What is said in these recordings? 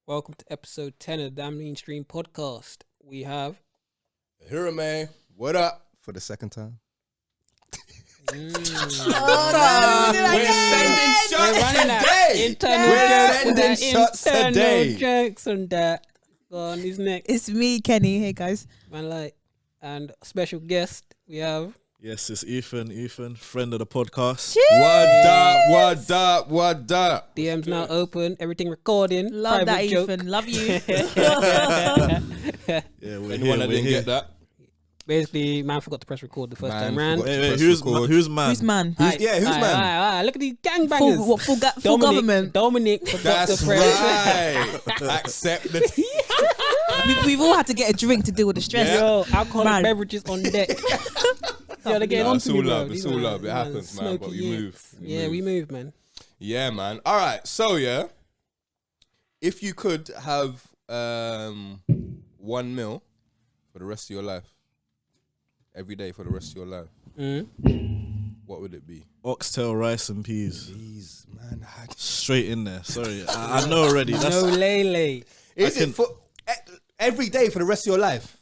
Welcome to episode 10 of the Damn Mainstream podcast. We have Hirame, what up? For the second time. We're sending shots today. internal shots today. jokes on that. Go on, who's next? It's me, Kenny. Hey, guys. Man, like, and special guest we have. Yes, it's Ethan, friend of the podcast. What up? DM's now open. Everything recording. Love private that, joke. Ethan. Love you. Yeah, we're Anyone here. that didn't get that? Basically, man forgot to press record the first Man time round. forgot. Wait, Press who's record. who's man? Who's man? Who's man? Aye, look at these gangbangers. Full government. Dominic forgot That's to press. right. Accept the We've all had to get a drink to deal with the stress. Yeah. Yo, alcoholic Man. beverages on deck. Yo, they're getting Nah, on it's to me, all bro. love, it's These all man- love. It happens, man, but smoky we yanks. move. We move, man. Yeah, man. All right. So, yeah, if you could have 1 mil for the rest of your life, every day for the rest of your life, what would it be? Oxtail, rice and peas. Jeez, man. Straight in there. Sorry, I know already. That's No lele. Is it for every day for the rest of your life?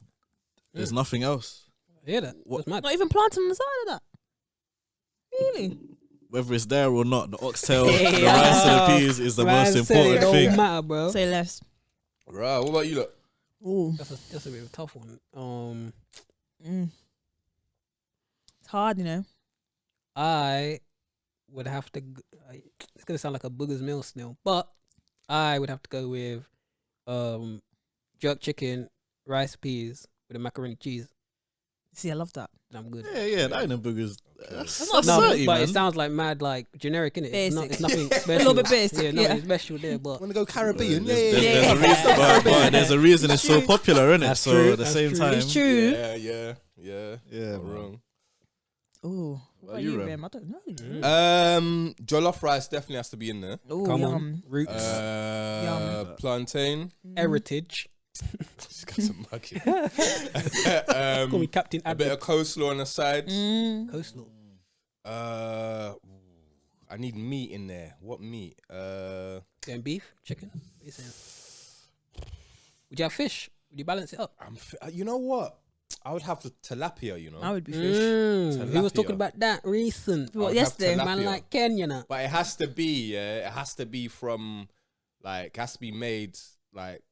there's nothing else. Hear that? What? That's mad. Not even planting on the side of that. Really? Whether it's there or not, the oxtail, Hey, the rice and the peas is the Man most said it important don't thing. matter, bro. Say less. Right. What about you, look? Ooh. That's a bit of a tough one. It's hard, you know. I would have to. It's gonna sound like a booger's meal still, but I would have to go with jerk chicken, rice, peas with a macaroni cheese. See, I love that. I'm good. Yeah, that ain't a boogers. That's not No, dirty, but man. it sounds like mad, like generic, innit? It's Basic. nothing special. A little bit basic, Yeah, nothing yeah. special there, but Want to go Caribbean? There's a reason, but there's a reason it's so popular, isn't it? That's So true, at the that's same true. time, It's true. Yeah. Not man. wrong. Ooh. What about you, you, Rem? Rem? I don't know. Jollof rice definitely has to be in there. Ooh, come yum. on, roots, Plantain. heritage. Just got some bucket. Call me Captain A bit Admiral. of coleslaw on the side. Coleslaw. I need meat in there. What meat? Then beef, chicken. What you saying? Would you have fish? Would you balance it up? You know what? I would have the tilapia. You know, I would be fish. Who was Tilapia. talking about that recent? What, I would yesterday? have Man tilapia. like Ken, you know. But it has to be. It has to be from, like, it has to be made like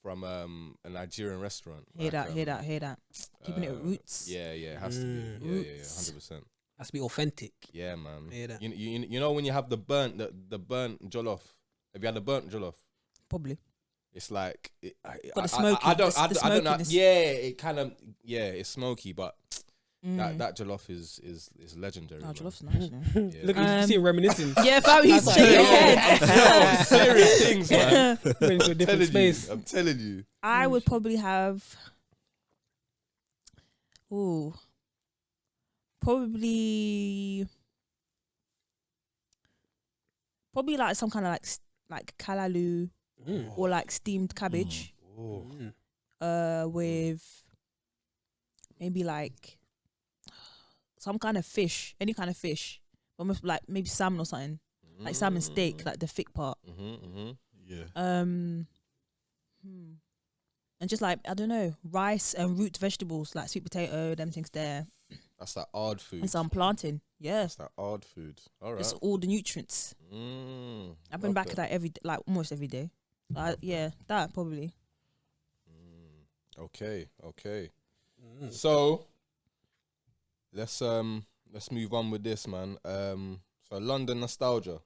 from a Nigerian restaurant. Hear Like, that. Keeping it roots. Yeah, it has to be. Yeah, 100%. Has to be authentic. Yeah, man. Hear that. You know when you have the burnt jollof. Have you had the burnt jollof? Probably. It's like Got the smoky- I don't the know. smokiness. Yeah, it kind of it's smoky, but that jollof is legendary. Oh, man. jollof's nice, you know. Yeah. Look, you see him reminiscing. Yeah, fam, he's That's straight like- ahead. Yo, serious things, man. Went into a different space. I'm telling you. I would probably have. Ooh. Probably like some kind of like kalaloo or like steamed cabbage. With maybe like some kind of fish, any kind of fish, almost like maybe salmon or something, like salmon steak, like the thick part. yeah. And just like, I don't know, rice and root vegetables like sweet potato, them things there. That's that odd food. And some plantain. Yes. That's that odd food. All right. It's all the nutrients. I've been back at that like almost every day. Yeah, that probably. Okay. So let's move on with this, man. So London nostalgia.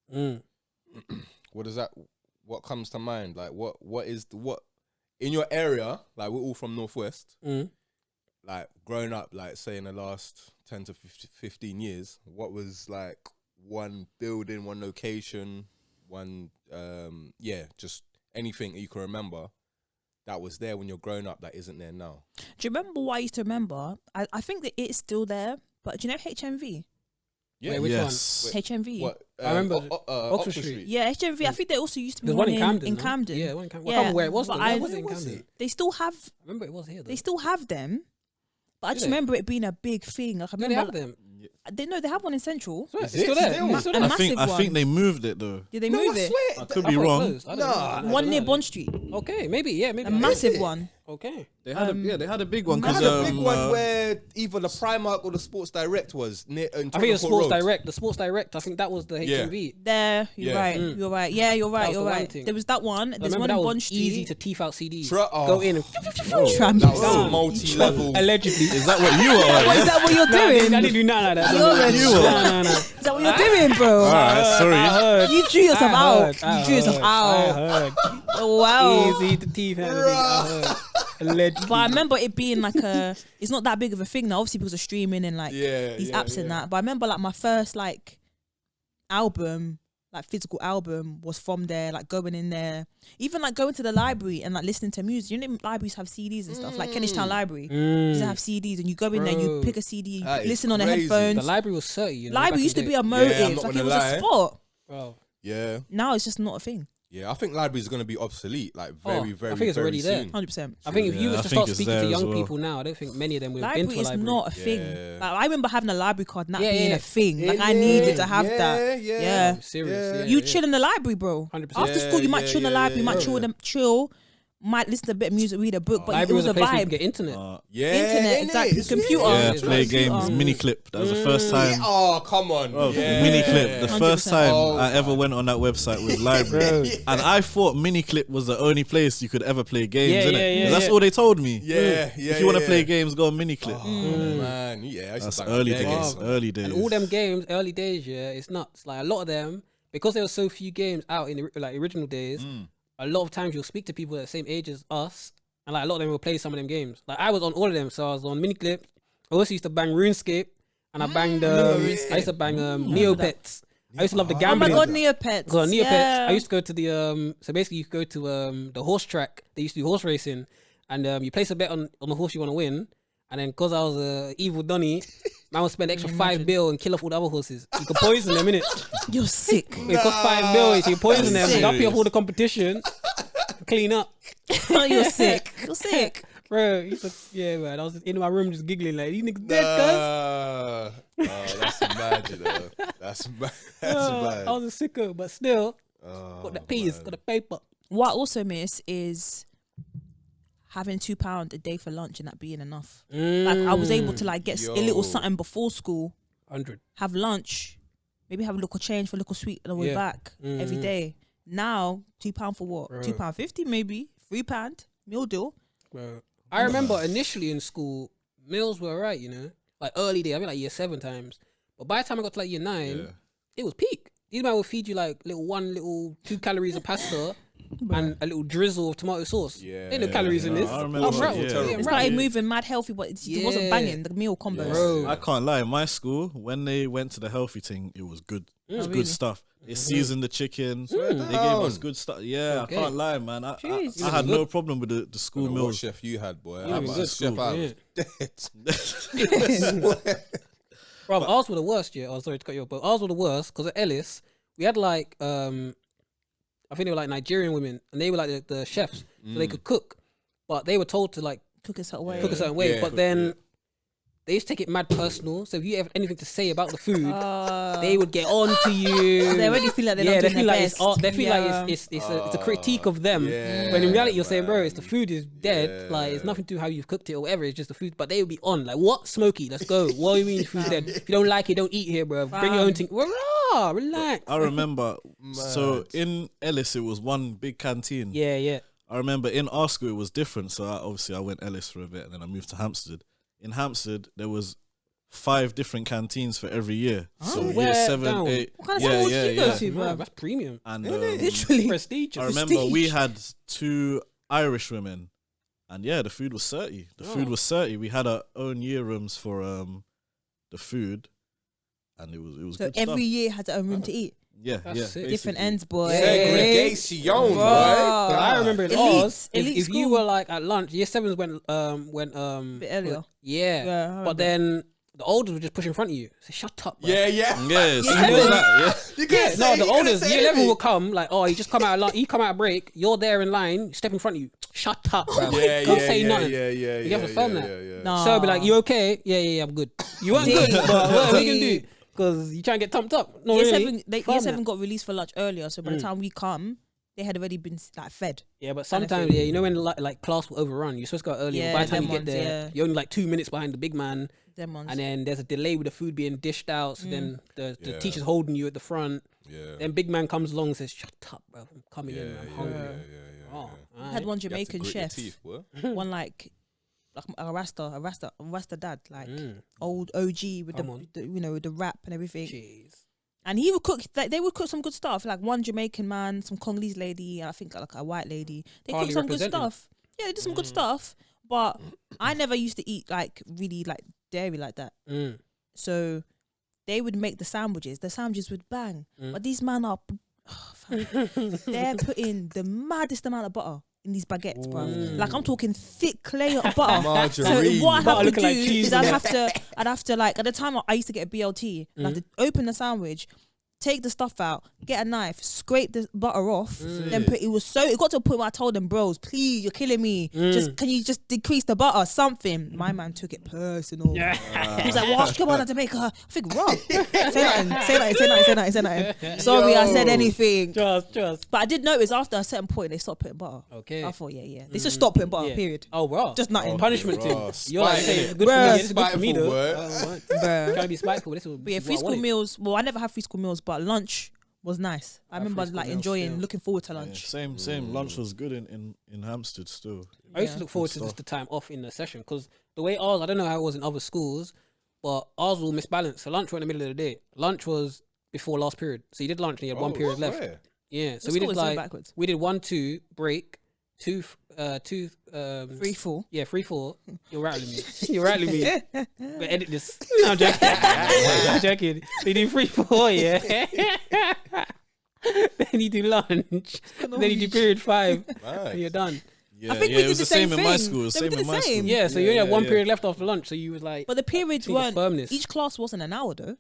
What is that? What comes to mind? Like what in your area? Like, we're all from Northwest. Like, growing up, like, say in the last 10 to 15 years, what was like one building, one location, just anything that you can remember that was there when you're growing up that isn't there now? Do you remember what I used to remember? I think that it's still there, but do you know HMV? Yeah. Wait, which Yes. HMV. What? I remember Oxford Street. Yeah, HMV. I think there also used to be There's one one in Camden. in no? Camden. Yeah, one in Camden. I Yeah, can't remember where it was. but Though. I- Where was it in Where was Camden? it? They still have. I remember it was here though. They still have them, but I Do just they? remember it being a big thing. Like I No, they remember, have them. They have one in Central. It's still there. Still? It's still A there. massive I one. think they moved it though. Did they No, move I it? swear. I could I be thought it wrong. closed. I don't know. One near Bond Street. Okay, maybe. Yeah, maybe. A massive one. Okay. They had they had a big one They because had a big one where either the Primark or the Sports Direct was near. I think it was Sports Direct. The Sports Direct. I think that was the HMV. There, you're Yeah. right. You're right. Yeah, you're right. was You're the one right. thing. There was that one. I There's remember one that in was Bond Street. easy to teeth out CDs. Oh. Go in and Tram That was down. multi-level. allegedly. Is that what you are? Is that what you're I doing? didn't do nothing like that. You're No. Is that what you're doing, bro? Alright, sorry. I heard. You drew yourself out. I You drew yourself heard. out. I heard. Oh, wow. Easy to teeth out. I heard. Allegedly. But I remember it being like it's not that big of a thing now, obviously because of streaming and like these apps and that. But I remember like my first like album, like physical album, was from there, like going in there. Even like going to the library and like listening to music. You know, libraries have CDs and stuff. Like Kentish Town Library used to have CDs, and you go in there, and you Bro. pick a CD, That is listen on the crazy. headphones. The library was 30. You know, Library back used to in be the a day. motive, I'm not like it gonna was lie. a sport. Bro. Yeah. Now it's just not a thing. Yeah, I think libraries are going to be obsolete, like very, I very, think it's very already there. soon. 100%. I think if you Yeah, was I to think start it's speaking there to as young well. people now, I don't think many of them would have been Library to a is library. not a thing. Yeah. Like I remember having a library card not Yeah, being yeah. a thing. Like I Yeah, needed to have that. yeah. Yeah. Serious. Yeah. You chill in the library, bro. 100%. After school, you might chill in the library, you might chill, might listen to a bit of music, read a book, but it Library was was a a place where you vibe. could get internet. Yeah, Internet, innit? exactly. It's Computer. weird. Yeah, it's play like- games, mini clip. That was the first Yeah, time. oh, come on. Bro, Yeah. mini clip. The 100%. first time Oh, I ever went on that website was library, and I thought mini clip was the only place you could ever play games. Yeah, innit? yeah, yeah, That's yeah. all they told me. Yeah, If you want to play games, go on mini clip. Oh, man. Yeah, I used That's to bang early them days. games. Early days. And all them games, early days, yeah, it's nuts. Like a lot of them, because there were so few games out in the like original days, a lot of times you'll speak to people at the same age as us, and like a lot of them will play some of them games. Like I was on all of them, so I was on Miniclip. I also used to bang RuneScape, and I banged. I used to bang Neopets. I used to love the Oh my gambling. god, Neopets. So Neopets, Yeah. I used to go to the so basically you could go to the horse track. They used to do horse racing, and you place a bet on the horse you want to win, and then because I was a evil Donny, man would spend extra $5 bill and kill off all the other horses. You could poison them, innit? You're sick. It cost $5 bill, so you poison them, Sick. up you off all the competition, clean up. You're sick. You're sick. Bro, yeah, man. I was in my room just giggling like, these niggas dead, cuz. Oh, that's mad, you know. That's mad. That's mad. I was a sicko, but still, Oh, got the peas, got the paper. What I also miss is having £2 a day for lunch and that being enough. Like I was able to like get a little Yo. something before school, 100. have lunch, maybe have a little change for a little sweet on the way Yeah. back every day. Now £2 for what? Bro. £2.50 maybe, £3 meal deal. Bro. I remember initially in school, meals were alright, you know, like early day. I mean, like year 7 times. But by the time I got to like year 9, it was peak. These men would feed you like little 2 calories of pasta and a little drizzle of tomato sauce. Yeah. Ain't no calories in No, this. I remember I'm that, rattled. yeah. Yeah, I'm It's rattled. started moving mad healthy, but it wasn't Yeah. banging the meal combos. Bro. I can't lie. My school, when they went to the healthy thing, it was good. It was Oh, really? good stuff. They seasoned the chicken. They down. gave us good stuff. Yeah, Okay. I can't lie, man. I Jeez. had Good. no problem with the school What meals. chef you had, boy? Yeah, I it was was good. chef, I Yeah. was dead. Bro, ours were the worst, yeah. Oh, sorry to cut you off, but ours were the worst because at Ellis, we had like, I think they were like Nigerian women and they were like the chefs, so they could cook. But they were told to like Cook a certain way. cook a certain way. Yeah. But then they used to take it mad personal. So if you have anything to say about the food, they would get on to you. They already feel like they're yeah, not they doing feel their like best. it's art. They feel Yeah. like it's a critique of them. Yeah, When in reality you're saying, bro, man. it's the food is dead. Like it's nothing to do how you've cooked it or whatever. It's just the food. But they would be on like, what Smokey? Let's go. What do you mean food dead? If you don't like it, don't eat here, bro. Bring your own thing. Relax. I remember. So in Ellis, it was one big canteen. Yeah, yeah. I remember in our school it was different. So obviously I went Ellis for a bit, and then I moved to Hampstead. In Hampstead, there was 5 different canteens for every year. So Where year 7, down? 8. What kind of yeah, schools yeah, did you go yeah. to, bro? Man, that's premium. And Literally. Prestige. I remember we had 2 Irish women, and yeah, the food was 30. The food was 30. We had our own year rooms for the food, and it was So good every stuff. year had their own room to eat. Yeah, That's yeah. sick. Different basically. ends, boy. Segregation, Bro. boy. I remember in Elite- ours, elite if you school. were like at lunch, year 7s went Bit earlier. yeah, Yeah, I but remember. then the olders would just push in front of you. Say, shut up, bro. Yeah, yeah. Yeah, so Yeah. it was that, yeah. You Yeah, couldn't no, say- the you couldn't oldest, say year 11 anything. will come, like, oh, you just come out of break, you're there in line, step in front of you. shut up, bro. Yeah, Don't yeah, say yeah, nothing. yeah, yeah, You have to film that. yeah. Nah. So I'll be like, you okay? Yeah, I'm good. You weren't good, but what are you gonna do? Because you try and get thumped up. No, Year really. 7 got released for lunch earlier, so by the time we come, they had already been like fed. Yeah, but sometimes, you know when like class will overrun, you're supposed to go earlier. Yeah, By the time them you get ones, there, you're only like 2 minutes behind the big man. Them ones. And then there's a delay with the food being dished out. So then the teacher's holding you at the front. Yeah. Then big man comes along and says, "Shut up, bro. I'm coming in. I'm hungry." Yeah. Oh, I had one Jamaican chef. One like a Rasta dad, like old OG with the you know, with the rap and everything. Jeez. And he would cook. They would cook some good stuff. Like one Jamaican man, some Congolese lady, and I think like a white lady. They cook some good stuff. Yeah, they did some good stuff. But I never used to eat like really like dairy like that. So they would make the sandwiches. The sandwiches would bang. But these men are, they're putting the maddest amount of butter in these baguettes, bro. Like I'm talking thick layer of butter. Margarine. So what I have to do like is I'd have to like, at the time I used to get a BLT. I'd have to open the sandwich, take the stuff out, get a knife, scrape the butter off, then put. It got to a point where I told them, bros, please, you're killing me. Can you just decrease the butter? Something. My man took it personal. He was like, "Wash, come on, Jamaica." I think, wrong. Say nothing. Sorry, I said anything. Trust. But I did notice after a certain point they stopped putting butter. Okay. I thought, yeah. They just stopped putting butter. Period. Oh, bro. Just nothing. Punishment thing. You're like saying, good for me. This is good for me, though. Trying to be spiteful. This is But yeah, free school meals. Well, I never had free school meals, but lunch was nice. I remember like enjoying, looking forward to lunch. Same. Lunch was good in Hampstead still. I used to look forward to just the time off in the session because the way ours, I don't know how it was in other schools, but ours will misbalance. So lunch was in the middle of the day. Lunch was before last period. So you did lunch and you had one period left. Yeah. So we did like, we did 1-2 break, 2 3-4. Yeah, 3-4. You're rattling me. But edit this. No, I'm joking. I'm joking. They do 3-4, yeah. Then you do lunch. Then you do period 5. And you're done. Yeah, I think we did the same in my school. Yeah, so you only had one period left after lunch, so you was like. But the periods weren't. Each class wasn't an hour though.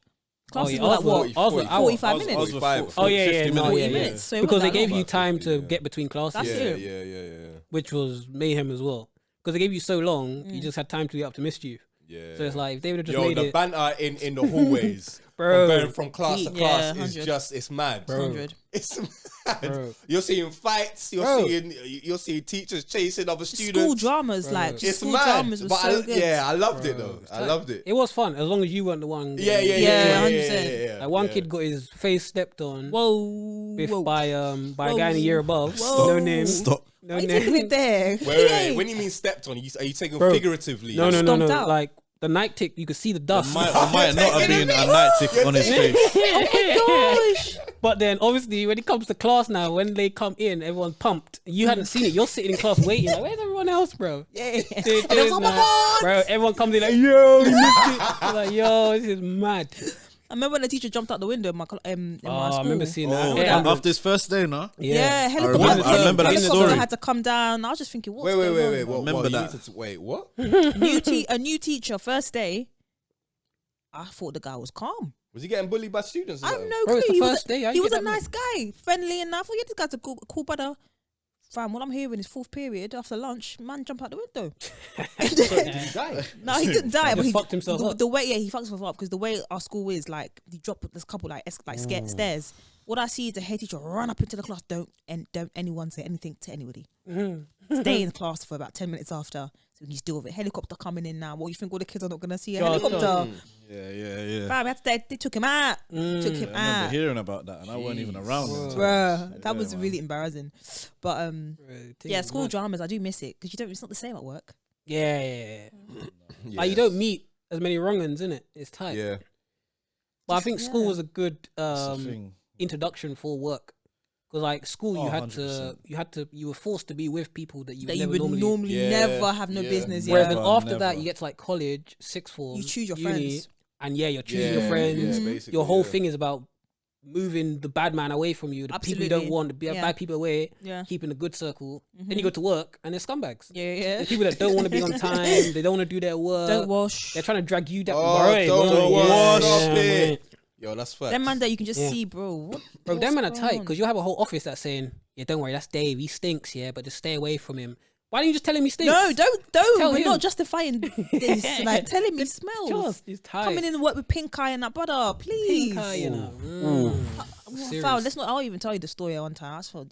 Classes were like what? 45 minutes. 40 minutes. So because they gave you time to get between classes. Yeah. Which was mayhem as well. Because they gave you so long, you just had time to get up to mischief. Yeah. So it's like if they would have just made the it. banter in the hallways, bro, going from class to class is just it's mad. Bro. 100. It's mad. Bro. You're seeing fights. You're seeing teachers chasing other students. School dramas, bro. Like it's school mad. dramas was so good. Yeah, I loved it though. I loved it. It was fun as long as you weren't the one. Yeah. 100%. Like one kid got his face stepped on. Whoa. By a guy in a year above. No name. Stop. No Why are you name. taking it there? Wait. When you mean stepped on, are you taking figuratively? No. Out. Like the night tick, you could see the dust. Might not have been a night tick on his face. Oh my gosh. But then obviously when it comes to class now, when they come in, everyone's pumped. You hadn't seen it. You're sitting in class waiting. Like, where's everyone else, bro? Yeah. Bro, everyone comes in like, yo, you missed it. You're like, yo, this is mad. I remember when the teacher jumped out the window in my school. I remember seeing that. After his first day, no? Yeah, helicopter. I remember that story. Had to come down. I was just thinking, what's wait. going on? Remember that? Wait, what? A new teacher, first day. I thought the guy was calm. Was he getting bullied by students? I have no Bro, clue. it's the He first day. was a nice guy, friendly, and I thought, yeah, this guy's a cool brother. Fam, what I'm hearing is 4th period after lunch, man jump out the window. Did he die? No, he didn't die, but he fucked himself up. The way, he fucked himself up because the way our school is, like, you drop this couple stairs. What I see is the head teacher run up into the class. Don't anyone say anything to anybody. Stay in the class for about 10 minutes after. So you deal with it. Helicopter coming in now. What you think all the kids are not gonna see a helicopter? Yeah. Fam, they took him out. Took him I out. remember hearing about that, and I wasn't even around. Bruh, that was really embarrassing. But school dramas, I do miss it because it's not the same at work. Yeah. Like you don't meet as many wrong-uns, innit? It's tight. Yeah. But I think school was a good introduction for work. Because like school, you were forced to be with people that you would normally never have no business. Whereas then after that, you get to like college, sixth form, you choose your uni, friends, and you're choosing your friends. Your whole thing is about moving the bad man away from you, the people you don't want, the bad people away, keeping the good circle. Then you go to work and they're scumbags. Yeah. The people that don't want to be on time, they don't want to do their work. Don't wash. They're trying to drag you down. Don't wash. Man. Yo, that's facts. Them man that you can just see, bro. Them man are tight because you have a whole office that's saying, yeah, don't worry, that's Dave. He stinks, but just stay away from him. Why are you just telling me stinks? No, don't. Tell We're him. not justifying this. Like telling me smells. Just, he's tight. Coming in and work with pink eye and that, brother. Please. Pink eye, you know. Serious. Foul. Let's not. I'll even tell you the story one time. I just felt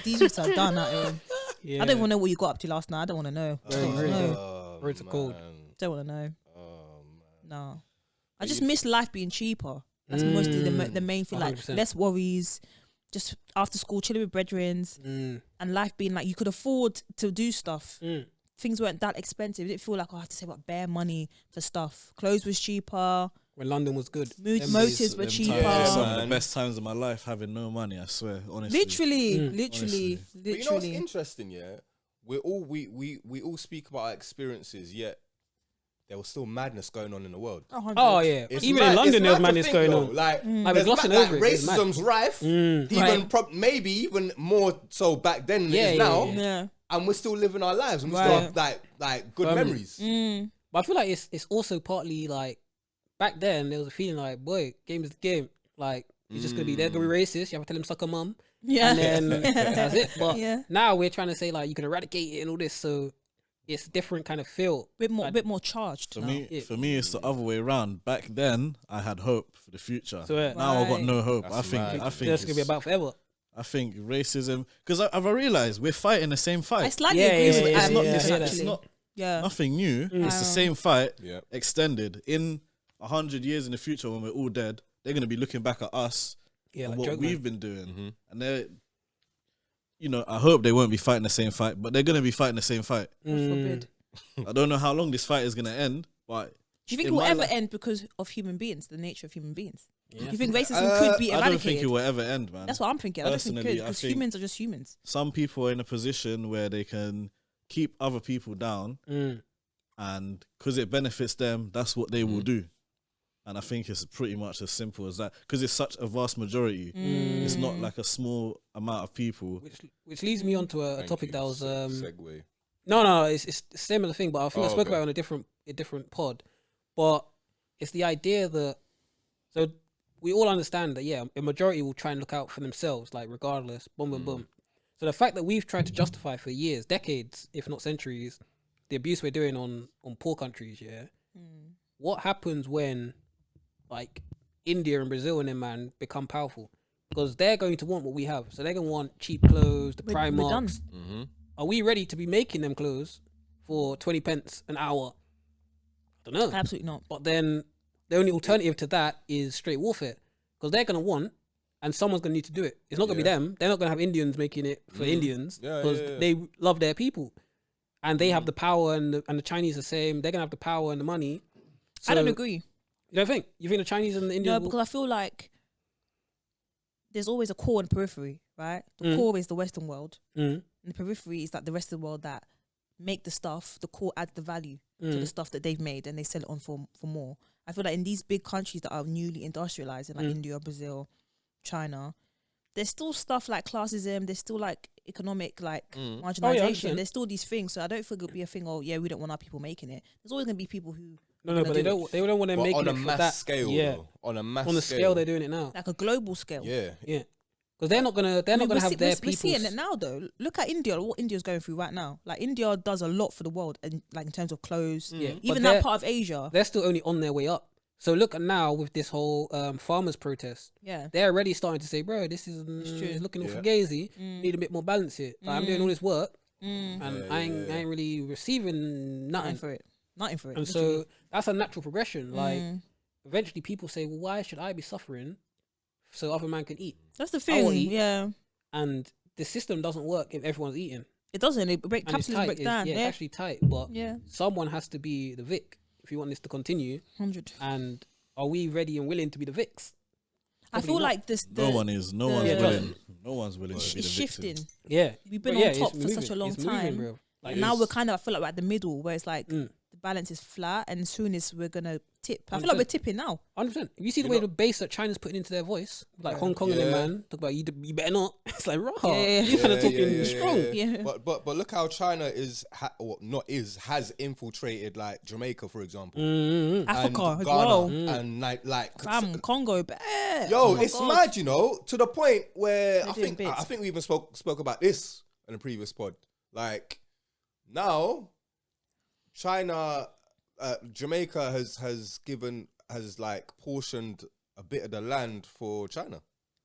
these youths are done at home. Yeah. I don't want to know what you got up to last night. I don't want to know. Words are cold. Don't want to know. Oh, man. No. I just miss life being cheaper. That's mostly the main thing. Like 100%. less worries. Just after school, chilling with brethrens, and life being like you could afford to do stuff. Things weren't that expensive. It didn't feel like I had to save up bare money for stuff. Clothes was cheaper. When London was good. Motives were cheaper. Some of the best times of my life having no money, I swear, honestly. Literally. But you know what's interesting, yeah? We all speak about our experiences, yet there was still madness going on in the world. Oh yeah, It's even mad- in London it's there was mad to madness think, going though. on. Like, we're there's glossing mad- over it. It's mad. racism's rife, even maybe even more so back then than it is now. Yeah. And we're still living our lives, and we still have like good memories. But I feel like it's also partly like back then there was a feeling like, boy, game is the game. Like it's just gonna be they're gonna be racist. You have to tell them suck a mum. Yeah. And then that's it. But Yeah. now we're trying to say like you can eradicate it and all this, so it's a different kind of feel. Bit more charged. For now. me, it's the other way around. Back then, I had hope for the future. So, now I got no hope. That's I think It's gonna be about forever. I think racism, because I've realized we're fighting the same I fight. slightly Yeah, agree yeah, with yeah, Adam yeah, on yeah, this yeah. It's actually. not Yeah. nothing new. It's the same fight Yeah. extended. In 100 years in the future, when we're all dead, they're gonna be looking back at us Yeah, and like what joke, we've man. been doing, and they're, I hope they won't be fighting the same fight, but they're gonna be fighting the same fight. God forbid. I don't know how long this fight is gonna end, but Do you think it in will my ever life- end because of human beings, the nature of human beings? Yeah. Do you think racism could be I eradicated? don't think it will ever end, man. That's what I'm thinking. I don't think it Personally, could I because think- humans are just humans. Some people are in a position where they can keep other people down, and because it benefits them, that's what they will do. And I think it's pretty much as simple as that, because it's such a vast majority. It's not like a small amount of people. Which leads me on to a Thank topic you. that was Segue. no, it's a similar thing, but I think I spoke okay. about it on a different pod. But it's the idea that so we all understand that a majority will try and look out for themselves, like regardless, boom, boom, boom. So the fact that we've tried to justify for years, decades, if not centuries, the abuse we're doing on poor countries, what happens when like India and Brazil and them man become powerful? Because they're going to want what we have. So they're going to want cheap clothes, the We're done. Primarks. Are we ready to be making them clothes for 20 pence an hour? I don't know. Absolutely not. But then the only alternative to that is straight warfare. Because they're going to want, and someone's going to need to do it. It's not going to be them. They're not going to have Indians making it for Indians because they love their people. And they have the power, and the Chinese the same. They're going to have the power and the money. I don't So- agree. You don't think? You think the Chinese and the Indians No, will- because I feel like there's always a core and periphery, right? The core is the Western world, and the periphery is like the rest of the world that make the stuff. The core adds the value to the stuff that they've made, and they sell it on for more. I feel like in these big countries that are newly industrialized, like India, Brazil, China, there's still stuff like classism. There's still like economic like marginalization. 100%. There's still these things. So I don't think it'll be a thing. Oh yeah, we don't want our people making it. There's always gonna be people who No, but they do don't. They don't want to But make on it a for mass that scale, Yeah, though. On a mass on the scale they're doing it now. like a global scale. Yeah. Yeah, because they're not gonna. They're not gonna have their We're people. seeing it now, though. Look at India. What India's going through right now. Like India does a lot for the world, and like in terms of clothes. Yeah, but Even they're- that part of Asia. They're still only on their way up. So look at now with this whole farmers protest. Yeah. They're already starting to say, bro, this is true. looking Yeah. for gazy. Need a bit more balance here. Like, I'm doing all this work, and I ain't really receiving Nothing nothing. for it. Nothing for it. And literally. so that's a natural progression. Like eventually, people say, well, why should I be suffering so other man can eat? That's the I will thing. eat. Yeah. And the system doesn't work if everyone's eating. It doesn't. It And it's capitalism tight. breaks It's- down. yeah, Yeah. it's actually tight. But Yeah. someone has to be the Vic if you want this to continue. 100. And are we ready and willing to be the Vics? I feel not. like this. No one is. No one's Yeah, willing. No one's willing to be It's the victim. shifting. Yeah, We've been But on yeah, top it's for such moving. a long It's moving, time. bro. Like, And now is. we're kind of, I feel like we're at the middle where it's like the balance is flat, and as soon as we're gonna tip, I feel like we're 100%. tipping now. 100%. If you see the way the bass that China's putting into their voice, like Hong Kong and them, man, talk about you better not. It's like, raw. Yeah. You're kind of talking strong. Yeah. But look how China has infiltrated like Jamaica, for example, Africa and as Ghana, well. and like Congo, but yo, oh my it's God. mad, you know, to the point where They're doing bits. I think we even spoke about this in a previous pod. Like now China, Jamaica has like portioned a bit of the land for China.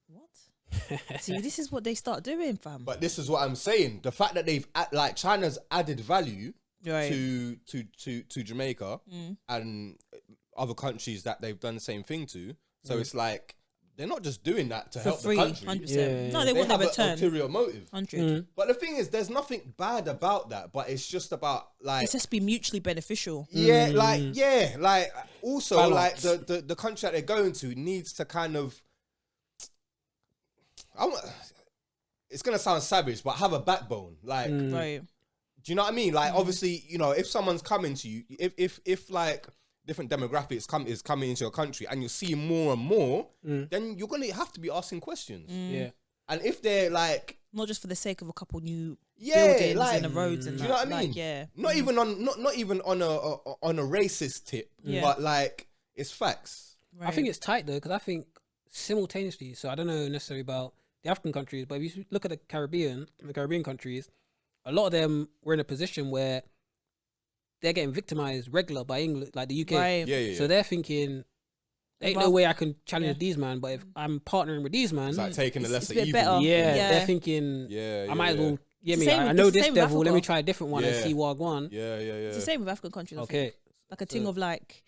What? See, this is what they start doing, fam. But this is what I'm saying. The fact that they've like China's added value Right. to Jamaica and other countries that they've done the same thing to. So it's like they're not just doing that to help free, the country. 100%. Yeah. No, they want the have an return. ulterior motive. 100. But the thing is, there's nothing bad about that. But it's just about like It's just be mutually beneficial. yeah, like also Balance. like the country that they're going to needs to kind of. It's gonna sound savage, but have a backbone. Like, Right. do you know what I mean? Like, obviously, you know, if someone's coming to you, if like different demographics is coming into your country, and you see more and more, then you're gonna have to be asking questions. Yeah. And if they're like, Not just for the sake of a couple new yeah, buildings like, and the roads and do you know what I mean? Like, yeah. Not even on a racist tip, Yeah. but like it's facts. I think it's tight though, because I think simultaneously, so I don't know necessarily about the African countries, but if you look at the Caribbean countries, a lot of them were in a position where they're getting victimized regular by England, like the UK. Right. Yeah. So they're thinking, there ain't no way I can challenge these man, but if I'm partnering with these man, It's like taking the It's lesser a bit evil. better. yeah, they're Yeah. thinking, Yeah, I might as well. Yeah, It's the same I with- know it's the this same with devil. Let me Africa. try a different one and Yeah. see what I want. Yeah. It's the same with African countries. I think. Okay. Like a thing of like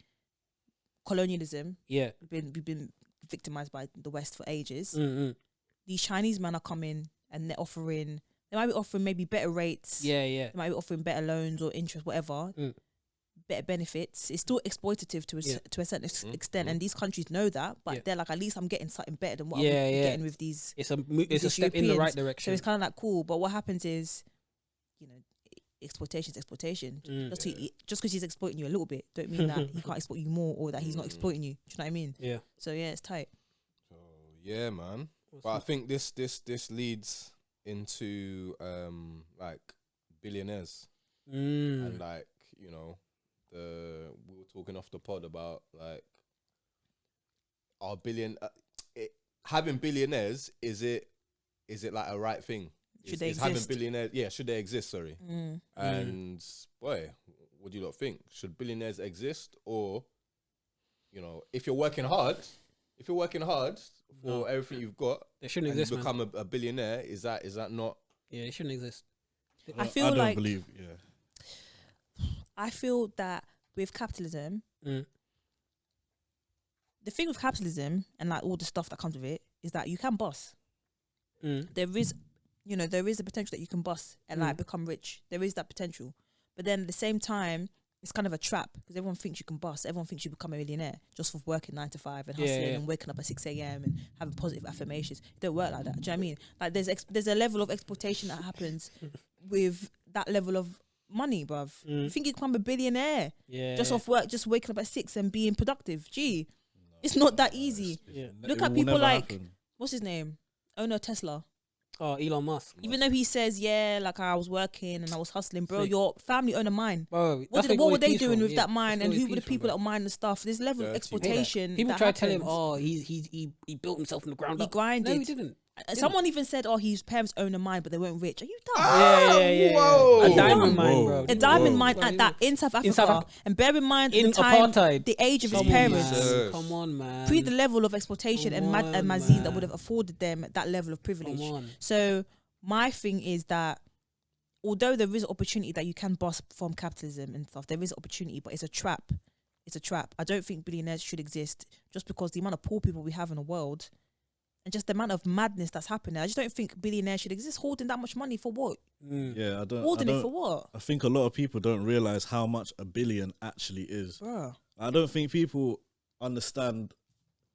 colonialism. Yeah. We've been victimized by the West for ages. Mm-hmm. These Chinese men are coming and they're offering. They might be offering maybe better rates. Yeah. They might be offering better loans or interest, whatever. Better benefits. It's still exploitative to a certain extent, and these countries know that. But they're like, at least I'm getting something better than what I'm getting with these. It's a these step in the right Europeans. direction. So it's kind of like cool. But what happens is, you know, exploitation is exploitation. Just because he's exploiting you a little bit, don't mean that he can't exploit you more or that he's not exploiting you. Do you know what I mean? Yeah. So yeah, it's tight. So yeah, man. But I think this leads into like billionaires and like, you know, we were talking off the pod about like our having billionaires, is it like a right thing? Should they is having exist? billionaires, should they exist? Sorry. And boy, what do you lot think? Should billionaires exist, or, you know, if you're working hard for everything you've got, They shouldn't and exist, you become a billionaire, is that not? Yeah, it shouldn't exist. I feel I don't like believe. I feel that with capitalism, the thing with capitalism and like all the stuff that comes with it is that you can boss. There is, you know, there is a potential that you can boss and like become rich. There is that potential, but then at the same time, it's kind of a trap because everyone thinks you can boss. Everyone thinks you become a millionaire just for working 9 to 5 and hustling and waking up at 6 a.m. and having positive affirmations. It don't work like that. Do you know what I mean? Like there's a level of exploitation that happens with that level of money, bruv. You think you become a billionaire just off work, just waking up at 6 and being productive? Gee, it's not that easy. Look at people like what's his name, owner of Tesla. Oh, Elon Musk. Even though he says, like I was working and I was hustling, bro, your family own a mine. Bro, What were they doing with that mine, and who were the people that were mining the stuff? There's a level of Dirty. exploitation. People that try to tell him, happens. oh, he built himself from the ground He up. grinded. No, he didn't. Someone even said, oh, his parents own a mine, but they weren't rich. Are you dumb? Yeah. Whoa. A diamond Whoa. mine, bro. A diamond mine at that in South Africa. Africa. And bear in mind In the time, apartheid. the age of his Come on, parents. man. Come on, man. Pre the level of exploitation Come and on, magazine that man. would have afforded them that level of privilege. Come on. So my thing is that although there is opportunity that you can boss from capitalism and stuff, there is opportunity, but it's a trap. It's a trap. I don't think billionaires should exist just because the amount of poor people we have in the world and just the amount of madness that's happening. I just don't think billionaires should exist holding that much money for what? Yeah, I don't. Holding it for what? I think a lot of people don't realize how much a billion actually is. Bruh. I don't think people understand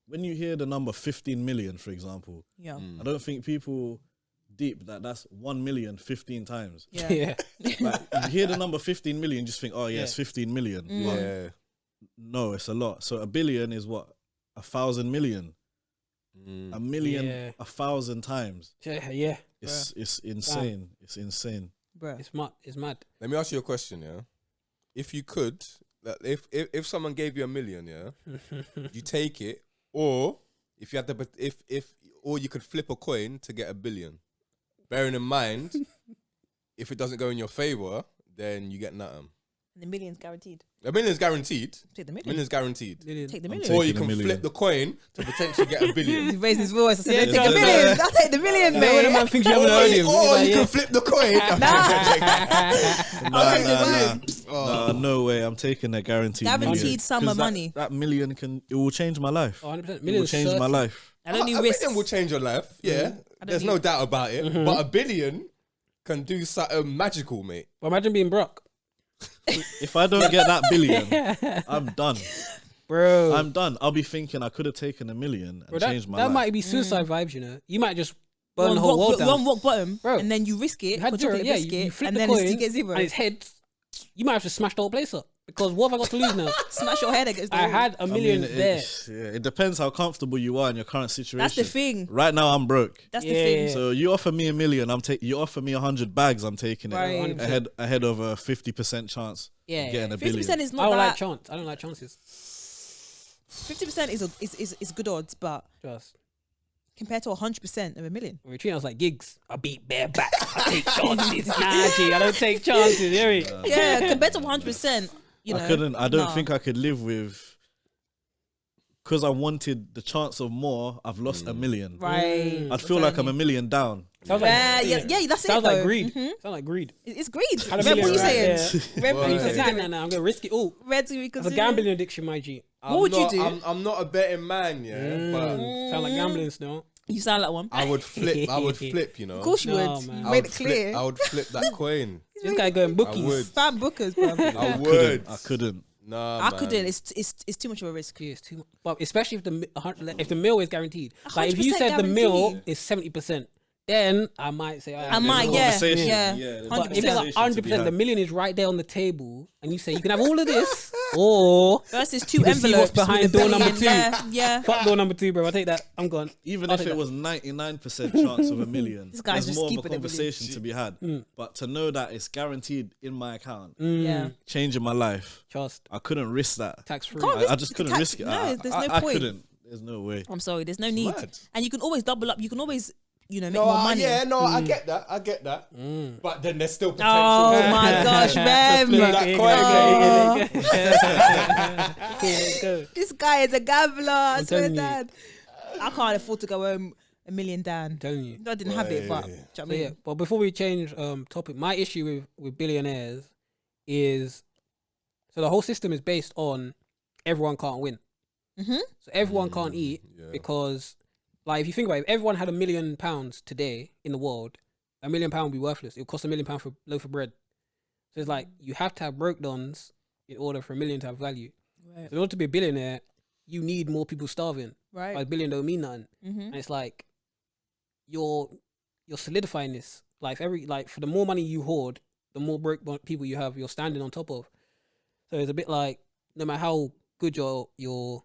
when you hear the number 15 million, for example. Yeah. I don't think people deep that's 1 million 15 times. Yeah. Yeah. Like, you hear the number 15 million, just think, oh yeah, it's 15 million. But Yeah. no, it's a lot. So a billion is what? 1,000 million. A million, Yeah. 1,000 times. Yeah. It's insane. It's insane. Bruh. It's mad. Let me ask you a question, yeah. If you could, like, if someone gave you $1 million, yeah, you take it, or if you had to, or you could flip a coin to get $1 billion. Bearing in mind, if it doesn't go in your favor, then you get nothing. And the million's guaranteed. A million's guaranteed. Take the million. Million's guaranteed. Take the I'm million. Or you taking can a million. flip the coin to potentially get a billion. He raised his voice. I said, Yeah, take the million. I'll take the million, When a mate. man thinks you haven't heard him. Or he's you like, can flip the coin. Nah, no way. I'm taking a guaranteed Guaranteed million. sum 'Cause of money. That million it will change my life. 100%. It will Millions change my certain. life. I don't need A risks. million will change your life. Yeah, there's no doubt about it. But a billion can do something magical, mate. Well, imagine being broke. If I don't get that billion, I'm done. Bro. I'm done. I'll be thinking I could have taken a million and Bro, changed my that life. might be suicide vibes, you know. You might just burn the whole world down. One rock bottom, Bro, and then you risk it You had for zero, chocolate yeah. biscuit, You flip and the then coin, you get zero. and it's heads. You might have to smash the whole place up because what have I got to lose now? Smash your head against the I wall. had a million there. It depends how comfortable you are in your current situation. That's the thing. Right now, I'm broke. That's the Yeah. thing. So you offer me a million, you offer me 100 bags, I'm taking it. Right. 100%. Ahead of a 50% chance Yeah, of getting a 50% billion. is I not don't like that. chance. I don't like chances. 50% is good odds, but Just. compared to 100% of a million. When we treat us like gigs, I beat bare back. I take chances. Nah, G, I don't take chances. Hear me? Yeah, compared to 100%, you know. I don't think I could live with, because I wanted the chance of more, I've lost a million. Right. I'd feel like I'm a million down. Sounds like, Yeah, that's sounds it. like though. greed. Mhm. Sounds like greed. It's greed. Had a Red, what are you million, saying? right, Red, Well, And he yeah. said, nah, I'm going to risk it all. Red to It's a reconsider. gambling addiction, my G. What would you do? I'm not a betting man, yeah, but Sound like gambling still. You sound like one. I would flip. I would flip. You know, Of course you No, would. man. You I made would it clear. Flip, I would flip that coin. This guy going bookies. I would. Fan bookers, bro. I would. I couldn't. Nah, I man. couldn't. It's too much of a risk. Yeah, it's too much. But especially if the meal is guaranteed. Like if you 100% said the meal guaranteed. is 70%, then I might say I might, a yeah, conversation. yeah. there's a But if it's like conversation to be 100%, the had. million is right there on the table, and you say you can have all of this, or Versus two You can see what's envelopes behind with a door number billion. 2. Yeah, yeah. fuck door number 2, bro. I take that. I'm gone. Even I'll if take it that. was 99% chance of a million, This guy's there's just more of a keeping it conversation to be had. But to know that it's guaranteed in my account, Yeah. changing my life, Trust. I couldn't risk that. Tax free. Can't I just couldn't risk it. No, there's no I point. couldn't. There's no way. I'm sorry, there's no need. mad. And you can always double up. You can always, make No, more money. yeah, no, I get that. I get that. But then there's still potential. Oh to- my gosh, Rem. flip that coin. Go. This guy is a gambler. I swear telling to you. God. I can't afford to go home a million down. I'm telling you. I didn't have it, but do you know what I So mean? yeah, but before we change topic, my issue with billionaires is so the whole system is based on everyone can't win. Mhm. So everyone can't eat because, like, if you think about it, if everyone had £1 million today in the world, £1 million would be worthless. It would cost £1 million for a loaf of bread. So it's like you have to have broke dons in order for $1 million to have value. Right. So in order to be a billionaire, you need more people starving. Right. Like, $1 billion don't mean nothing. Mhm. And it's like you're solidifying this. Like for the more money you hoard, the more broke people you have, you're standing on top of. So it's a bit like no matter how good your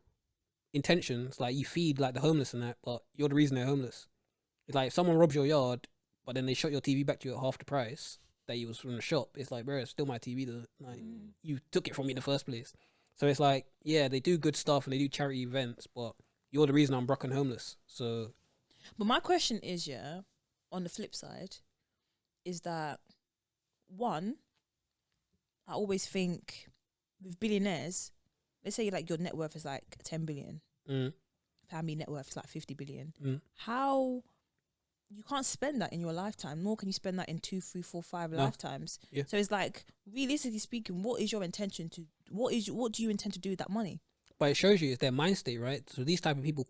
intentions, like you feed like the homeless and that, but you're the reason they're homeless. It's like if someone robs your yard, but then they shot your TV back to you at half the price that you was from the shop. It's like, bro, it's still my TV though. Like you took it from me in the first place. So it's like, yeah, they do good stuff and they do charity events, but you're the reason I'm broke and homeless. So But my question is, yeah, on the flip side, is that one, I always think with billionaires, let's say like your net worth is like 10 billion, family net worth is like 50 billion. How you can't spend that in your lifetime, nor can you spend that in 2, 3, 4, 5 lifetimes. Yeah. So it's like, realistically speaking, what is your intention to? What do you intend to do with that money? but it shows you it's their mind state, right? So these type of people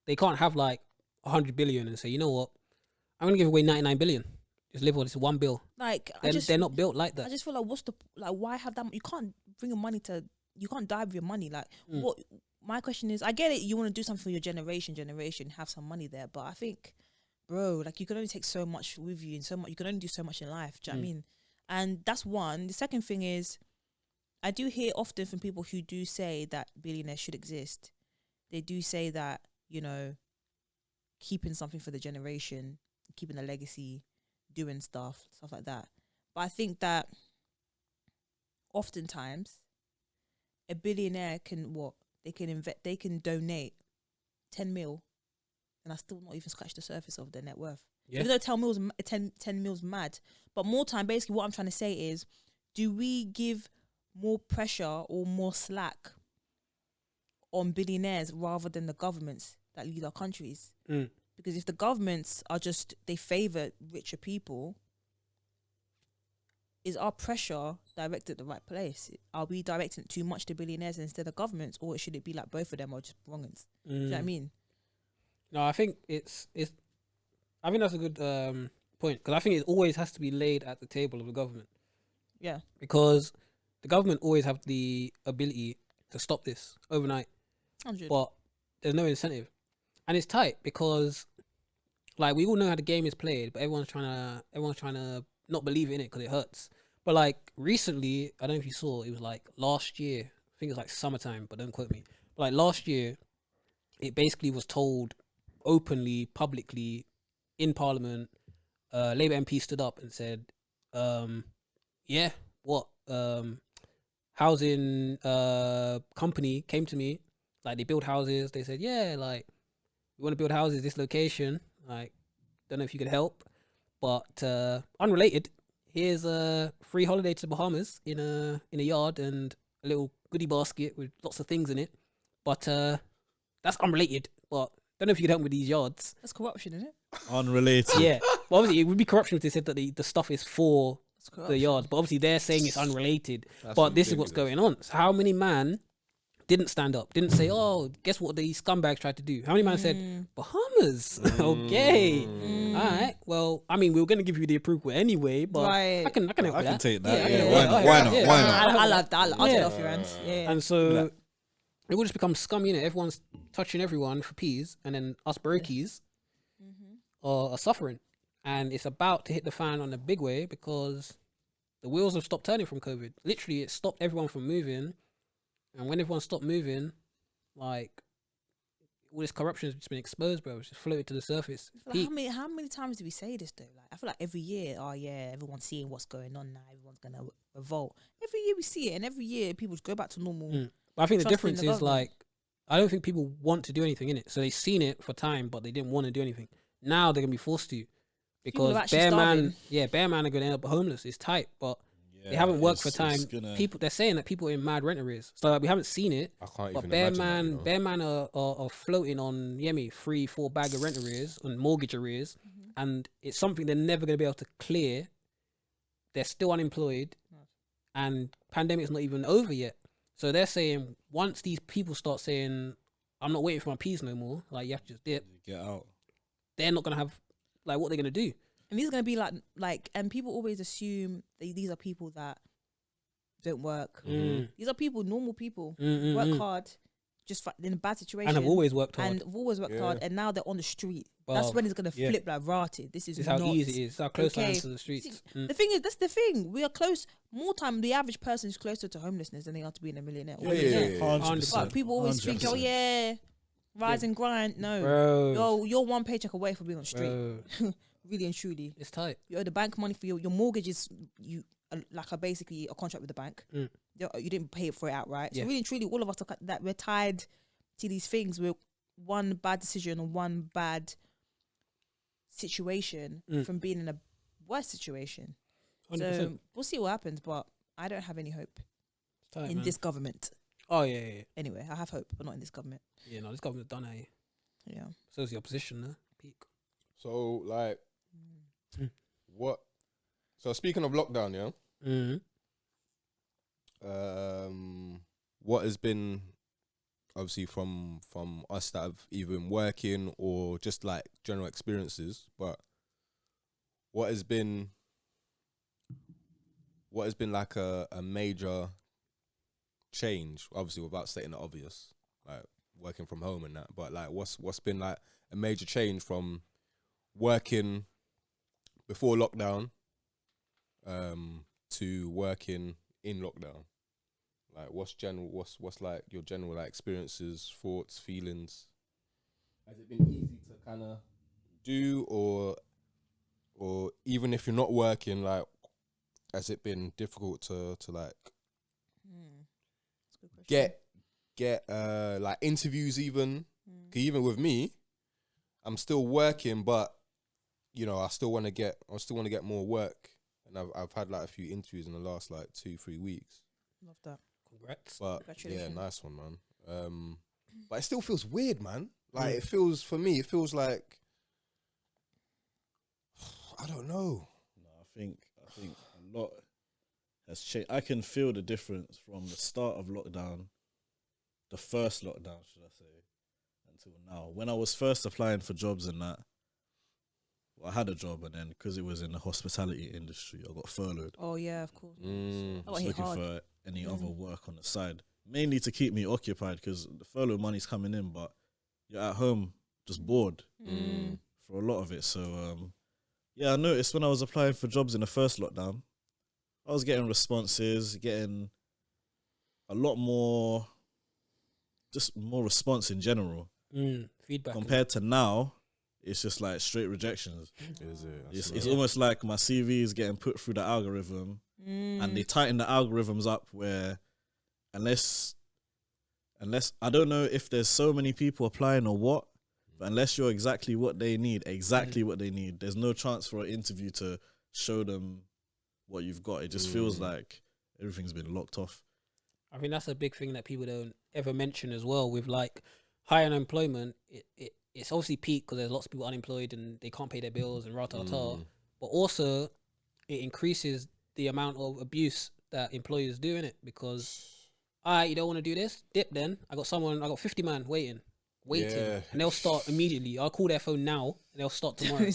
they can't have like 100 billion and say, you know what, I'm gonna give away 99 billion. Just live on this one bill. Like, They're not built like I that. just feel like why have that? You can't bring your money you can't die with your money. Like what? My question is, I get it. You want to do something for your generation, have some money there, but I think, bro, like you can only take so much with you and so much. You can only do so much in life. Do you know what I mean? And that's one. The second thing is, I do hear often from people who do say that billionaires should exist. They do say that, keeping something for the generation, keeping a legacy, doing stuff like that. But I think that oftentimes a billionaire can they can donate 10 mil and I still not even scratch the surface of their net worth. Even though 10 mils mad. But more time, basically what I'm trying to say is, do we give more pressure or more slack on billionaires rather than the governments that lead our countries? Because if the governments are just, they favour richer people, is our pressure directed at the right place? Are we directing it too much to billionaires instead of governments, or should it be like both of them are just wrongins? Do you know what I mean? No, I think I think that's a good point, because I think it always has to be laid at the table of the government. Yeah. Because the government always have the ability to stop this overnight. 100. But there's no incentive. And it's tight because, like, we all know how the game is played, but everyone's trying to not believe in it because it hurts. But like recently, I don't know if you saw, it was like last year, I think it was like summertime, but don't quote me. But like last year, it basically was told openly, publicly, in Parliament. Labour MP stood up and said, housing company came to me, like they build houses. They said, yeah, like we want to build houses this location. Like, don't know if you could help, but unrelated. Here's a free holiday to the Bahamas in a yard and a little goodie basket with lots of things in it. But that's unrelated. But don't know if you could help me with these yards. That's corruption, isn't it? Unrelated. Yeah, but obviously it would be corruption if they said that the stuff is for the yards. But obviously they're saying it's unrelated. But this is what's going on. So how many man didn't stand up? Didn't say, oh, guess what these scumbags tried to do? How many man said Bahamas? Okay, all right. Well, I mean, we were going to give you the approval anyway, but Right. I can help with I can that. take that. Yeah, Why not? Why not? yeah. Why not? I love that. I'll take it off your hands. Yeah. And so it will just become scum, you know. Everyone's touching everyone for peas, and then us brokies are suffering. And it's about to hit the fan on a big way because the wheels have stopped turning from COVID. Literally, it stopped everyone from moving. And when everyone stopped moving, like, all this corruption has just been exposed, bro. It's just floated to the surface. Like, how many times do we say this though? Like, I feel like every year, oh yeah, everyone's seeing what's going on now. Everyone's gonna revolt. Every year we see it, and every year people just go back to normal. But I think the Trust in difference the is, government. like, I don't think people want to do anything in it. So they've seen it for time, but they didn't want to do anything. Now they're gonna be forced to, because are actually bare starving. man are gonna end up homeless. It's tight, but they haven't worked for time. Gonna... People, they're saying that people are in mad rent arrears. So like, we haven't seen it. I can't But even bare imagine man, that, you know? bare man are floating on 3-4 bag of rent arrears and mortgage arrears, and it's something they're never gonna be able to clear. They're still unemployed, and pandemic's not even over yet. So they're saying once these people start saying, "I'm not waiting for my peas no more," like you have to just dip. Get out. They're not gonna have, like, what they're gonna do. And these are gonna be like, and people always assume these are people that don't work. These are people, normal people, work hard, just in a bad situation, And have always worked hard. and have always worked hard, and now they're on the street. Bruv, That's when it's gonna flip like rotted. This is how not easy it is. It's how close I am okay. to the streets. The thing is, that's the thing. We are close. More time, the average person is closer to homelessness than they are to being a millionaire. or millionaire. 100%. But people always think, oh 100%. yeah, rise and grind. No, Bro, you're one paycheck away from being on the street. bro, Really and truly, it's tight. you owe the bank money for your mortgage is basically a contract with the bank. You didn't pay for it outright. So Yeah. really and truly, all of us are that we're tied to these things. We're one bad decision or one bad situation from being in a worse situation. 100%. So we'll see what happens, but I don't have any hope It's tight, in man. this government. Oh yeah. Anyway, I have hope, but not in this government. Yeah, no, this government's done here. Yeah. So is the opposition, no? Peak. So, like, what? So, speaking of lockdown, yeah. What has been, obviously, from us that have either been working or just like general experiences, but what has been like a major change? Obviously, without stating the obvious, like working from home and that, but like, what's been like a major change from working before lockdown to working in lockdown? Like, what's like your general like experiences, thoughts, feelings? Has it been easy to kind of do, or even if you're not working, like, has it been difficult to like That's a good question. get like interviews even? 'Cause even with me, I'm still working, but you know, I still want to get more work, and I've had like a few interviews in the last like 2-3 weeks. Love that. Congrats. But yeah, nice one, man. But it still feels weird, man. Like it feels like I don't know. No, I think a lot has changed. I can feel the difference from the start of lockdown, the first lockdown, should I say, until now. When I was first applying for jobs and that, I had a job, and then because it was in the hospitality industry, I got furloughed. Oh yeah, of course. I was looking for any other work on the side, mainly to keep me occupied, because the furlough money's coming in, but you're at home just bored for a lot of it. So yeah, I noticed when I was applying for jobs in the first lockdown, I was getting responses, getting a lot more, just more response in general. Feedback. Compared to now, it's just like straight rejections. Is it? It's almost like my CV is getting put through the algorithm, and they tighten the algorithms up where unless I don't know if there's so many people applying or what, but unless you're exactly what they need, there's no chance for an interview to show them what you've got. It just feels like everything's been locked off. I think that's a big thing that people don't ever mention as well. With like high unemployment, it's obviously peaked because there's lots of people unemployed and they can't pay their bills and rah-ta-ta. But also, it increases the amount of abuse that employers do in it, because you don't want to do this? Dip then. I got 50 man waiting. And they'll start immediately. I'll call their phone now and they'll start tomorrow.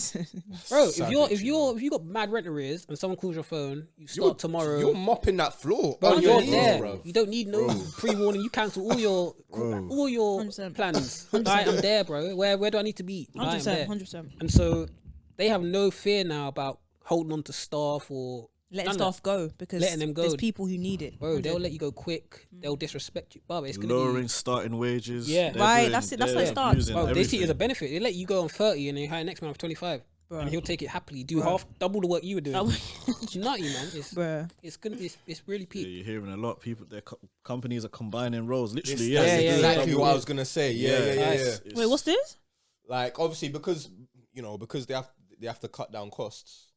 Bro, if you got mad rent arrears and someone calls your phone, you start tomorrow. You're mopping that floor. Bro, you're knees, there. Bro. You don't need no pre-warning. You cancel all your 100%. plans. Right, I'm there, bro. Where do I need to be? 100%. 100%. And so they have no fear now about holding on to staff or letting staff go, because letting them go. There's people who need it. Bro, they'll let you go quick. They'll disrespect you. Bro, it's lowering starting wages. Yeah. Right, that's it. That's how it starts. Bro, they see it as a benefit. They let you go on 30 and they hire next man of 25. Bro. And he'll take it happily. Do double the work you were doing. It's nutty, man. It's really peak. Yeah, you're hearing a lot. People, their companies are combining roles. Literally, that's exactly what I was gonna say. Yeah. Wait, what's this? Like, obviously, because they have to cut down costs.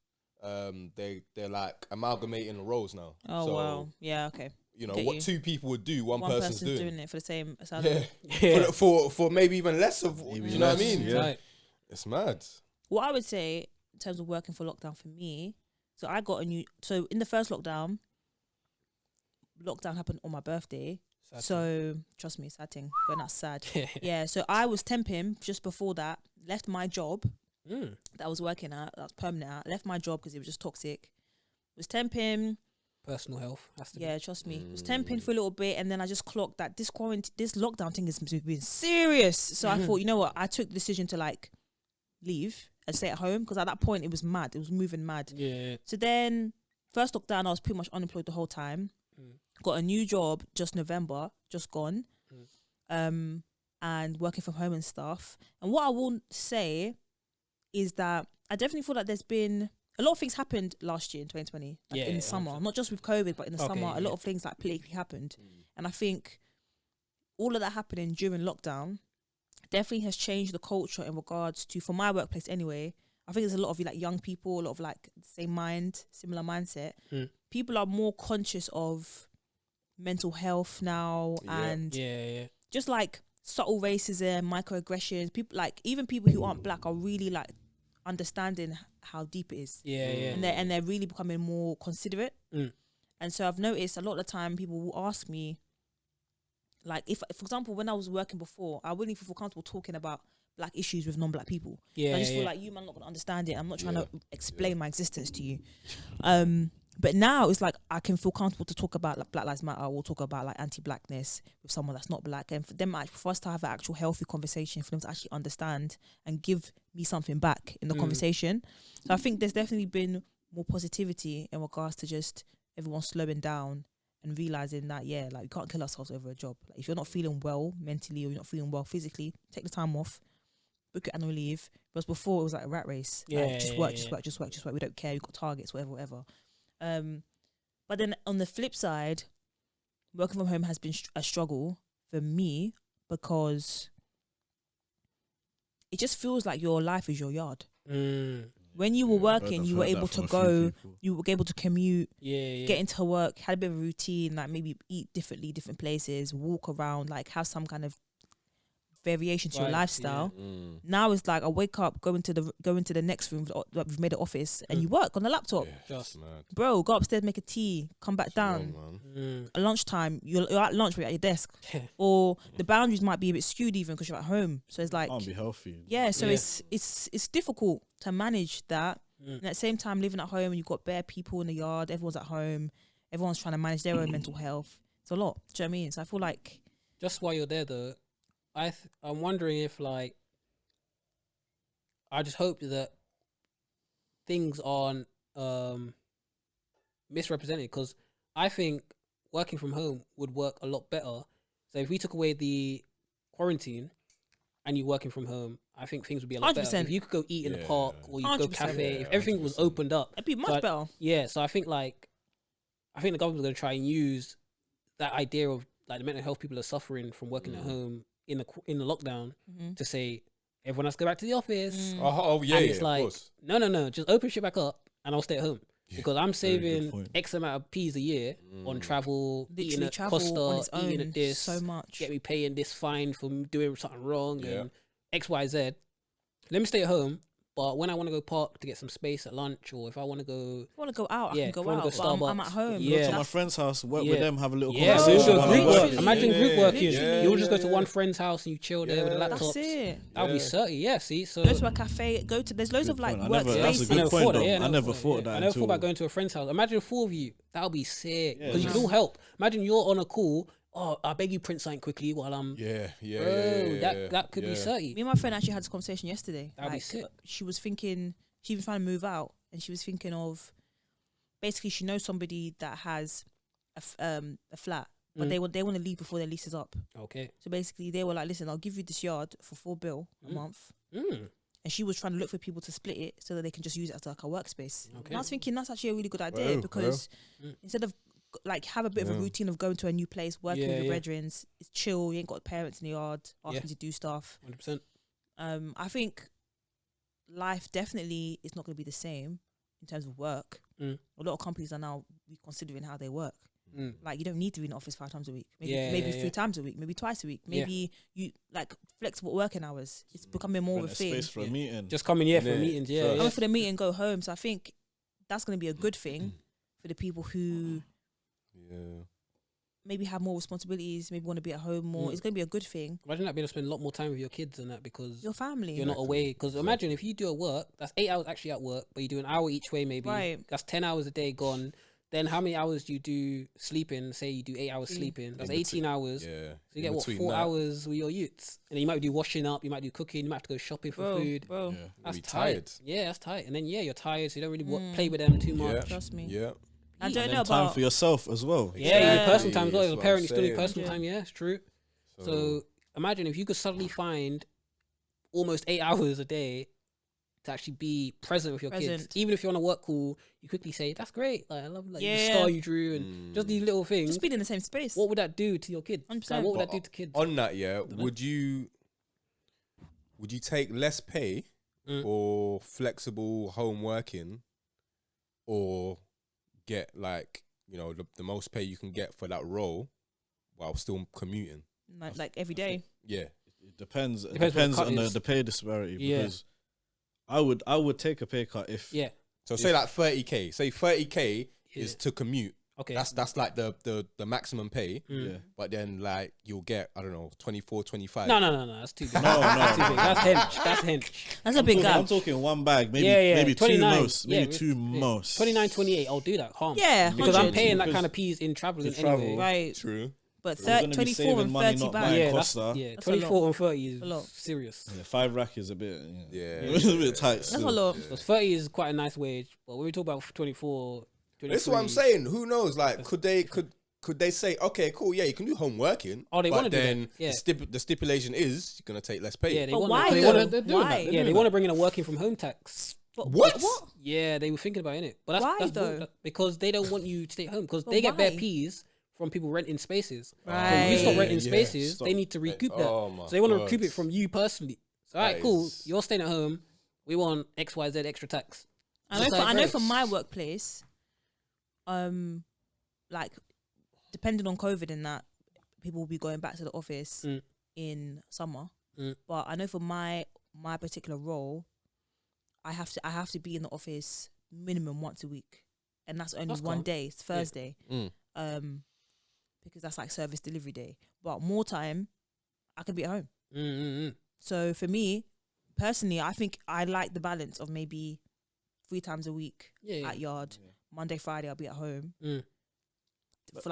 They're like amalgamating the roles now. Oh, so, wow. Yeah, okay. You know what two people would do, one person's doing it for the same salary. Yeah. for maybe even less of. You know what I mean? Yeah. Right. It's mad. What I would say in terms of working for lockdown for me, so I got so in the first lockdown happened on my birthday. Sad so trust me, sad thing, but not sad. Yeah, so I was temping just before that, left my job that I was working at, that was permanent at, left my job because it was just toxic. Was temping. Personal health has to be. Trust me. Was temping for a little bit, and then I just clocked that this lockdown thing has been serious. So I thought, you know what? I took the decision to like leave and stay at home, because at that point it was mad. It was moving mad. Yeah. So then first lockdown, I was pretty much unemployed the whole time. Got a new job just November, just gone, and working from home and stuff. And what I will say is that I definitely feel like there's been a lot of things happened last year in 2020, in the summer, 100%. Not just with COVID, but in the summer, a lot of things like politically happened. And I think all of that happening during lockdown definitely has changed the culture in regards to, for my workplace anyway, I think there's a lot of like young people, a lot of like similar mindset. People are more conscious of mental health now, and just like subtle racism, microaggressions. People, like even people who aren't black, are really like understanding how deep it is. And they're really becoming more considerate. And so I've noticed a lot of the time people will ask me, like, if for example, when I was working before, I wouldn't even feel comfortable talking about black issues with non-black people. I just feel like you man not gonna understand it. I'm not trying to explain my existence to you. But now it's like I can feel comfortable to talk about like Black Lives Matter, or talk about like anti-blackness with someone that's not black, and for us to have an actual healthy conversation, for them to actually understand and give me something back in the conversation. So I think there's definitely been more positivity in regards to just everyone slowing down and realizing that like we can't kill ourselves over a job. Like if you're not feeling well mentally, or you're not feeling well physically, take the time off, book your annual leave. Because before it was like a rat race. Just work. We don't care. We've got targets, whatever. But then on the flip side, working from home has been a struggle for me, because it just feels like your life is your yard. when you were working, I've you were heard that able from to a few go, people. you were able to commute, Yeah. get into work, had a bit of a routine, like maybe eat differently, different places, walk around, like have some kind of variation to your Vibes, lifestyle. yeah. Now it's like I wake up, go into the next room that we've made an office, and you work on the laptop. Just mad. Bro, go upstairs, make a tea, come back down. Man. At lunchtime, you're at lunch, but you're at your desk. Or the boundaries might be a bit skewed even because you're at home. So it's like, Can't be healthy. yeah, so Yeah. it's difficult to manage that. And at the same time, living at home and you've got bare people in the yard, everyone's at home, everyone's trying to manage their own mental health. It's a lot. Do you know what I mean? So I feel like Just while you're there, though, I'm wondering if, like, I just hope that things aren't misrepresented, because I think working from home would work a lot better. So if we took away the quarantine and you working from home, I think things would be a lot better. 100%. If you could go eat in the park or you could go 100%. cafe, Yeah, if everything was 100%. opened up, it'd be much better. yeah. So I think the government's going to try and use that idea of like the mental health people are suffering from working at home in the lockdown to say everyone has to go back to the office. Oh yeah, And yeah, it's of like, course. no, just open shit back up and I'll stay at home. Because I'm Very good saving point. X amount of P's a year on travel, eating Literally at travel Costa, on its eating own at this, so much. get me paying this fine for doing something wrong Yeah. and X, Y, Z. Let me stay at home, but when I want to go park to get some space at lunch, or if I want to go, If I want to go out, I Yeah, can if go I wanna out. go But I'm at Starbucks, home. yeah. To my friend's house, work Yeah. with them, have a little yeah, conversation. we'll do a while group I'm work. working. Imagine Yeah, group working. yeah, You'll just go yeah, to yeah. one friend's house and you chill there with a Yeah. laptop. That's it. That'll be Yeah. 30. Yeah, see, so Go to a cafe. There's loads Good of like point. That's a workspaces. good point, though. Yeah, I never thought of that I never thought until- about going to a friend's house. Imagine 4 of you. That'll be sick. Yeah, Because you man. can all help. Imagine you're on a call. Oh, I beg you print something quickly while I'm... Yeah, yeah, Bro, yeah, that could be yeah. 30. Me and my friend actually had this conversation yesterday. That'd be sick. She was thinking, she was trying to move out, and she was thinking of, basically, she knows somebody that has a flat, but they want to leave before their lease is up. Okay. So basically, they were like, "Listen, I'll give you this yard for $4 a month." Mm. And she was trying to look for people to split it so that they can just use it as like a workspace. Okay. And I was thinking that's actually a really good idea Well, because instead of like have a bit of a Yeah. routine of going to a new place, working Yeah, with your yeah. brethren, it's chill. You ain't got parents in the yard asking Yeah. you to do stuff. 100%. I think life definitely is not going to be the same in terms of work. Mm. A lot of companies are now reconsidering how they work. Mm. Like you don't need to be in the office 5 times a week. Maybe Yeah, maybe yeah, 3 times a week. Maybe twice a week. Yeah. Maybe you like flexible working hours. It's becoming more of Rent a a thing. space for a Yeah. meeting. Just coming here for Yeah. meetings. Yeah, Sure. yeah. Come for the meeting, go home. So I think that's going to be a good thing for the people who Yeah. maybe have more responsibilities, maybe want to be at home more. Mm. It's going to be a good thing. Imagine that being able to spend a lot more time with your kids and that, because Your family. you're not away. Because imagine if you do a work, that's 8 hours actually at work, but you do an hour each way maybe. Right. That's 10 hours a day gone. Then how many hours do you do sleeping? Say you do 8 hours Mm. sleeping. That's In 18 hours. Yeah. So you get what, 4 between that, hours with your youths. And then you might do washing up, you might do cooking, you might have to go shopping for Bro, food. bro. Yeah. That's be tight. tired. Yeah, that's tight. And then you're tired, so you don't really play with them too much. Yeah. Trust me. Yeah. I And don't then know time about for yourself as well. Yeah, Yeah. your personal time as well. As a That's parent, what you still need I'm personal saying. time. Yeah, it's true. So imagine if you could suddenly find almost 8 hours a day to actually be present with your kids. Present. Even if you're on a work call, you quickly say, "That's great. Like, I love the Yeah. star you drew," and just these little things. just being in the same space. What would that do to your kids? 100%. Like, what would But that do to kids? On that, yeah, would you take less pay for flexible home working, or get like, you know, the most pay you can get for that role while still commuting? Like every day. Yeah. It depends. It Depends what depends the cut on is. the pay disparity. Yeah. Because I would take a pay cut if Yeah. So say like 30K. Say 30K is Yeah. to commute. Okay. That's like the maximum pay. yeah. But then like you'll get, I don't know, 24, 25. No. That's too big. No, That's no. too big. That's hench. That's hench. That's a big I'm gap. talking one bag, maybe Yeah, yeah, maybe 29. two most, Yeah, maybe two yeah. most. 29, 28. I'll do that. Calm. Yeah, Because I'm 100. paying that Because kind of P's in traveling to travel, anyway. Right. True. But You're gonna be 24 saving and money, 30 not back. buying Yeah, that's, Costa. yeah. That's a lot. 24 and 30 is A lot. serious. Yeah, 5 rack is a bit. Yeah. It's a bit tight. That's Still. a lot. Because 30 is quite a nice wage, but when we talk about 24, 23, That's what I'm saying. Who knows? Like, could they say, okay, cool, yeah, you can do home working. Oh, they but wanna do that, then yeah. the stipulation is you're gonna take less pay. Yeah, they But want why they though? want They're doing Why? that. They're yeah, they doing want to that. bring in a working from home tax. But What? What? Yeah, they were thinking about it, but that's Why that's though? bull- because they don't want you to stay at home because But they get bare why? P's from people renting spaces. So Right. when you stop renting Yeah, spaces, stop. they need to recoup Oh that. my So they want to God. recoup it from you personally. So alright, That cool. is- You're staying at home. we want XYZ extra tax. I know for my workplace, like depending on COVID and that, people will be going back to the office in summer. But I know for my particular role, I have to be in the office minimum once a week, and that's only one day. It's Thursday, because that's like service delivery day. But more time, I can be at home. So for me personally, I think I like the balance of maybe 3 times a week at yard. Monday, Friday, I'll be at home.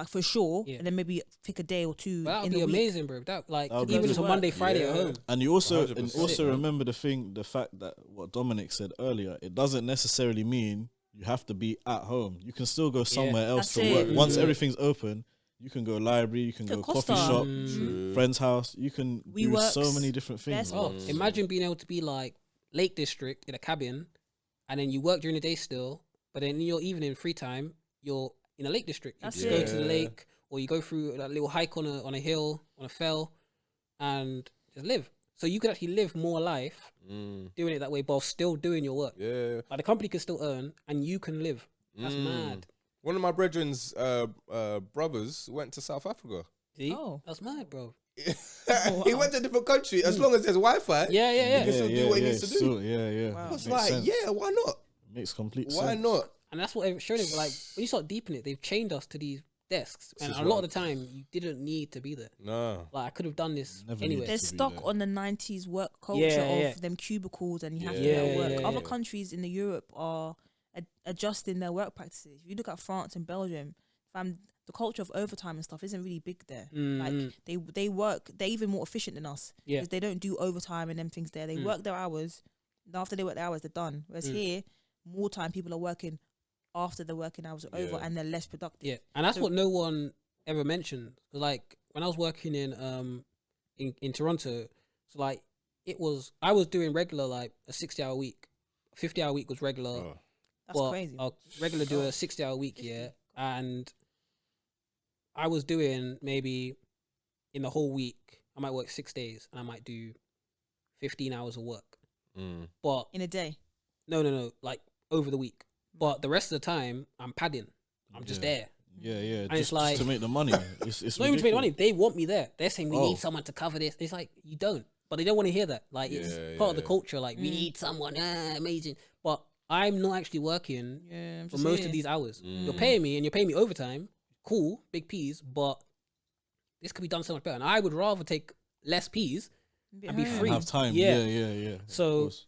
For sure, and then maybe pick a day or 2. That would in be the week. amazing, bro. That even good just a work. Monday, Friday at home. And you also 100%. remember the fact that what Dominic said earlier, it doesn't necessarily mean you have to be at home. You can still go somewhere else That's to work. it. Once everything's open, you can go library, you can go Costa. coffee shop, friend's house. You can do WeWorks, so many different things. Best Oh, imagine being able to be like Lake District in a cabin, and then you work during the day still, but then in your evening free time, you're in a Lake District. You That's just it. go to the lake, or you go through a little hike on a hill, on a fell, and just live. So you could actually live more life doing it that way, while still doing your work. Yeah. Like the company can still earn, and you can live. That's mad. One of my brethren's brothers went to South Africa. See? Oh. That's mad, bro. He went to a different country. As long as there's Wi-Fi, Yeah. he can still do what he needs to do. So, yeah. Wow. I was Makes like, sense. yeah, why not? Makes complete Why sense. not? And that's what they've shown it. Like when you start deepening it, they've chained us to these desks, and is a lot what- of the time you didn't need to be there. No. Like I could have done this Never anyway. needed They're to be stuck there. on the 90s work culture Yeah. of them cubicles, and you have to Yeah. be at work. Yeah. Other countries in the Europe are adjusting their work practices. If you look at France and Belgium, the culture of overtime and stuff isn't really big there. Like they work, they're even more efficient than us. Yeah. Because they don't do overtime and them things there. They work their hours. And after they work their hours, they're done. Whereas here, more time people are working after the working hours are over, and they're less productive. Yeah, and that's what no one ever mentioned. Like when I was working in Toronto, so like I was doing regular like a 60-hour week, 50-hour week was regular. Oh. That's but crazy. I'll regular do a 60-hour week, and I was doing maybe in the whole week I might work 6 days and I might do 15 hours of work. But In a day. no, like over the week. But the rest of the time I'm padding. I'm just there. Yeah. it's like- just to make the money. It's Not even to make ridiculous. money. They want me there. They're saying we Oh. need someone to cover this. It's like you don't, but they don't want to hear that. Like it's part of the culture. Like we need someone. Amazing. But I'm not actually working Yeah, I'm for just most here. of these hours. You're paying me, and you're paying me overtime. Cool, big P's. But this could be done so much better. And I would rather take less P's and be home. free. Have time. Yeah. Yeah. Of So, course.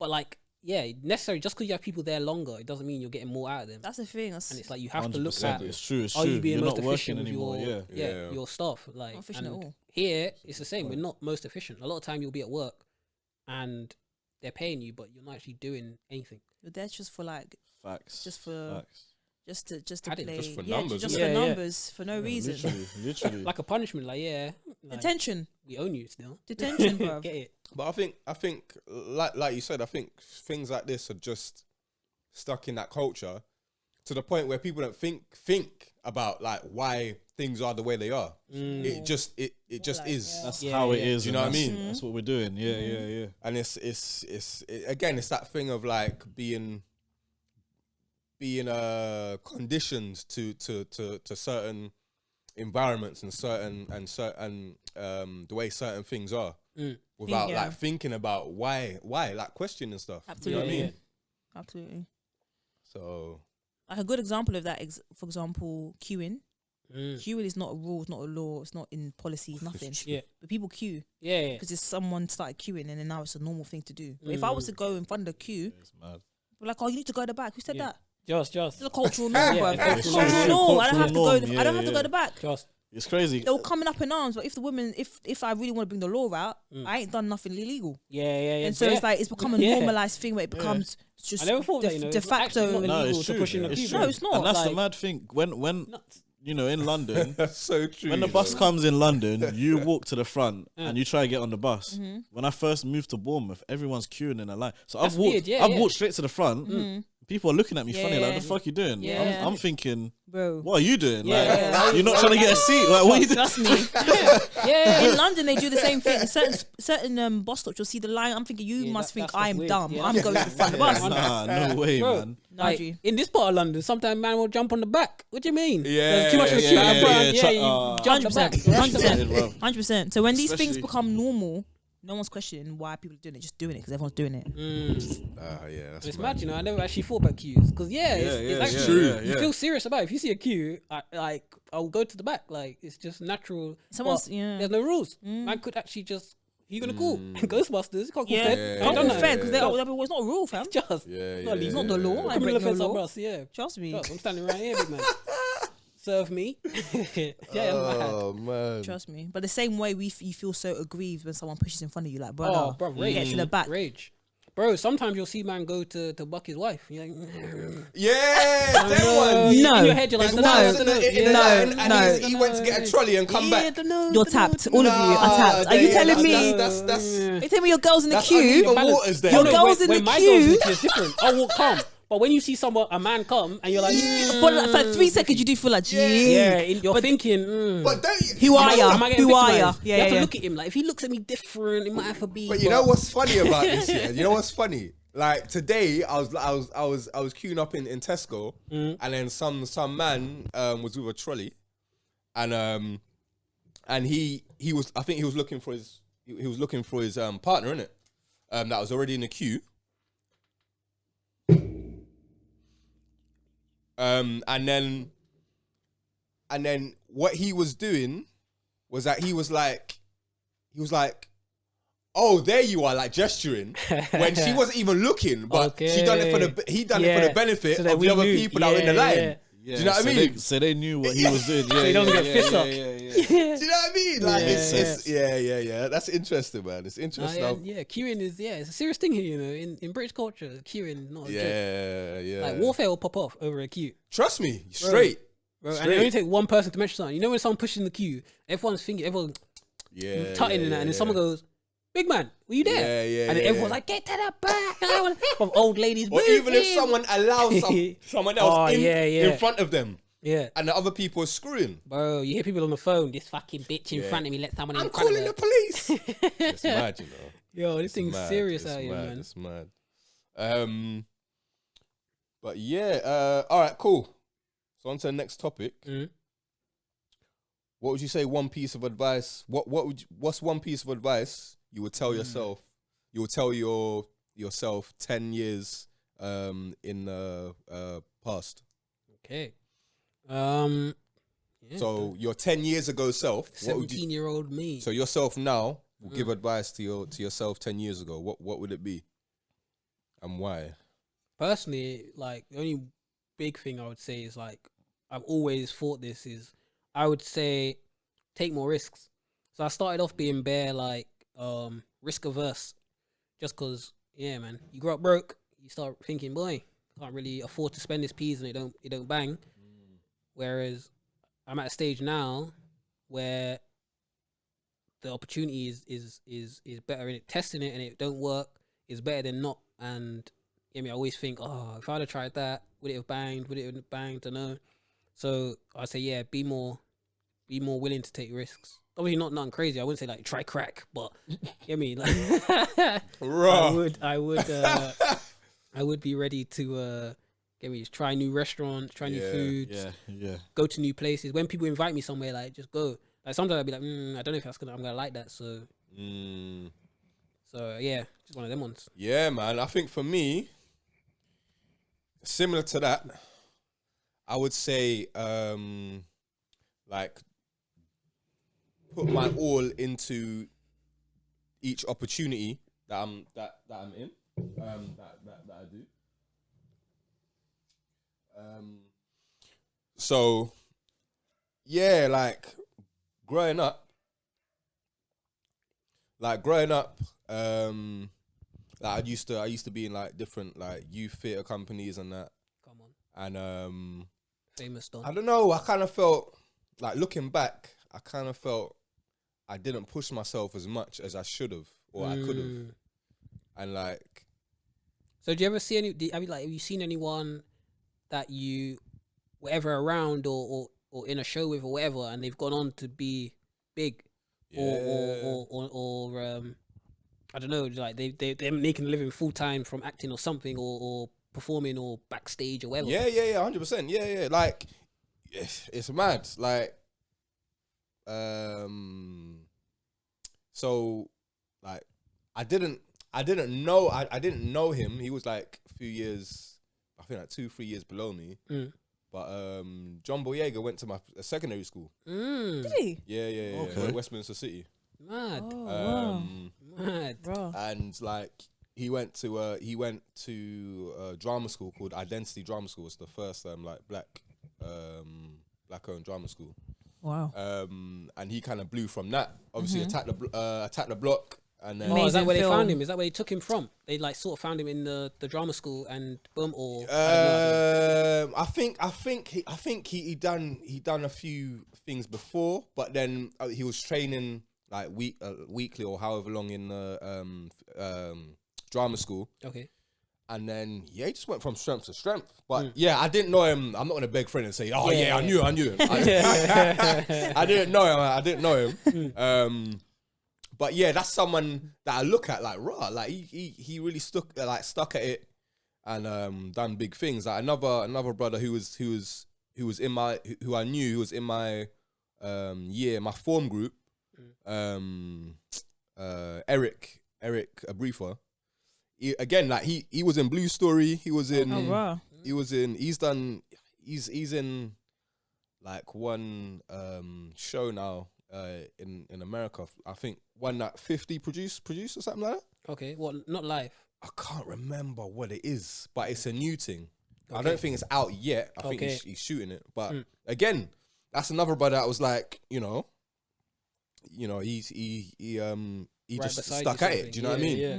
but like, necessarily just because you have people there longer, it doesn't mean you're getting more out of them. That's the thing. That's And it's like you have to look 100%. at It's true. It's are true. you being You're most not working efficient with anymore. your Yeah. your stuff. Like Not efficient at and all. here it's the same. We're not most efficient. A lot of time you'll be at work and they're paying you, but you're not actually doing anything. You're there just for like Facts. just for Facts. just to Padding, play. just for yeah, numbers, just isn't for it? Yeah, yeah. numbers for no reason. Literally. Like a punishment. Like like, Detention. we own you still. Detention, bruv. Get it? But I think, like you said, I think things like this are just stuck in that culture to the point where people don't think about like why things are the way they are. It just is. That's Yeah, how it yeah. is. Do you know and what I that's- mean? That's what we're doing. Yeah. And it's again, it's that thing of like being conditioned to certain environments and certain the way certain things are without Yeah. like thinking about why like questioning stuff. Absolutely. You know what I mean? Absolutely. So Like a good example of that, for example, queuing. Queuing is not a rule, it's not a law, it's not in policies, nothing. Yeah. But people queue Yeah. because someone started queuing and then now it's a normal thing to do. But if I was to go in front of the queue, It's mad. we're like, oh, you need to go to the back. Who said that? Just. It's a cultural norm, Yeah, bro. it's It's cultural cultural norm. norm. I don't have to go. Cultural norm, I don't have to yeah, go to the back. Just. It's crazy. They were coming up in arms, but if the women, if I really want to bring the law out, I ain't done nothing illegal. Yeah. And so it's like it's become a normalized thing where it becomes just I never thought that, you know, de it's actually facto. not No, illegal it's to true. push in the It's queue. true. No, it's not. And that's the Like- mad thing. When Nuts. you know, in London, that's so true. when the bus comes in London, you walk to the front and you try to get on the bus. When I first moved to Bournemouth, everyone's queuing in a line. So That's I've walked. weird, yeah, I've yeah. walked straight to the front. people are looking at me funny. Like, Yeah. the fuck you doing? Yeah. I'm thinking, bro. what are you doing? Yeah. Like, you're not trying to get a seat. Like, what are you doing? Trust me. Yeah. In London, they do the same thing. Certain bus stops, you'll see the line. I'm thinking, you must think that's I'm weird. dumb. Yeah, I'm that's going to the front of the weird. bus. Nah, no way, Bro, man. like, Nigel. in this part of London, sometimes man will jump on the back. What do you mean? Yeah, There's too much of a yeah, queue in yeah, the front. yeah. Yeah, you jump the back. 100%. 100%. So when these things Especially- become normal, no one's questioning why people are doing it. Just doing it because everyone's doing it. Yeah, that's It's mad. mad, you know. I never actually thought about queues because it's actually true. you feel serious about it. If you see a queue, I'll go to the back. Like it's just natural. Someone's But yeah. there's no rules. Man could actually just who you gonna call Ghostbusters. You can't call Yeah, Fed. can't done call that. Fed because it's not a rule, fam. Just Yeah, not It's not the law. I Criminal break no offense law. on us. Yeah, Trust me. I'm standing right here, big man. Serve me. Yeah, Oh man. Trust me. But the same way you feel so aggrieved when someone pushes in front of you, like, Oh, brother, bro, rage. get to the back. Rage. Bro, sometimes you'll see man go to buck his wife. You're like, Yeah, that one. No. In your head, you're like, His no, wife's in the line, and no. he went to get a trolley and come back. You're tapped. All of you are tapped. Are you telling me? That's Are you telling me your girls in the that's queue? uneven waters there. Your girls in when the my queue. girls is different. I will come. But when you see a man come, and you're like, But like, for 3 seconds, you do feel like, gee. yeah, you're thinking, But don't you? Who are you ya? know- am I getting Who are victimized? ya? You have to Yeah. look at him. Like, if he looks at me different, it might have to be. But you know what's funny about this? Yeah, you know what's funny? Like today, I was queuing up in Tesco, and then some man was with a trolley, and he was, I think he was looking for his partner, innit? That was already in the queue. And then what he was doing was that he was like, oh, there you are, like gesturing when she wasn't even looking, but he done it for the benefit So that of we the other knew. people that were in the line. Yeah. Yeah, Do you know what I so mean? So they knew what he was doing. Yeah, So he doesn't yeah, get fist up. Do you know what I mean? Like, Yeah. it's yeah. That's interesting, man. It's interesting. Queuing is it's a serious thing here, you know. In British culture, queuing is not a joke. Yeah. Like warfare will pop off over a queue. Trust me, straight. Bro, and it only take one person to mention something. You know when someone pushes in the queue, everyone's tutting in that, and then someone goes, "Big man, were you there?" And then everyone's like, "Get to the back!" From old ladies. Or even if someone allows someone else in front of them, and the other people are screwing. Bro, you hear people on the phone. This fucking bitch in front of me. Let someone in I'm front of calling her. the police. It's mad, you know. Yo, this thing's Mad, serious it's out here, mad, man. It's mad. But yeah, all right, cool. So on to the next topic. What would you say? One piece of advice. What's one piece of advice you would tell yourself? You would tell yourself 10 years in the past. Okay. So your 10 years ago self. 17-year-old me. So yourself now will give advice to yourself 10 years ago. What would it be, and why? Personally, like the only big thing I would say is like I've always thought this is I would say take more risks. So I started off being bare like risk averse, just cause man, you grow up broke, you start thinking, boy, can't really afford to spend this peas and it don't bang. Whereas I'm at a stage now where the opportunity is better in it. Testing it and it don't work is better than not. And I always think, oh, if I'd have tried that, would it have banged? Would it have banged? I don't know. So I'd say, be more willing to take risks. Obviously not nothing crazy. I wouldn't say like try crack, but like I would be ready to try new restaurants, try new foods, go to new places. When people invite me somewhere, like just go. Like sometimes I'll be like, I don't know if I'm gonna like that. So just one of them ones. Yeah, man. I think for me, similar to that, I would say like put my all into each opportunity that I'm in, that I do. So yeah, like growing up, like I used to be in like different like youth theatre companies and that. Come on. And Famous Don. I don't know, I kind of felt like looking back, I kind of felt I didn't push myself as much as I should have or I could have. And like So do you ever see have you seen anyone that you were ever around or in a show with or whatever, and they've gone on to be big, or I don't know, like they're making a living full time from acting or something, or performing or backstage or whatever? Yeah, 100%. Yeah. Like, it's mad. Like, so, like, I didn't know him. He was like a few years, I think like 2-3 years below me. But John Boyega went to my secondary school. Did he? Yeah. Okay. Westminster City. Mad. Mad. Bro. And like he went to drama school called Identity Drama School. It's the first like black owned drama school. Wow. And he kind of blew from that. Obviously attacked the block. And then Is that where they film. found him? Is that where they took him from? They like sort of found him in the drama school and boom, or I think he done a few things before, but then he was training like weekly or however long in the drama school. Okay. And then he just went from strength to strength. But I didn't know him. I'm not gonna beg friend and say, oh yeah, I knew him. I didn't know him. But yeah, that's someone that I look at like, raw. Like he really stuck at it and done big things. Like another brother who I knew who was in my my form group. Eric Abrifa. Again, like he was in Blue Story. He was in. Oh wow. He's in like one show now in America. I think one that 50 produced or something like that. Okay, well, not live. I can't remember what it is, but it's a new thing. Okay. I don't think it's out yet. I think he's shooting it. But again, that's another brother that was like, he Right just beside stuck you at sort of it. Do you know what I mean? Yeah.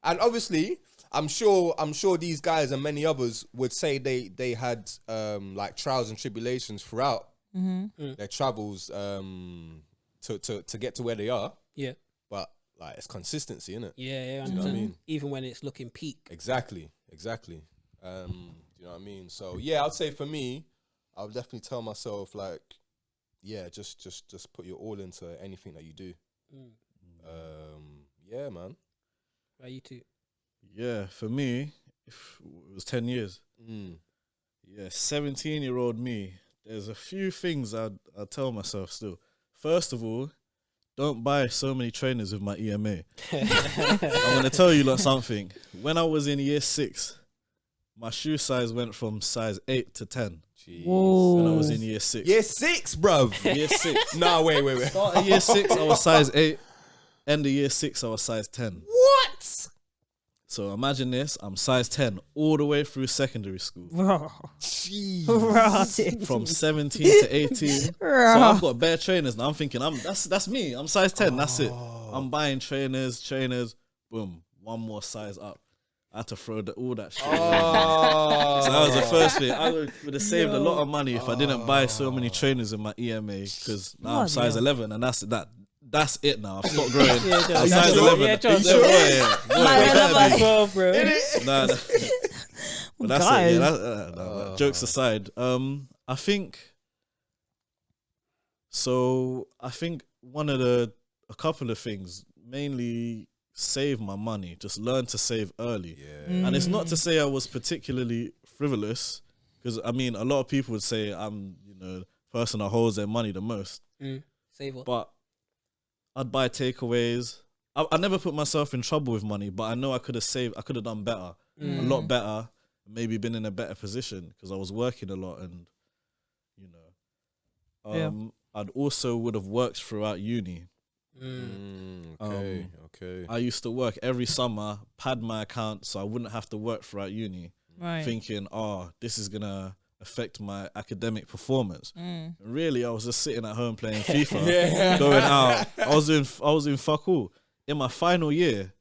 And obviously, I'm sure these guys and many others would say they had like trials and tribulations throughout their travels to get to where they are. Yeah. But like it's consistency, innit? Yeah. Do you know what I mean? Even when it's looking peak. Exactly. Do you know what I mean? So yeah, I'd say for me, I would definitely tell myself like, yeah, just put your all into anything that you do. Yeah, man. Right, you too. Yeah, for me, it was 10 years. Yeah, 17-year-old me. There's a few things I'd tell myself still. First of all, don't buy so many trainers with my EMA. I'm going to tell you lot something. When I was in year 6, my shoe size went from size 8 to 10. Jeez. Whoa. When I was in year 6. Year 6, bruv. Year 6. Nah, wait. Start of year 6, I was size 8. End of year 6, I was size 10. What? So imagine this, I'm size 10 all the way through secondary school. Bro. Jeez. From 17 to 18. So I've got bare trainers now. I'm thinking, that's me. I'm size 10, that's it. I'm buying trainers, boom, one more size up. I had to throw all that shit away. So that was the first thing. I would have saved a lot of money if I didn't buy so many trainers in my EMA, because now I'm size 11 and that's it now. I've stopped growing. I'm size 11. Yeah, John. Like, 12, bro. Nah. But that's it. Yeah, jokes aside, I think a couple of things, mainly save my money, just learn to save early. And it's not to say I was particularly frivolous, because I mean a lot of people would say I'm the person that holds their money the most. Save what? But I'd buy takeaways. I never put myself in trouble with money, but I know I could have done better, a lot better, maybe been in a better position, because I was working a lot, and I'd also would have worked throughout uni. Okay. I used to work every summer, pad my account so I wouldn't have to work throughout uni. Right. Thinking, this is gonna affect my academic performance. Really, I was just sitting at home playing FIFA, going out. I was doing fuck all. In my final year,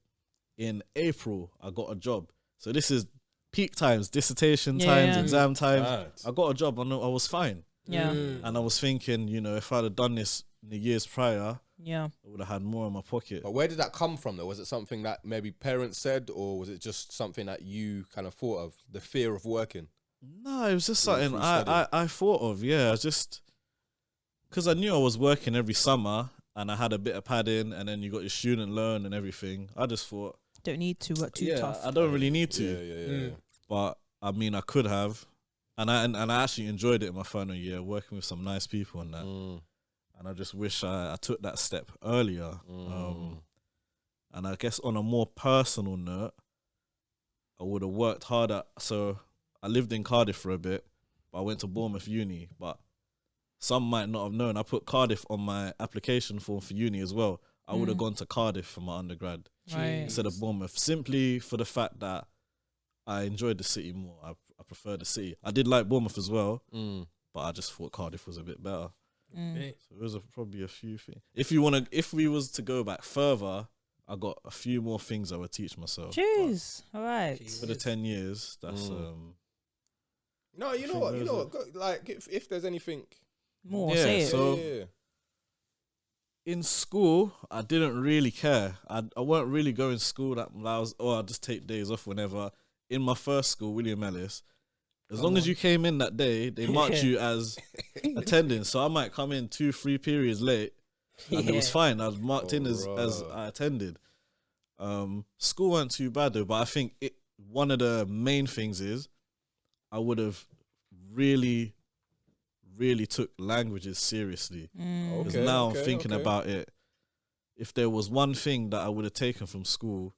in April, I got a job. So this is peak times, dissertation times, exam times. Right. I got a job. I was fine. Yeah. And I was thinking, if I'd have done this in the years prior, Yeah. I would have had more in my pocket. But where did that come from though? Was it something that maybe parents said, or was it just something that you kind of thought of, the fear of working? No, it was just Through something studying. I thought of. Yeah, just because I knew I was working every summer and I had a bit of padding, and then you got your student loan and everything. I just thought, Don't need to work too tough. I don't really need to. Yeah. But I mean, I could have, and I actually enjoyed it in my final year, working with some nice people and that. And I just wish I took that step earlier. And I guess on a more personal note, I would have worked harder. So I lived in Cardiff for a bit, but I went to Bournemouth Uni. But some might not have known, I put Cardiff on my application form for uni as well. I would have gone to Cardiff for my undergrad instead of Bournemouth, simply for the fact that I enjoyed the city more. I prefer the city. I did like Bournemouth as well, but I just thought Cardiff was a bit better. So it was probably a few things. If we was to go back further, I got a few more things I would teach myself. Jeez. All right. For the 10 years, that's No, you know what? Like, if there's anything More, Yeah, say it. so- yeah. in school, I didn't really care. I weren't really going to school that I'd just take days off whenever. In my first school, William Ellis, as long as you came in that day, they marked you as attending. So I might come in 2-3 periods late, and it was fine. I was marked in as I attended. School weren't too bad though, but I think one of the main things is I would have really took languages seriously. Because now I'm thinking about it. If there was one thing that I would have taken from school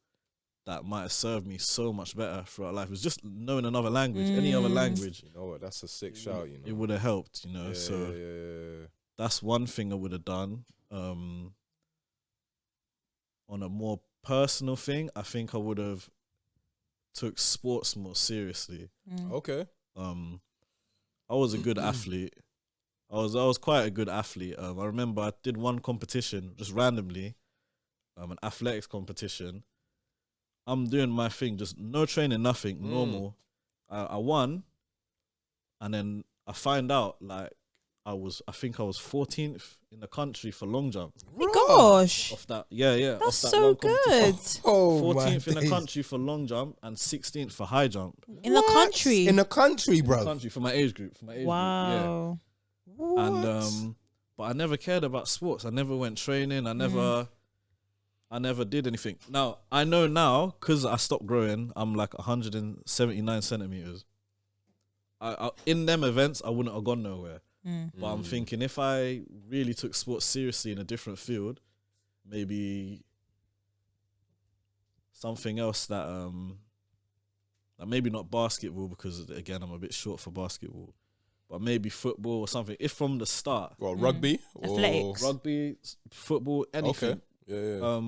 that might have served me so much better throughout life, was just knowing another language, any other language. You know what? That's a sick shout. You know, It would have helped. You know, so that's one thing I would have done. On a more personal thing, I think I would have took sports more seriously. Okay. I was a good athlete. I was quite a good athlete. I remember I did one competition just randomly, an athletics competition. I'm doing my thing, just no training, nothing, normal. I won, and then I find out like I think I was 14th in the country for long jump. Gosh. Off that, yeah. That's off that so one competition. good. 14th in the country for long jump and 16th for high jump. In the country. In the country, bro. Country for my age group. Wow. What? And but I never cared about sports. I never went training. I never did anything. Now I know now because I stopped growing. I'm like 179 centimeters. I in them events I wouldn't have gone nowhere. But I'm thinking if I really took sports seriously in a different field, maybe something else that maybe not basketball, because again I'm a bit short for basketball, but maybe football or something. If from the start, Well, rugby, Athletics. rugby, football, anything. Okay. Yeah.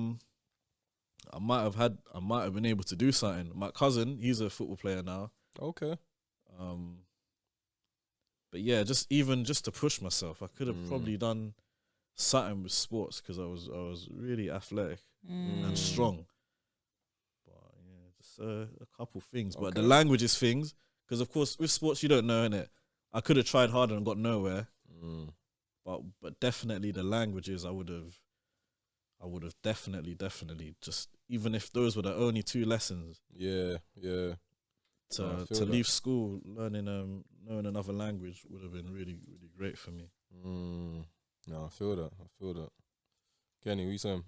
I might have been able to do something. My cousin, he's a football player now. Okay. But yeah, just to push myself, I could have probably done something with sports because I was really athletic and strong. But yeah, just a couple things. But the languages things, because of course with sports you don't know, innit? I could have tried harder and got nowhere. But definitely the languages I would have definitely just, even if those were the only 2 lessons. Yeah. To leave school knowing another language would have been really, really great for me. No, I feel that. Kenny, what you saying?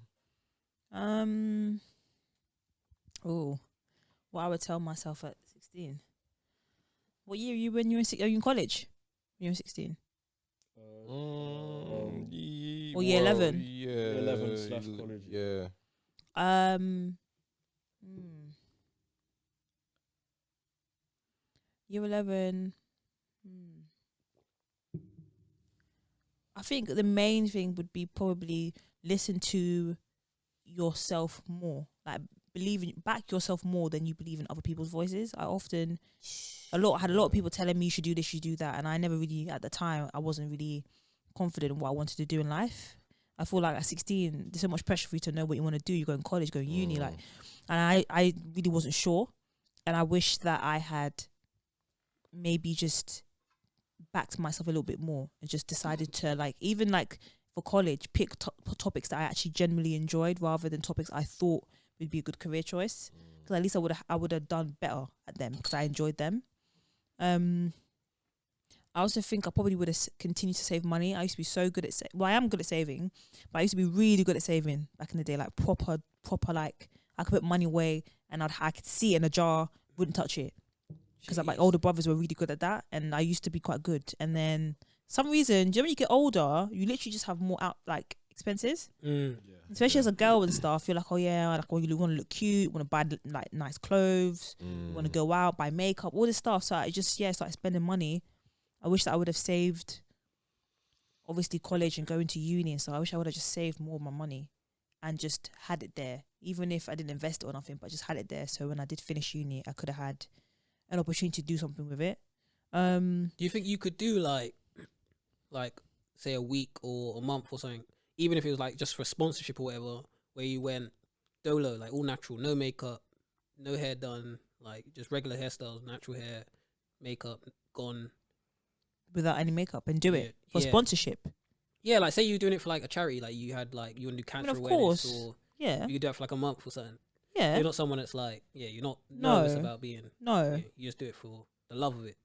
What I would tell myself at 16. What year are you when you were in college? When you were 16? Or year 11? Yeah. Year 11 / college. Yeah. Year 11. I think the main thing would be probably listen to yourself more. Like back yourself more than you believe in other people's voices. I had a lot of people telling me you should do this, you should do that, and I never really, at the time, I wasn't really confident in what I wanted to do in life. I feel like at 16, there's so much pressure for you to know what you want to do. You go in college, go in uni, and I really wasn't sure. And I wish that I had maybe just backed myself a little bit more and just decided to even for college, pick topics that I actually genuinely enjoyed rather than topics I thought would be a good career choice. Because at least I would have done better at them because I enjoyed them. I also think I probably would have continued to save money. I used to be so good at I am good at saving, but I used to be really good at saving back in the day, like proper like I could put money away and I could see it in a jar, wouldn't touch it. Because my older brothers were really good at that, and I used to be quite good. And then some reason, when you get older, you literally just have more expenses. Especially as a girl and stuff, you're like, oh yeah, like, oh, you want to look cute, you want to buy like nice clothes, you want to go out, buy makeup, all this stuff. So I just started spending money. I wish that I would have saved, obviously, college and going to uni and stuff. I wish I would have just saved more of my money and just had it there, even if I didn't invest it or nothing, but just had it there. So when I did finish uni, I could have had an opportunity to do something with it. Do you think you could do like say a week or a month or something, even if it was like just for sponsorship or whatever, where you went dolo, like all natural, no makeup, no hair done, like just regular hairstyles, natural hair, makeup gone, without any makeup, and do it for sponsorship? Yeah, like say you're doing it for like a charity, like you had like you want to do cancer awareness, or you could do it for like a month or something. Yeah, so you're not someone that's like you're not nervous about being you just do it for the love of it.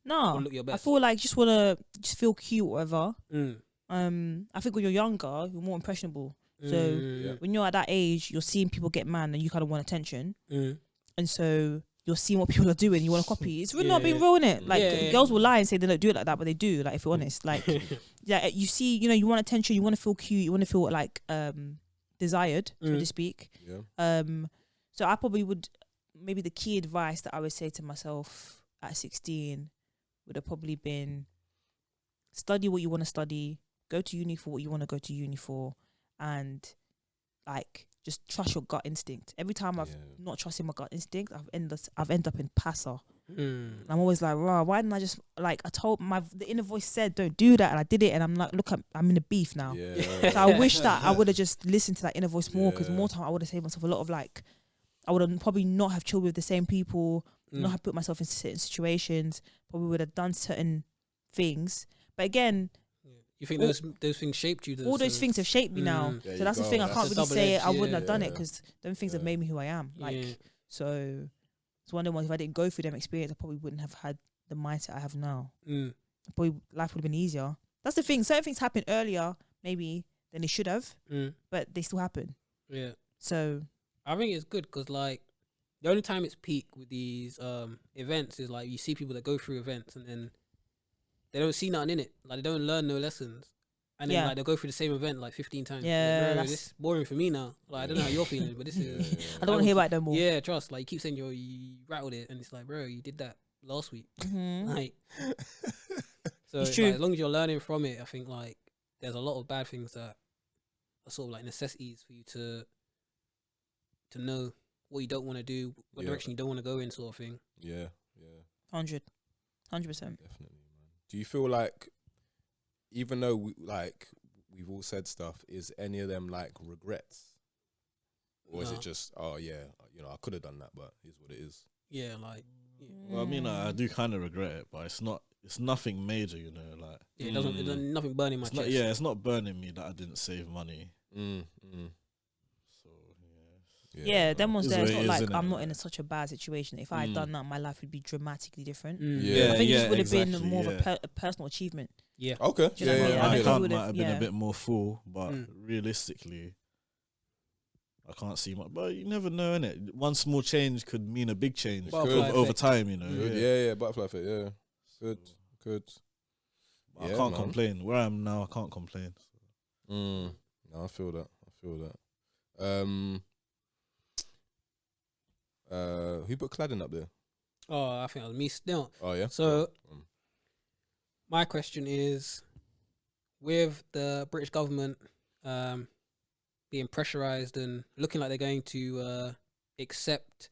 No, look your best. I feel like just want to just feel cute, whatever. I think when you're younger, you're more impressionable. So when you're at that age, you're seeing people get mad and you kind of want attention. And so you're seeing what people are doing, you want to copy. It's really not being real, innit? Like girls will lie and say they don't do it like that, but they do. Like if you're honest, like you see, you want attention, you want to feel cute, you want to feel like desired, so to speak. So I probably would, maybe the key advice that I would say to myself at 16 would have probably been study what you want to study, go to uni for what you want to go to uni for, and like just trust your gut instinct. Every time I've not trusted my gut instinct, I've ended up in passer. I'm always like, rah, why didn't I just, like, I told the inner voice said don't do that, and I did it, and I'm like, look, I'm in a beef now. So I wish that I would have just listened to that inner voice more, because more time I would have saved myself a lot of, like, I would have probably not have chilled with the same people, not have put myself in certain situations, probably would have done certain things. But again, you think those things shaped you? All those things have shaped me now. So that's the thing. I can't really say I wouldn't have done it, because those things have made me who I am. Like, so it's one of the ones. If I didn't go through them experience, I probably wouldn't have had the mindset I have now. Probably life would have been easier. That's the thing. Certain things happen earlier, maybe, than they should have, but they still happen. Yeah. So I think it's good, because like the only time it's peak with these events is like you see people that go through events and then they don't see nothing in it. Like they don't learn no lessons. And then like they'll go through the same event like 15 times. Yeah, like, this is boring for me now. Like I don't know how you're feeling, but this is I don't want to hear about it no more. Yeah, trust. Like you keep saying you rattled it, and it's like, bro, you did that last week. Like, so it's true. Like, as long as you're learning from it, I think like there's a lot of bad things that are sort of like necessities for you to know what you don't want to do, what direction you don't want to go in, sort of thing. 100%. Definitely, man. Do you feel like, even though we've all said stuff, is any of them like regrets, or is it just I could have done that, but it's what it is? Yeah, like. Well, I mean, I do kind of regret it, but it's nothing major, like. Yeah, it doesn't nothing burning my chest. It's not burning me that I didn't save money. So them ones there. It's not like I'm not in such a bad situation. If I had done that, my life would be dramatically different. I think it just would have been more of a personal achievement. Yeah. Okay. My account might have been a bit more full, but realistically, I can't see much. But you never know, innit? One small change could mean a big change over time, Butterfly effect, Good. I can't complain. Where I am now, I can't complain. No, I feel that. Who put cladding up there? Oh, I think it was me still. Oh yeah. So my question is, with the British government being pressurized and looking like they're going to accept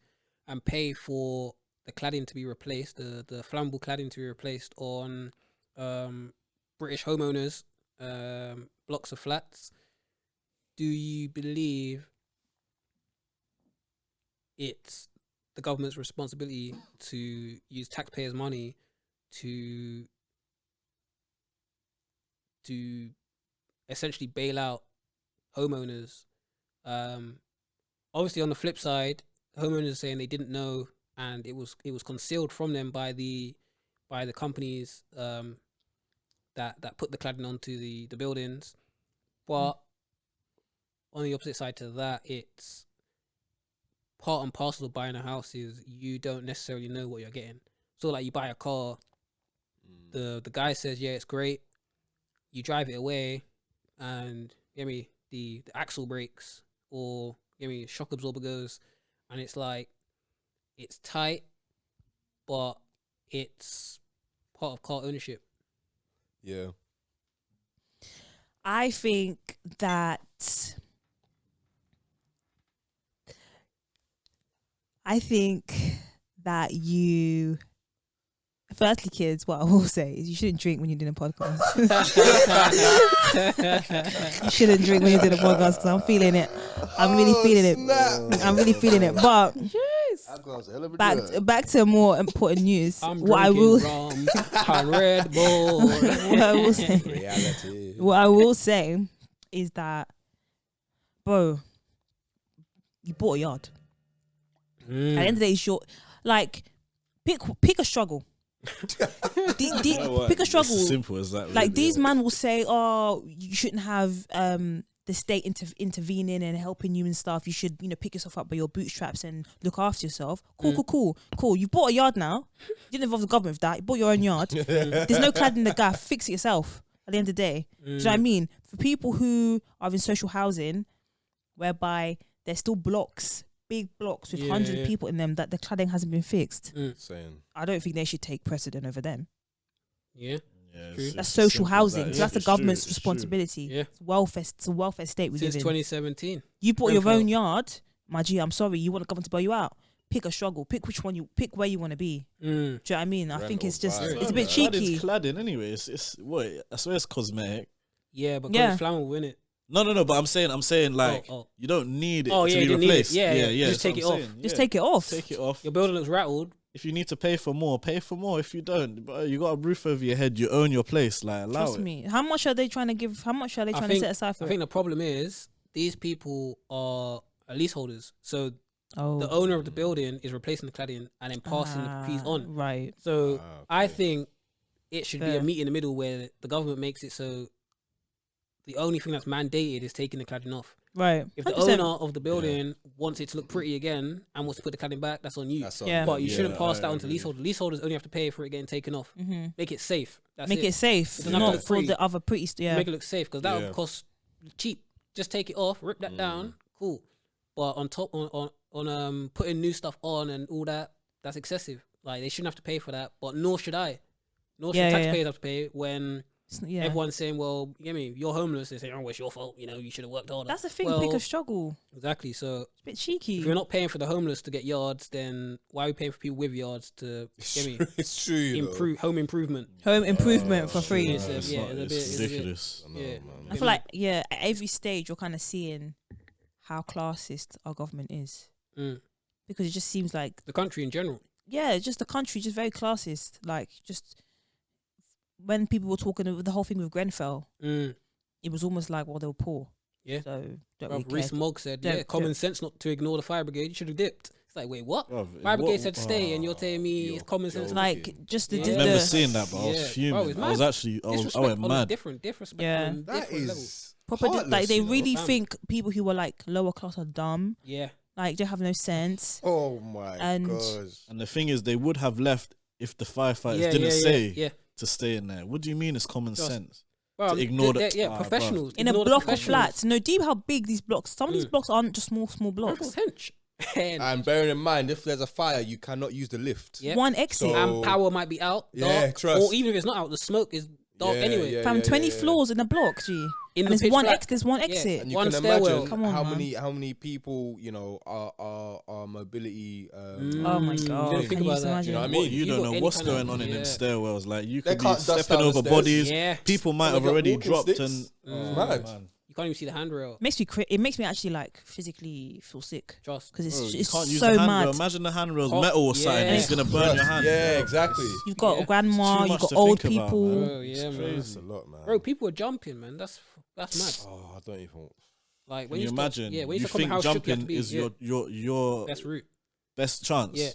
and pay for the cladding to be replaced, the flammable cladding to be replaced on British homeowners, blocks of flats, do you believe it's the government's responsibility to use taxpayers' money to essentially bail out homeowners. Obviously, on the flip side, homeowners are saying they didn't know, and it was concealed from them by the companies that put the cladding onto the buildings. But on the opposite side to that, it's part and parcel of buying a house is you don't necessarily know what you're getting. So like you buy a car, the guy says, yeah, it's great. You drive it away and the axle breaks or shock absorber goes, and it's like it's tight, but it's part of car ownership. Yeah. I think that you, firstly, kids, what I will say is you shouldn't drink when you're doing a podcast. You shouldn't drink when you're doing a podcast because I'm feeling it. I'm really feeling it. I'm really feeling it. But back to more important news. What I will say is that, bro, you bought a yard. At the end of the day, it's your, like, pick a struggle. Pick a struggle. It's simple as that. Like, these man will say, "Oh, you shouldn't have the state intervening and helping you and stuff. You should, pick yourself up by your bootstraps and look after yourself." Cool. You bought a yard now. You didn't involve the government with that. You bought your own yard. There's no clad in the gaff. Fix it yourself. At the end of the day, do you know what I mean? For people who are in social housing, whereby there's still blocks. Big blocks with hundreds of people in them that the cladding hasn't been fixed. I don't think they should take precedent over them. Yeah, that's social housing. So that's the government's responsibility. Yeah, it's a welfare state we live in. Since 2017, you bought your own yard, my G. I'm sorry, you want the government to bail you out. Pick a struggle. Pick which one pick where you want to be. Do you know what I mean? I think it's just it's a bit cheeky. Cladding anyway. It's what I swear it's cosmetic. Yeah, but it's flammable, innit? No. But I'm saying, like, you don't need it to be replaced. Yeah. Just take it off. Just take it off. Take it off. Your building looks rattled. If you need to pay for more, pay for more. If you don't, but you got a roof over your head. You own your place. Like, allow Trust me. How much are they trying to give? How much are they trying to set aside for? I think the problem is these people are leaseholders. So the owner of the building is replacing the cladding and then passing the keys on. Right. So I think it should be a meet in the middle where the government makes it so the only thing that's mandated is taking the cladding off. Right. If the owner of the building wants it to look pretty again and wants to put the cladding back, that's on you. But you shouldn't pass that on to leaseholders. Leaseholders only have to pay for it getting taken off. Make it safe. Make it safe. Not for the other pretty. Make it look safe because that will cost cheap. Just take it off, rip that down, cool. But on top on putting new stuff on and all that, that's excessive. Like they shouldn't have to pay for that. But nor should I. Nor should taxpayers have to pay when. Everyone's saying, well, you're homeless. They say, oh, it's your fault. You should have worked harder. That's the thing, pick a struggle. Exactly. So it's a bit cheeky. If you're not paying for the homeless to get yards, then why are we paying for people with yards to it's true, improve home improvement? Home improvement for free. It's ridiculous. I feel like at every stage you're kind of seeing how classist our government is, because it just seems like the country in general. Yeah, just the country, just very classist. Like just. When people were talking the whole thing with Grenfell, it was almost like, well, they were poor. Yeah. So Reese Mogg said, common sense not to ignore the fire brigade. You should have dipped. It's like, wait, what? Fire brigade said stay, and you're telling me it's common sense. Like just the. I remember seeing that, but I was fuming. I went mad. Different respect. Yeah, that is proper. Like they really think people who are like lower class are dumb. Yeah. Like they have no sense. Oh my gosh. And the thing is, they would have left if the firefighters didn't say. To stay in there. What do you mean it's common sense? To ignore professionals. In a block of flats. No, deep how big these blocks. Some of these blocks aren't just small blocks. And bearing in mind, if there's a fire, you cannot use the lift. Yep. One exit. And power might be out. Dark, or even if it's not out, the smoke is dark anyway. From 20 floors in a block, G. And there's one exit. And you one can stairwell. imagine how many people are mobility. Oh my god! Think about that. You know what I mean? You don't know what's going on in them stairwells. Like you could be stepping over bodies. Yeah. People might have already dropped and mad. You can't even see the handrail. It makes me actually like physically feel sick. Just because you it's can't use so the mad. handrail. Imagine the handrail's metal or something. Yeah. It's gonna burn your hand. Yeah, exactly. You've got a It's grandma, too you've much got to old think about, people. man. Oh, yeah, It's man. That's a lot, man. Bro, people were jumping, man. That's mad. Oh, I don't even. Like Can when you start, imagine? yeah, when You start coming think how shook you have to jumping be, is your best route. best chance? Yeah.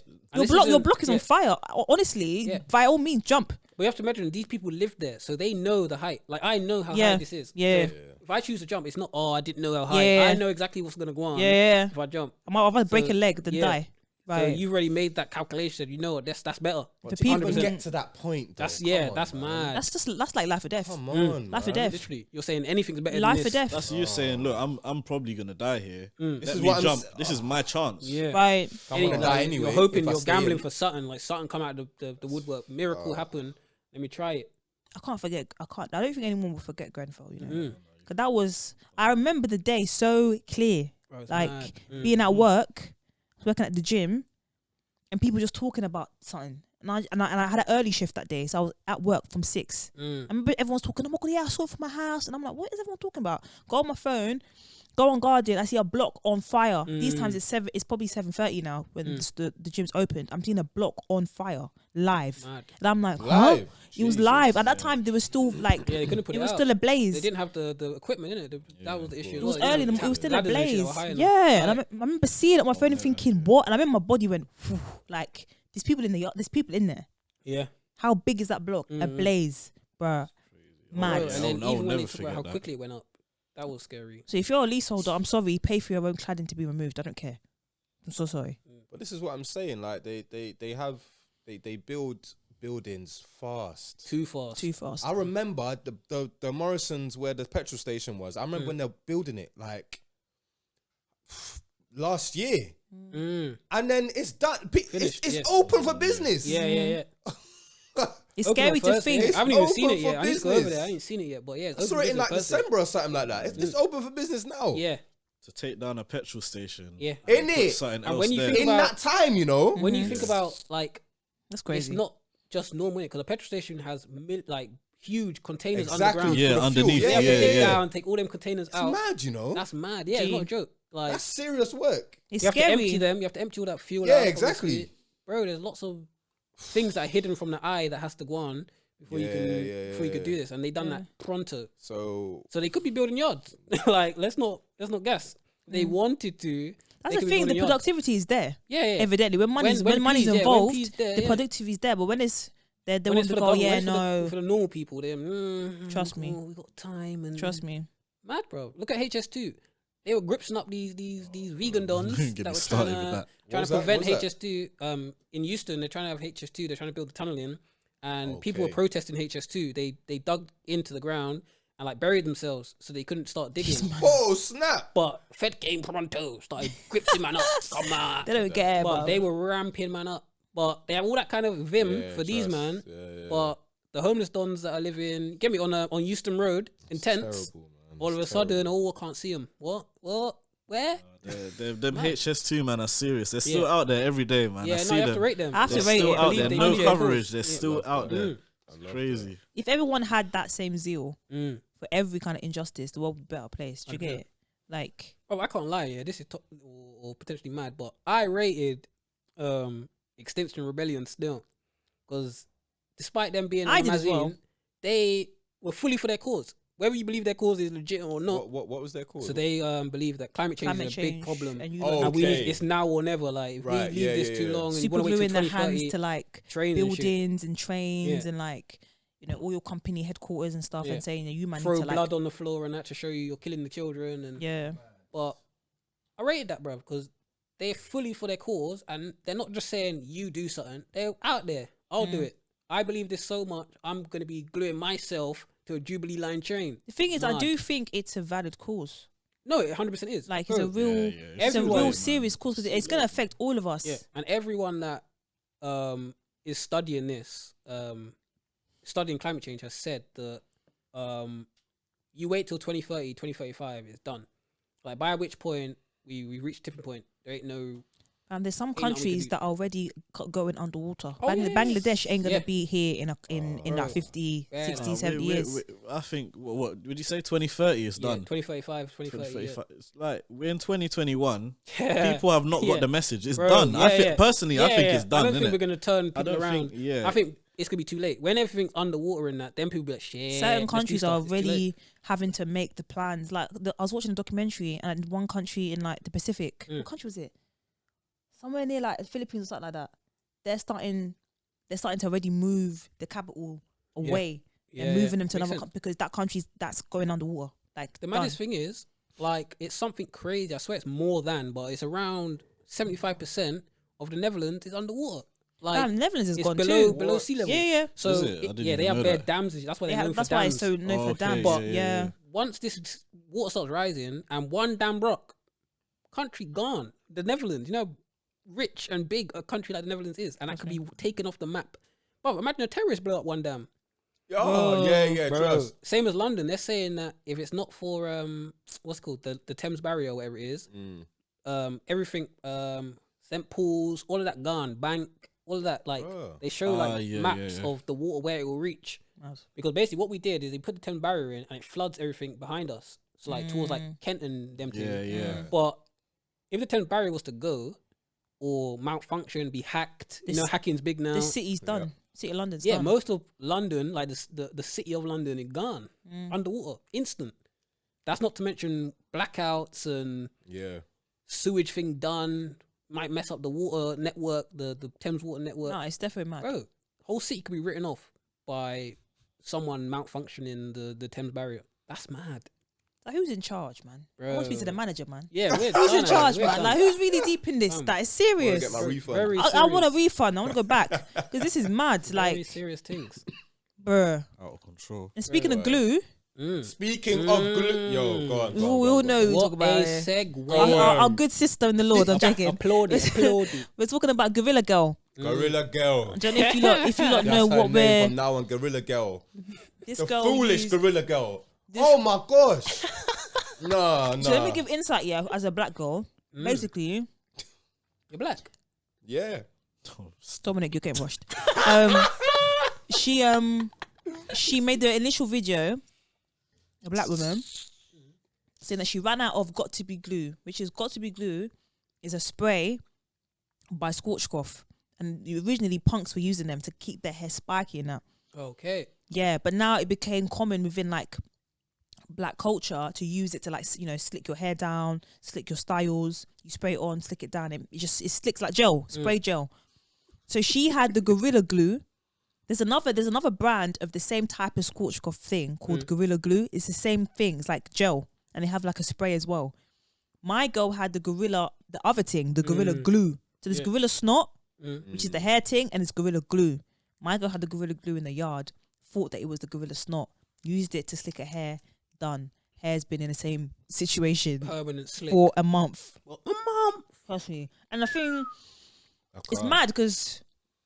Your block is on fire. Honestly, by all means, jump. But you have to imagine these people live there, so they know the height. Like I know how Yeah. high this is. Yeah. So if I choose to jump, it's not. Oh, I didn't know how high. Yeah. I know exactly what's gonna go on. Yeah. If I jump, I might rather break So, a leg than yeah. die. so Right. you've already made that calculation. You know what? That's better. But The to even people- get to that point, though, That's come on, that's man. mad. That's like life or death. Come on, Life or man. death. Literally, you're saying anything's better Life than or this. death. That's you saying. Look, I'm probably gonna die here. This Let is me what jump. I'm. This is my chance. Yeah. Right. I'm gonna die anyway. You're hoping, if I you're stay gambling in. for something, like something come out of the woodwork. Miracle happen. Let me try it. I can't forget. I don't think anyone will forget Grenfell. You know, Mm. because that was. I remember the day so clear. Bro, it's Like mad. being at work, I was working at the gym, and people just talking about something. And I had an early shift that day, so I was at work from 6. I remember everyone's talking. Oh my god, yeah, I saw it from my house, and I'm like, what is everyone talking about? Go on my phone, go on Guardian. I see a block on fire. These times it's 7. It's probably 7:30 now when the gym's opened. I'm seeing a block on fire live, Mad. and I'm like, huh? Live? It was Jesus. live. At that time, there was still like Yeah, they couldn't put it it was out. still ablaze. They didn't have the equipment in it. That was the issue. It was as well. early. You know, It was still ladders and shit ablaze. were high enough. Yeah, and I Like, remember seeing it on my phone and thinking, what? And I remember my body went, whew, like there's people in the there's people in there. yeah. How big is that block? Ablaze, bruh. Mad. Bro, and then I'll even when never they talk about how forget that. quickly it went up, that was scary. So if you're a leaseholder, I'm sorry, pay for your own cladding to be removed. I don't care. I'm so sorry. But this is what I'm saying. Like they build buildings fast. Too fast. Too fast. I remember the Morrisons where the petrol station was. I remember when they're building it like last year, Mm. and then it's done. Finished, It's yeah. open for business. Yeah. It's Open scary on to Thursday. think. I haven't even seen open it yet. for I need to go over business. there. I ain't seen it yet, but yeah, it's I saw open it in like business Thursday. December or something like that. It's open for business now. Yeah, To take down a petrol station. yeah. In Put it. something And else when you there. think In about- that time, you know. When you think about like, That's crazy. it's not just normal because a petrol station has like huge containers Exactly. underground. Yeah, For the underneath. fuel. They have to Yeah, dig yeah. down, take all them containers It's out. mad, you know. That's mad. Yeah, it's not a joke. Like That's serious work. It's you have to scary. empty them. You have to empty all that fuel. Yeah, out, exactly. obviously. Bro, there's lots of things that are hidden from the eye that has to go on before you could do this, and they done that pronto. So So they could be building yards. Like let's not guess. They wanted to. That's they the could be thing. The building yards. productivity is there. Yeah. Evidently, when money's when money's P's there, when involved, P's there, the yeah. productivity is there. But when it's they When want it's to for the go, government, yeah, when it's no. for the normal people, they Trust me. we got time and Trust me. mad, bro. Look at HS2. They were gripsing up these vegan dons Get that me were started trying with that. to was that? prevent What was that? HS2. In Houston, they're trying to have HS2. They're trying to build the tunnel in, and people were Okay. protesting HS2. They dug into the ground and like buried themselves so they couldn't start digging. oh snap! But Fed came pronto, started gripsing man up. Come on. They don't care. But But they were ramping man up. But they have all that kind of vim Yeah, for these trust. man. Yeah. But the homeless dons that are living, get me on Houston Road in tents. Terrible, man. All of a It's sudden, terrible. I can't see them. What? Where? Them HS2 man are serious. They're still out there every day, man. Yeah, I no, see you have to them. rate them. I have to They're rate still it. out Believe there. they No do their coverage. calls. They're Yeah. still out there. Mm. It's crazy. if everyone had that same zeal Mm. for every kind of injustice, the world would be a better place. Do you get Okay. it? Like, Oh, I can't lie. Yeah, this is top or potentially mad, but I rated Extinction Rebellion still because despite them being I in the did as well. magazine, they were fully for their cause. Whether you believe their cause is legit or not, What was their cause? so they believe that climate change is a big problem. and you Oh, lot And we okay. need, it's now or never. Like if Right, we leave yeah, this yeah, too yeah. long, and you super want to wait gluing till their hands 2030, to like train and shit. buildings and trains Yeah. and like all your company headquarters and stuff, Yeah. and saying that you man throw need to blood like on the floor and that to show you're killing the children. And yeah. but I rated that, bro, because they're fully for their cause and they're not just saying you do something. They're out there. I'll do it. I believe this so much. I'm gonna be gluing myself to a Jubilee line train. The thing is, I Mad. do think it's a valid cause. No, it 100% is. Like Bro, it's a real, it's a Everyone- real serious cause because it's gonna affect all of us. yeah, and everyone that is studying this, studying climate change, has said that you wait till 2030, 2035, it's done. Like by which point we reach tipping point. There ain't no And there's some Ain't nothing we countries can do. that are already going underwater. Oh, yeah. Bangladesh ain't gonna Yeah. be here in bro. like 50, Yeah, 60, no, 70 years. I think what would you say? 2030 is Yeah, done. 2035, 2030. 2035. It's like we're in 2021. Yeah. People have not Yeah. got the message. It's Bro, done. yeah, I think yeah. personally, I think it's done. I don't think innit? we're gonna turn I people don't around. think. Yeah. I think it's gonna be too late. When everything's underwater and that, then people be like, shit. Certain let's do countries stuff. are It's too late. really having to make the plans. Like I was watching a documentary, and one country in like the Pacific, what country was it? Somewhere near like the Philippines or something like that. They're starting to already move the capital away and moving them to Makes another sense. because that country's that's going underwater. Like The maddest thing is, like, it's something crazy. I swear it's more than, but it's around 75% of the Netherlands is underwater. Like, Damn, Netherlands is it's gone below too. sea level. Yeah. So Is it? I didn't yeah, they even have know bare that. dams. And that's why they're known That's for why dams. it's so known for Okay, dams. yeah, Yeah. Once this water starts rising and one dam broke, country gone. The Netherlands, you know, rich and big a country like the Netherlands is, and that could be taken off the map. But imagine a terrorist blow up one dam. Oh, yeah, Bro, trust. same as London. They're saying that if it's not for what's it called the Thames Barrier or whatever it is, everything St Paul's, all of that gone, bank, all of that. Like they show like maps of the water where it will reach. Nice. Because basically what we did is they put the Thames Barrier in and it floods everything behind us. So like towards like Kent and them things. Yeah. But if the Thames Barrier was to go or malfunction, be hacked, you know, hacking's big now. The city's done. City of London's Yeah, done. most of London, like the city of London, is gone underwater, instant. That's not to mention blackouts and sewage thing done. Might mess up the water network, the Thames water network. No, it's definitely mad. Bro, whole city could be written off by someone malfunctioning the Thames Barrier. That's mad. Like, who's in charge, man? I want to speak to the manager, man. Yeah, we're Who's in done, charge, we're man? done. Like, who's really deep in this? That is serious. Get my refund. Very I want a refund. I want to go back because this is mad. very Like, serious things. bruh. Out of control. And speaking of glue, Speaking of glue, yo, go on. we all know who we talk What about a it. segue. Our good sister in the Lord. I'm joking. Applaud it. We're talking about Gorilla Girl. Gorilla Girl. I don't know if you lot That's know her what name we're. from now on, Gorilla Girl. This The girl foolish used- Gorilla Girl. Oh my gosh. No. So let me give insight. Yeah, as a black girl, basically, You're black. Yeah. Dominic, you're getting rushed. She made the initial video, a black woman, saying that she ran out of Got to Be Glue, which is Got to Be Glue is a spray by Scorchcroft, and originally punks were using them to keep their hair spiky and that. Okay. Yeah, but now it became common within like black culture to use it to like, you know, slick your hair down, slick your styles. You spray it on, slick it down. It slicks like gel, spray gel. So she had the Gorilla Glue. There's another brand of the same type of Scorchcroft thing called Gorilla Glue. It's the same thing. It's like gel, and they have like a spray as well. My girl had the Gorilla Glue. So there's Gorilla Snot, which is the hair thing, and it's Gorilla Glue. My girl had the Gorilla Glue in the yard, thought that it was the Gorilla Snot, used it to slick her hair, done. Hair's been in the same situation Permanent slick. for a month. Well, a month. Trust me. And I think it's mad because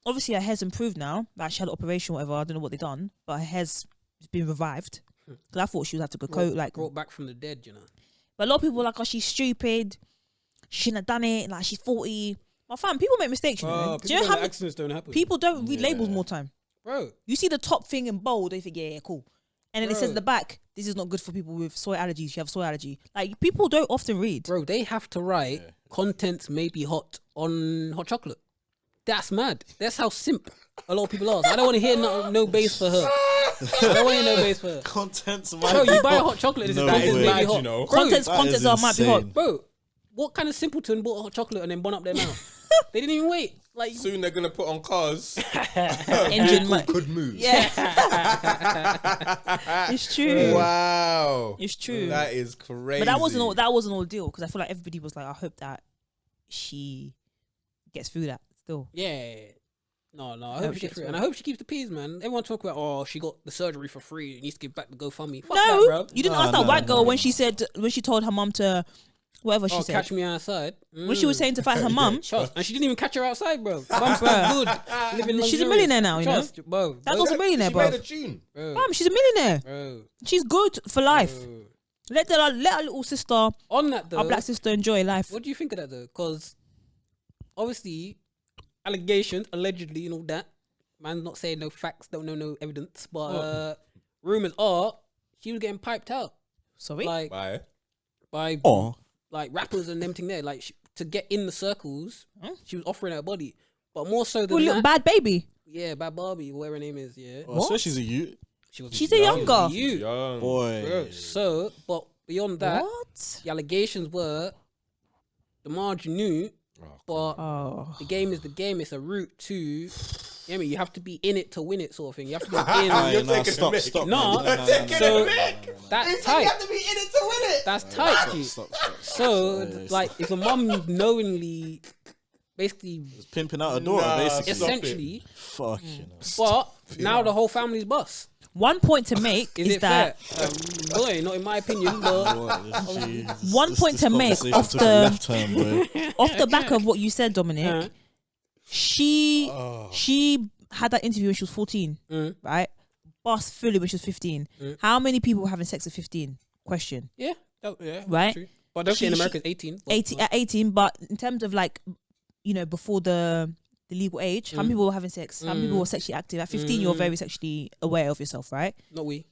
obviously her hair's improved now. Like she had an operation or whatever. I don't know what they done, but her hair's been revived. Because I thought she would have to go coat like. Brought back from the dead, you know. But a lot of people were like, oh, she's stupid. She shouldn't have done it. Like she's 40. My fam, people make mistakes, you know. Do you know how many accidents don't happen? people don't read labels more time? Bro. You see the top thing in bold, they think, yeah, cool. And then it says Bro. at the back, this is not good for people with soy allergies. You have soy allergy. Like people don't often read. Bro, they have to write contents may be hot on hot chocolate. That's mad. That's how simp a lot of people are. I don't want to hear no base for her. I don't want to hear no base for her. Contents, Bro, you buy a hot chocolate, this No is contents way. may be Mad, hot. you know. Bro, Contents are might be hot. insane. bro, what kind of simpleton bought hot chocolate and then bun up their mouth? They didn't even wait. Like, Soon they're gonna put on cars. Engine might. Could move. Yeah. It's true. Wow. It's true. That is crazy. But that wasn't all deal because I feel like everybody was like, I hope that she gets through that still. yeah. No, I Hope hope she she gets gets through it. through And I hope she keeps the peas, man. Everyone talk about, oh, she got the surgery for free. Needs to give back the GoFundMe. Fuck that, No, bro. you didn't ask that white girl when she told her mum to whatever she said. Catch me outside. When she was saying to fight her mum, Trust. And she didn't even catch her outside, bro. Mum's still good. Living she's a luxurious. millionaire now, you know. Trust, bro. That girl's a millionaire, She bro. made a tune. Bro. Mum, she's a millionaire. Bro. She's good for life. Bro. Let our little sister, On that though, our black sister, enjoy life. what do you think of that though? Because obviously allegations, allegedly, and all that. Man's not saying no facts, don't know no evidence, but rumors are she was getting piped out. Sorry, like Bye. by like rappers and everything there, like to get in the circles. She was offering her body, but more so than little that, bad baby. yeah, Bad Barbie, whatever her name is, yeah. Oh, so she's a youth. She's a younger. Young. Boy. Bro, so, but beyond that, What? the allegations were the Marge knew, but the game is the game. It's a route to. You know what I mean, you have to be in it to win it, sort of thing. You have to be in. Stop. No, so that's tight. You have to be in it to win it. That's tight, G. So, like, if a mum knowingly, basically, Pimping out a daughter, basically. essentially, Fucking but now the whole family's bust. One point to make Is is it that fair? Boy, not in my opinion, but one point to make off the left turn, boy. off the back of what you said, Dominic. She had that interview when she was 14, right? Bust fully when she was 15. How many people were having sex at 15? Question. yeah, Right? true. But don't in America, it's 18. But, 18 at 18, but in terms of like, you know, before the legal age, how many people were having sex? How many people were sexually active? At 15, you're very sexually aware of yourself, right? not we.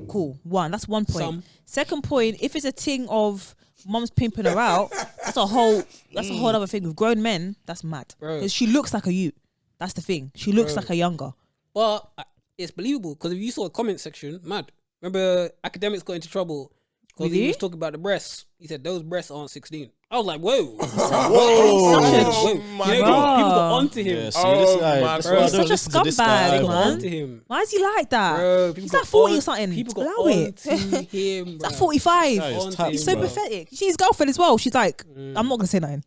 Cool. That's 1 point. Some. Second point, if it's a thing of mom's pimping her out, that's a whole other thing. With grown men, that's mad. Bro. Because she looks like a youth. That's the thing. She looks like a younger. But it's believable because if you saw a comment section, mad. Remember, academics got into trouble because he Really? was talking about the breasts. He said those breasts aren't 16. I was like, whoa, Oh, my You know, God. people got onto him. Yeah, see, this guy, my this God. guy, He's I don't such a listen to this scumbag, guy, People got man. onto him. Why is he like that? Bro, people He's got like 40 or on- something. People got Allow it. onto him. He's Bro. like 45. Guy is Onto tapped, He's so bro. pathetic. She's his girlfriend as well. She's like, I'm not gonna say nothing.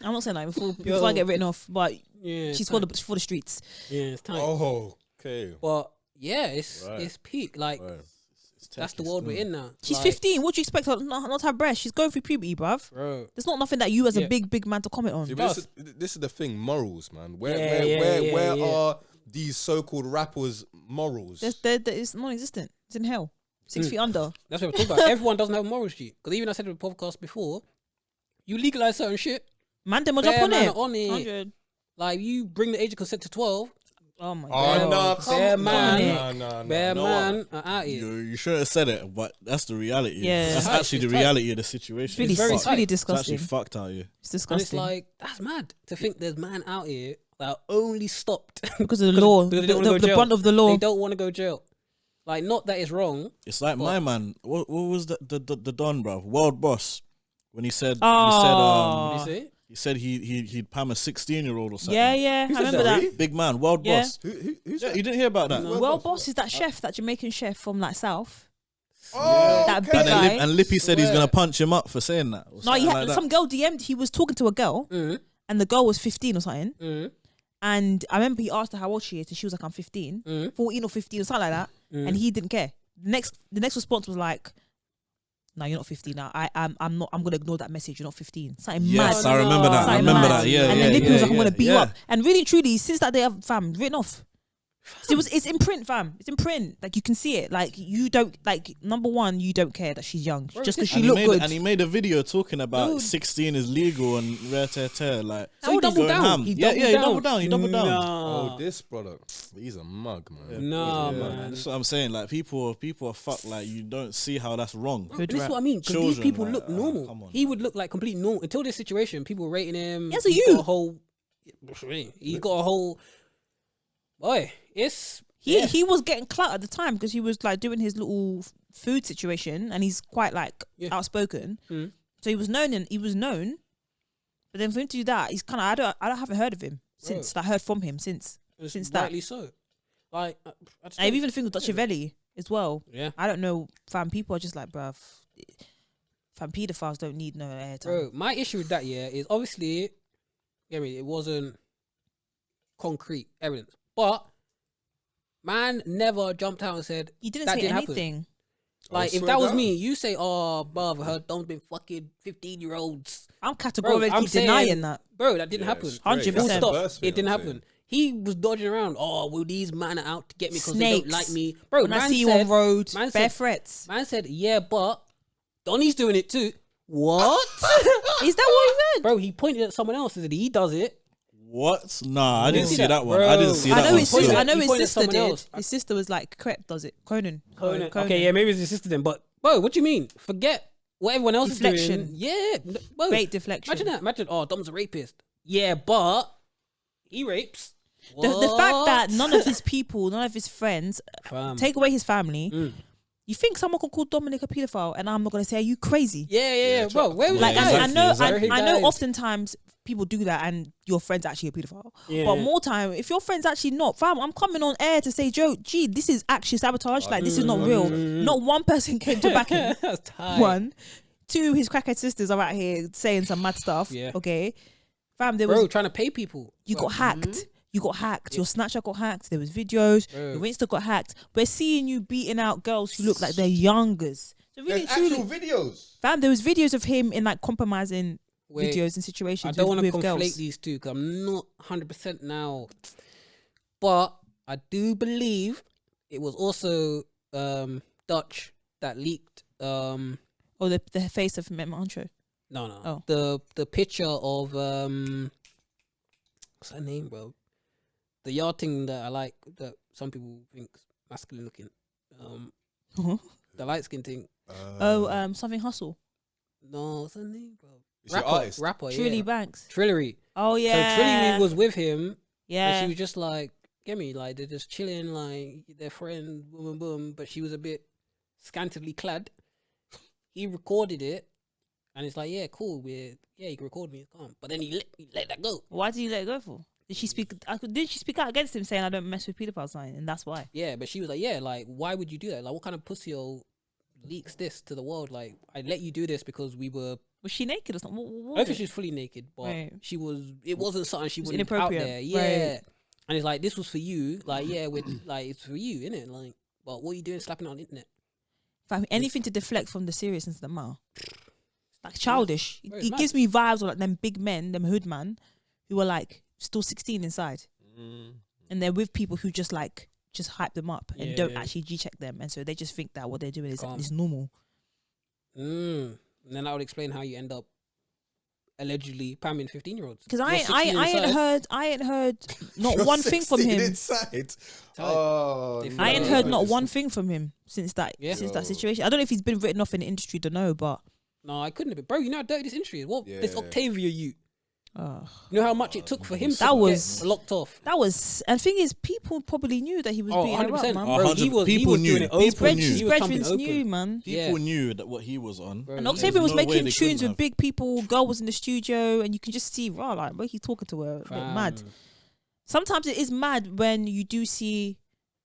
I'm not saying nothing before I get written off. But Yeah, she's for the streets. Yeah, it's time. Oh, okay. But yeah, it's Right. peak. Like that's the world we're in now. She's Like, 15. What do you expect her not to have breasts? She's going through puberty, bruv. bro. There's not nothing that you as a Yeah. big man to comment on. See, but this is the thing, morals, man. Where Yeah. are these so-called rappers' morals? It's non-existent. It's in hell. 6 feet under. That's what we're talking about. Everyone doesn't have morals, G. Because even I said in the podcast before, you legalize certain shit. Man, them was up Bare on man it. are on it. 100. Like you bring the age of consent to 12. Oh my Oh, god. no, come Bare on. man. No, Bare no. man are out here. You shouldn't have said it, but that's the reality. Yeah. That's It's actually the tight. reality of the situation. It's very really tight. It's disgusting. actually fucked out here. It's And it's disgusting. like, that's mad to think there's man out here that are only stopped because of the law. because they don't wanna go The jail. brunt of the law. They don't want to go jail. Like, not that it's wrong. It's like my man. What was the Don, bro? World Boss. When he said Oh. What do you say? he said he'd pam a 16-year-old or something. Yeah. I said remember that? that. Big man, World Yeah. Boss. Who's Yeah, that? you didn't hear about that. No. Well, boss is that chef, that Jamaican chef from like South. Oh, That okay. big And, guy. then and Lippy said he's Swear. gonna punch him up for saying that. or No, something like that. some girl DM'd. He was talking to a girl, and the girl was 15 or something. And I remember he asked her how old she is, and she was like, "I'm 15, 14 or 15 or something like that." And he didn't care. The next response was like, "No, you're not 15 now. I'm not. I'm gonna ignore that message. You're not 15." Something Yes, mad. I remember that. I Something remember mad. that. Yeah, And yeah, then Lippy yeah, was like, "I'm yeah, gonna beat you yeah. up." And really, truly, since that day, fam, written off. It's in print, fam. It's in print. Like you can see it. Like you don't like. Number one, you don't care that she's young, just because she And looked good. And he made a video talking about Dude. 16 is legal and rare tear. Like, So he doubled going down. ham. He He doubled down. He doubled down. Oh, this brother, he's a mug, man. Nah, Yeah, man. that's what I'm saying. Like people are fucked. Like you don't see how that's wrong. This is what I mean. Because these Children, people like, look come normal. on, He would look like complete normal until this situation. People were rating him. Yes, He's you. got a whole. He got a whole. Boy, it's He was getting clout at the time because he was like doing his little food situation, and he's quite like outspoken. So he was known, but then for him to do that, he's kind of I haven't heard of him since. Like heard from him since that. rightly so. Like, I just And don't- even the thing with Jewellery as well. Yeah. I don't know, fam. People are just like, bruv, fam. Pedophiles don't need no airtime. Bro, my issue with that is obviously, it wasn't concrete evidence, but man never jumped out and said He didn't that say didn't anything. happen. Like, if swear that was down. me, you say, "Oh, bruv, her don't been fucking 15-year-olds." I'm categorically I'm saying- denying that. Bro, that didn't happen. 100%. Full Burst stop. me, It didn't I'm happen. saying. He was dodging around. Oh, well, these men are out to get me because they don't Snakes. like me. Bro, When I man see you said- on road, man bare said- threats. Man said, yeah, but Donnie's doing it too. What? Is that what he said? Bro, he pointed at someone else and said he does it. What? Nah, I didn't see that one. Bro. I didn't see I that know one. his still. sister. I know He his pointed at sister someone did. else. His sister was like, Crep does it. Conan. Okay, yeah, maybe it's his sister then. But bro, what do you mean? Forget what everyone else Deflection. is doing. Yeah, bro. Great deflection. Imagine that. Imagine, Dom's a rapist. Yeah, but he rapes. The fact What? that none of his people, none of his friends, Fam. take away his family. You think someone could call Dominic a paedophile, and I'm not gonna say, "Are you crazy?" Yeah, bro. Where was Like, he? exactly, I know, exactly. I know. Guys. Oftentimes, people do that, and your friend's actually a paedophile. Yeah. But more time, if your friend's actually not, fam, I'm coming on air to say, Joe, gee, this is actually sabotage. Like, this is not real. Not one person came to back him. That's tight. One, two, his crackhead sisters are out here saying some mad stuff. Yeah. Okay, fam, there Bro, was trying to pay people. you got hacked. You got hacked. Your Snapchat got hacked. There was videos. Your Insta got hacked. We're seeing you beating out girls who look like they're youngers. So really, There's truly, actual videos. fam, there was videos of him in like compromising Wait, videos and situations. I don't want to with conflate girls. these two because I'm not 100% now. But I do believe it was also Dutch that leaked. Oh, the face of Mehmet Ancho. No. Oh. The picture of what's her name, bro? The yard thing that I like that some people think masculine looking. The light skin thing. Something hustle. No, what's her name, bro? It's your artist. Rapper, Truly yeah. Banks. Trillery. Oh yeah. So Trillery was with him. yeah. And she was just like, get me, like they're just chilling, like their friend, boom, boom, boom. But she was a bit scantily clad. He recorded it, and it's like, yeah, cool, you can record me, it's calm. But then he let that go. Why did you let it go for? Did she speak? Did she speak out against him, saying I don't mess with pedophiles, and that's why? Yeah, but she was like, yeah, like why would you do that? Like, what kind of pussy leaks this to the world? Like, I let you do this because we were. Was she naked or something? I don't think she was fully naked, but Right. she was. It wasn't something she was wouldn't out inappropriate. there. Yeah, Right. and it's like this was for you. Like, yeah, with like it's for you, innit? Like, but what are you doing slapping it on the internet? Fam, anything to deflect from the seriousness of the matter. Like childish. Bro, It it's gives me vibes of like them big men, them hood man, who are like still 16 inside, and they're with people who just hype them up and don't actually G-check them, and so they just think that what they're doing is normal. And then I would explain how you end up allegedly pamming 15-year-olds. Because I ain't heard not one thing from him. Inside. Oh, I ain't no. heard not one thing from him since that Yeah. that situation. I don't know if he's been written off in the industry, don't know, but No, I couldn't have been. Bro, you know how dirty this industry is? What? This Yeah. Octavia you. oh. You know how much it took for him to That was- get locked off? That was, and the thing is, people probably knew that he was beating her up, 100%. man. Bro, he was People doing knew. it open. People knew. He His was thumping brethren open. knew, man. People knew that what he was on. Bro, And he- Octavia was no way making they tunes couldn't with have. big people. Girl was in the studio, and you can just see, raw, like, where he's talking to her. Like, mad. Fam. Sometimes it is mad when you do see,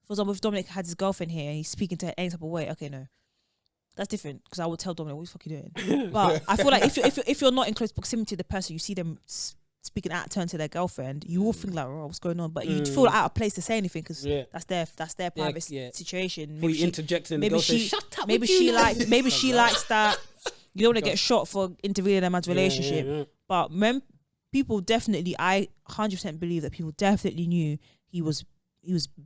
for example, if Dominic had his girlfriend here and he's speaking to her any type of way. Okay, no, that's different because I would tell Dominic, "What the fuck you doing?" But I feel like if you're not in close proximity to the person, you see them speaking out of turn to their girlfriend, you will think like, "Oh, what's going on?" But you feel out of place to say anything because Yeah. that's their private yeah. situation. Before you interject and the maybe girl says, she shut up. maybe would you she know?" likes that. You don't want to get shot for intervening in a man's relationship. Yeah. But people definitely, I 100% believe that people definitely knew he was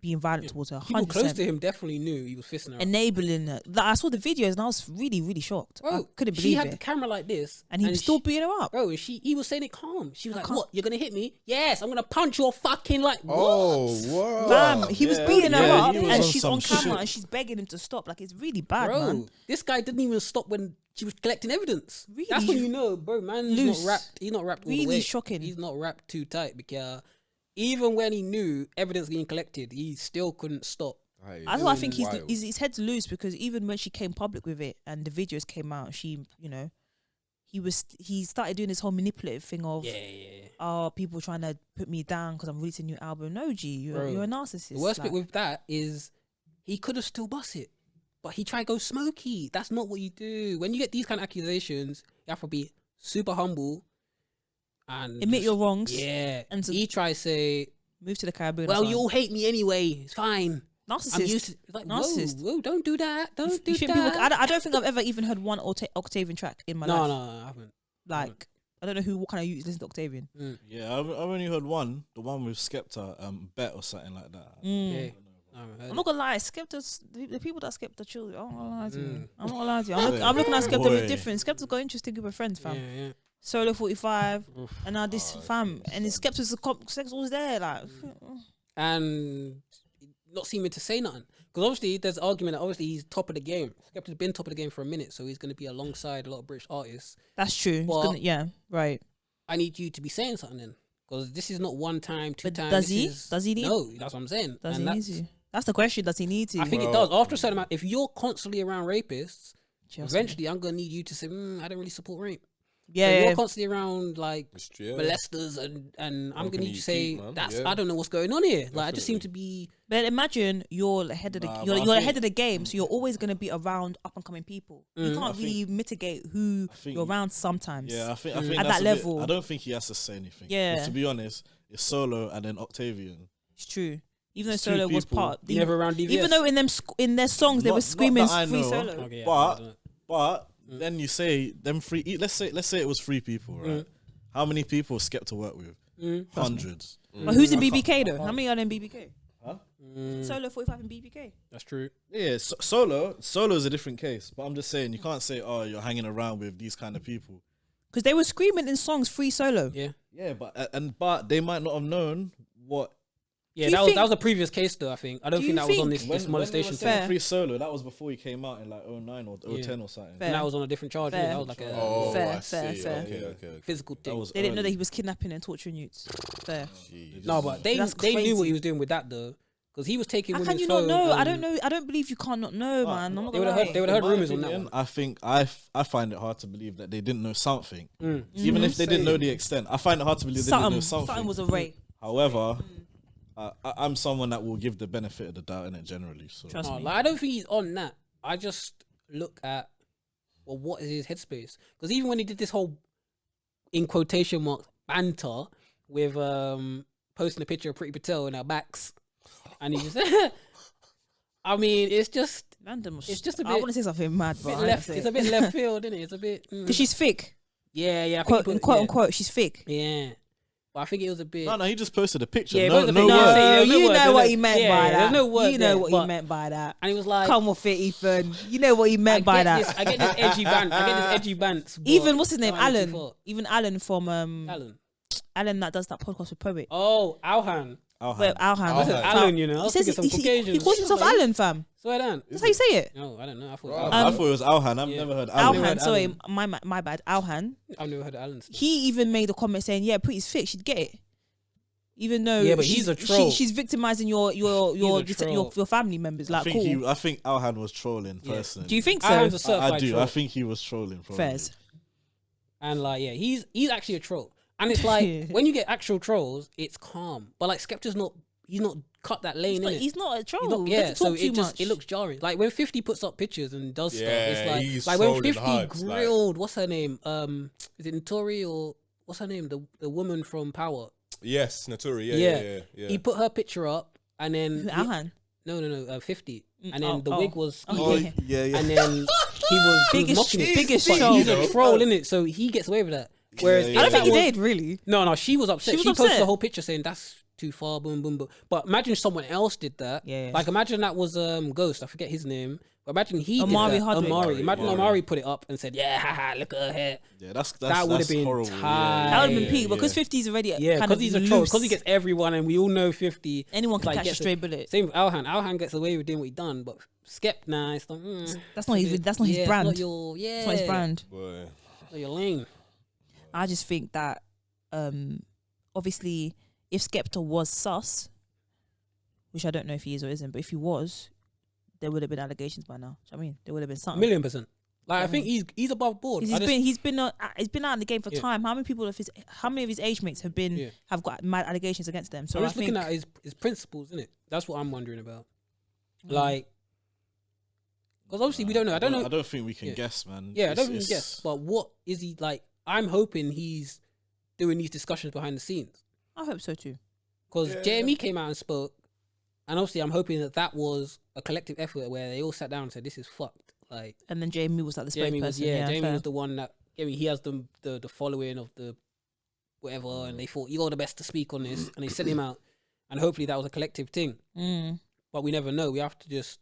being violent towards her. People 100%. close to him definitely knew he was fisting her. Enabling her. Like, I saw the videos and I was really, really shocked. I Bro, couldn't she believe had it. the camera like this, And he was still beating her up. Bro, and he was saying it calm. She was like, can't- "What? You're gonna hit me? Yes, I'm gonna punch your fucking like." Oh, what? wow. Fam, he was beating her Yeah, up he was and on she's some on camera shit. and she's begging him to stop. Like, it's really bad, Bro, man. this guy didn't even stop when she was collecting evidence. Really? That's when you know, bro, man's Loose. not wrapped. He's not wrapped all the Really way. shocking. He's not wrapped too tight because even when he knew evidence being collected, he still couldn't stop. That's why I think wild. his head's loose because even when she came public with it and the videos came out, she, he started doing this whole manipulative thing of, Yeah. oh, people trying to put me down because I'm releasing a new album. No, G, Bro, you're a narcissist. The worst like, bit with that is he could have still bust it, but he tried to go smoky. That's not what you do. When you get these kind of accusations, you have to be super humble and admit just- your wrongs. Yeah, And so- he tried to say, Move to the Caribbean. or "Well, something. you all hate me anyway. It's fine. narcissist. I'm used to." It's like, Narcissist. whoa, don't do that. Don't do You think that. people, I don't think I've ever even heard one Octavian track in my no, life. I haven't. Like, I don't know what kind of you listen to Octavian. Yeah, I've only heard one, the one with Skepta, Bet or something like that. Okay. I'm not gonna lie, Skepta's the people that Skepta children. I'm not gonna lie to you. I'm not gonna lie to you. I'm looking at Skepta with different. Skepta's got an interesting group of friends, fam. Yeah. Solo 45, and now this fam, and his Skepta's always there, like. And not seeming to say nothing. Because obviously there's argument that obviously he's top of the game. Skepta's been top of the game for a minute, so he's going to be alongside a lot of British artists. That's true. Yeah, right. I need you to be saying something then. Because this is not one time, two times. Does he? Does he need? No, that's what I'm saying. Does he need to? That's the question. Does he need to? I think it does. After a certain amount, if you're constantly around rapists, eventually I'm going to need you to say, I don't really support rape. Yeah, so you're constantly around like molesters and I'm gonna need to say I don't know what's going on here. Like I just seem to be. But imagine you're ahead of the you're ahead of the game, so you're always gonna be around up and coming people. You can't really mitigate who you're around sometimes. Yeah, I think at that level, I don't think he has to say anything. Yeah, to be honest, it's Solo and then Octavian. It's true. Even though Solo was part, never around DVS. Even though in their songs they were screaming free Solo, okay, but. Then you say them three. Let's say it was 3 people, right? How many people Skepta work with? Hundreds. But who's in BBK though? How many are in BBK? Huh? Solo 45 in BBK. That's true. Yeah, Solo is a different case. But I'm just saying you can't say, oh, you're hanging around with these kind of people because they were screaming in songs free Solo. Yeah, but they might not have known what. Yeah, that was a previous case though, I think. I don't think that was on this molestation thing. Free Solo, that was before he came out in like 09 or 010 or something. And that was on a different charge. That was like a fair. Okay. Physical thing. They didn't know that he was kidnapping and torturing youths. Fair. No, but they knew what he was doing with that though. Because he was taking women's phone. How can you not know? I don't know. I don't believe you can't not know, man. I'm not they would have heard rumors on that one. I think I find it hard to believe that they didn't know something. Even if they didn't know the extent. I find it hard to believe they didn't know something. Something was a ray. However... I'm someone that will give the benefit of the doubt in it generally. So trust me. Like, I don't think he's on that. I just look at what is his headspace? Because even when he did this whole in quotation marks banter with posting a picture of Pretty Patel in our backs, and he just, I mean, it's just random. It's just a bit. I want to say something mad, but it's a bit left field, isn't it? It's a bit because she's thick. Yeah. Quote unquote, she's thick. Yeah. But I think it was a bit. No, he just posted a picture. Yeah, no you know what he meant by that. There's no word. You know what he meant by that. And he was like, "Come off it, Ethan. You know what he meant by that." I get this edgy bant. Even what's his name, Alan. Even Alan from Alan that does that podcast with Poet. Oh, Alhan. Well, Alhan. Alan, you know. He calls himself Alan, fam. Swear down. That's how you say it. No, I don't know. I thought it was Alhan. I've never heard Alan. Alhan. Sorry, my bad. Alhan. I've never heard of Alan. He even made a comment saying, "Yeah, Pretty's fit. She'd get it." Even though but he's a troll. She's victimizing your family members. Like, I think Alhan was trolling personally. Do you think so? Alhan's a certified I do. Troll. I think he was trolling. Fairs. And like, yeah, he's actually a troll. And it's like when you get actual trolls, it's calm. But like Skepta's he's not cut that lane in it. He's not a troll. So it looks jarring. Like when 50 puts up pictures and does stuff, it's like when 50 grilled. What's her name? Is it Notori or what's her name? The woman from Power. Yes, Notori. Yeah. He put her picture up and then Alhan. No, 50. And then the wig was yeah. And then he was mocking it. Biggest but show. He's a troll, innit? So he gets away with that. Whereas I don't think he did really. No, she was upset. She posted the whole picture saying that's too far, boom, boom, boom. But imagine someone else did that. Yeah. Like imagine that was Ghost. I forget his name. But imagine he Amari did that. Hardwick. Imagine Amari put it up and said, "Yeah, haha, look at her hair." Yeah, that would have been horrible. That would have been peak because 50's already because he's a troll. Because he gets everyone, and we all know 50. Anyone can catch a stray bullet. Same with Alhan. Alhan gets away with doing what he done, but Skep, nah, it's like, that's not his brand. It's not it's not his brand. Boy. Not your lane. I just think that obviously if Skepta was sus, which I don't know if he is or isn't, but if he was, there would have been allegations by now. I mean, there would have been something. 1,000,000%. Like I think he's above board. He's been out in the game for time. How many of his age mates have got mad allegations against them? So I'm just looking at his principles, isn't it? That's what I'm wondering about. Like, because obviously we don't know. I don't know. I don't think we can guess, man. Yeah, I don't think we can guess. But what is he like? I'm hoping he's doing these discussions behind the scenes. I hope so too. Because JME came out and spoke, and obviously I'm hoping that was a collective effort where they all sat down and said, "This is fucked." Like, and then Jamie was like the spokesperson. Jamie was the one that. I mean, he has the following of the whatever, and they thought you're the best to speak on this, and they sent him out, and hopefully that was a collective thing. but we never know. We have to just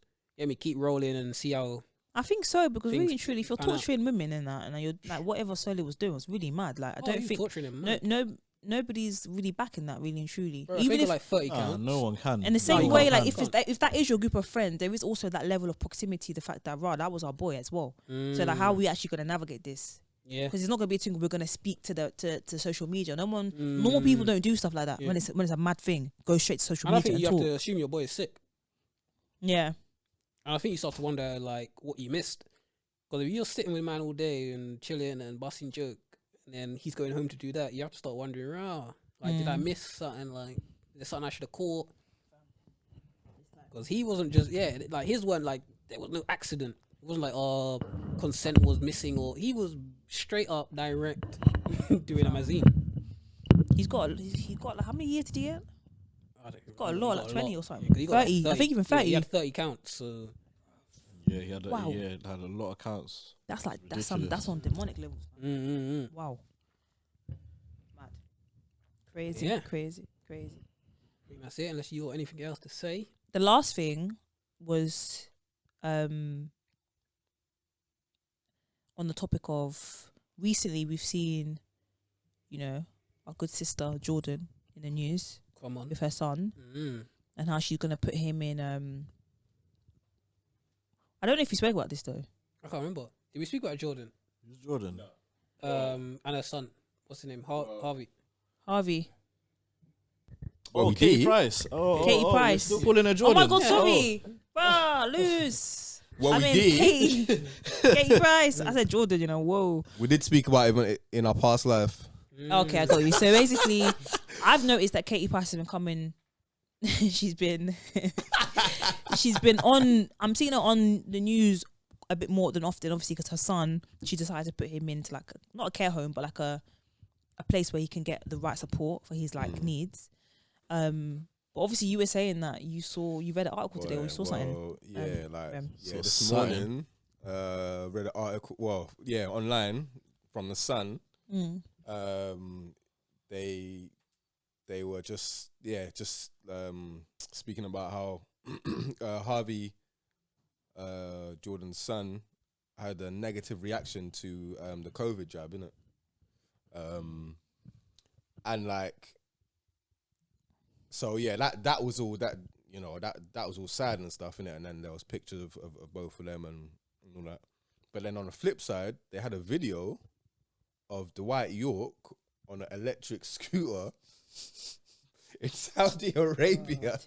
keep rolling and see how. I think so, because Things really and truly, if you're pan out. torturing women and that, and you're like whatever Soli was doing was really mad. Like I don't think torturing him, man. nobody's really backing that, really and truly. Bro, Even if like 30 counts. no one can. in the same you way, can't, like you if that is your group of friends, there is also that level of proximity. The fact that that was our boy as well. So like, how are we actually gonna navigate this? Yeah, Because it's not gonna be a thing we're gonna speak to social media. Normal people don't do stuff like that. When it's a mad thing, go straight to social and I media think and you talk. have to assume your boy is sick. Yeah. And I think you start to wonder like what you missed. Because if you're sitting with a man all day and chilling and busting joke, and then he's going home to do that, you have to start wondering, did I miss something? Like, is there something I should have caught? Because he wasn't just, like his weren't like, there was no accident. It wasn't like, consent was missing, or he was straight up direct doing a mazine. He's got like, how many years did he get? He's got a lot, like 20 or something. Yeah, 30. I think even 30. He had 30 counts, so. Yeah, he had Wow. had a lot of counts. That's like that's Ridiculous. on demonic levels. Wow. Mad. Crazy. Yeah. Crazy. I think that's it, unless you got anything else to say. The last thing was on the topic of recently we've seen, our good sister Jordan in the news Come on. with her son and how she's gonna put him in I don't know if you spoke about this though. I can't remember. Did we speak about Jordan? Who's Jordan? And her son. What's his name? Harvey. Harvey. Oh, Katie Price. Katie Price. We're still calling her Jordan. Oh my god, sorry. Bruh, lose. Well, I we mean, did. Katie Price. I said Jordan, whoa. We did speak about it in our past life. Okay, I got you. So basically, I've noticed that Katie Price has been coming. she's been on. I'm seeing her on the news a bit more than often, obviously, because her son. She decided to put him into like not a care home, but like a place where he can get the right support for his like needs. But obviously, you were saying that you read an article today, or you saw something. This morning, read an article. Well, online from the Sun. They were just speaking about how Harvey, Jordan's son, had a negative reaction to the COVID jab, innit? And like, so that was all that that was all sad and stuff, innit? And then there was pictures of both of them and all that. But then on the flip side, they had a video of Dwight York on an electric scooter in Saudi Arabia,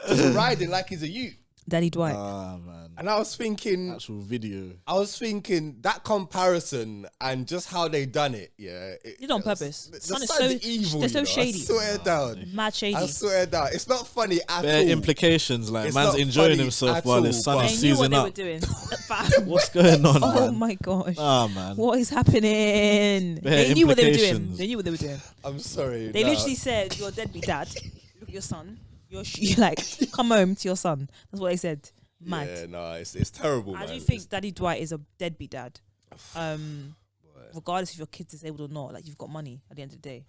just riding like he's a youth. Daddy Dwight. Ah, man. And I was thinking, Actual video. that comparison and just how they done it. Yeah, It's on purpose. The Son is son's so evil. they're so shady. I swear down. Mad shady. I swear down. It's not funny at Bare all. implications, like It's man's not enjoying funny himself at while all, his son but- is They knew what seizing they were up. doing. What's going on? Oh man? my gosh. Ah, man. What is happening? Bare They knew what they were doing. implications. They knew what they were doing. I'm sorry. They nah. literally said, "You're a deadbeat dad. Look at your son. You're like, come home to your son." That's what they said. Mad. Yeah, no, it's terrible. I man. do think Daddy Dwight is a deadbeat dad. Regardless if your kid's disabled or not, like you've got money at the end of the day.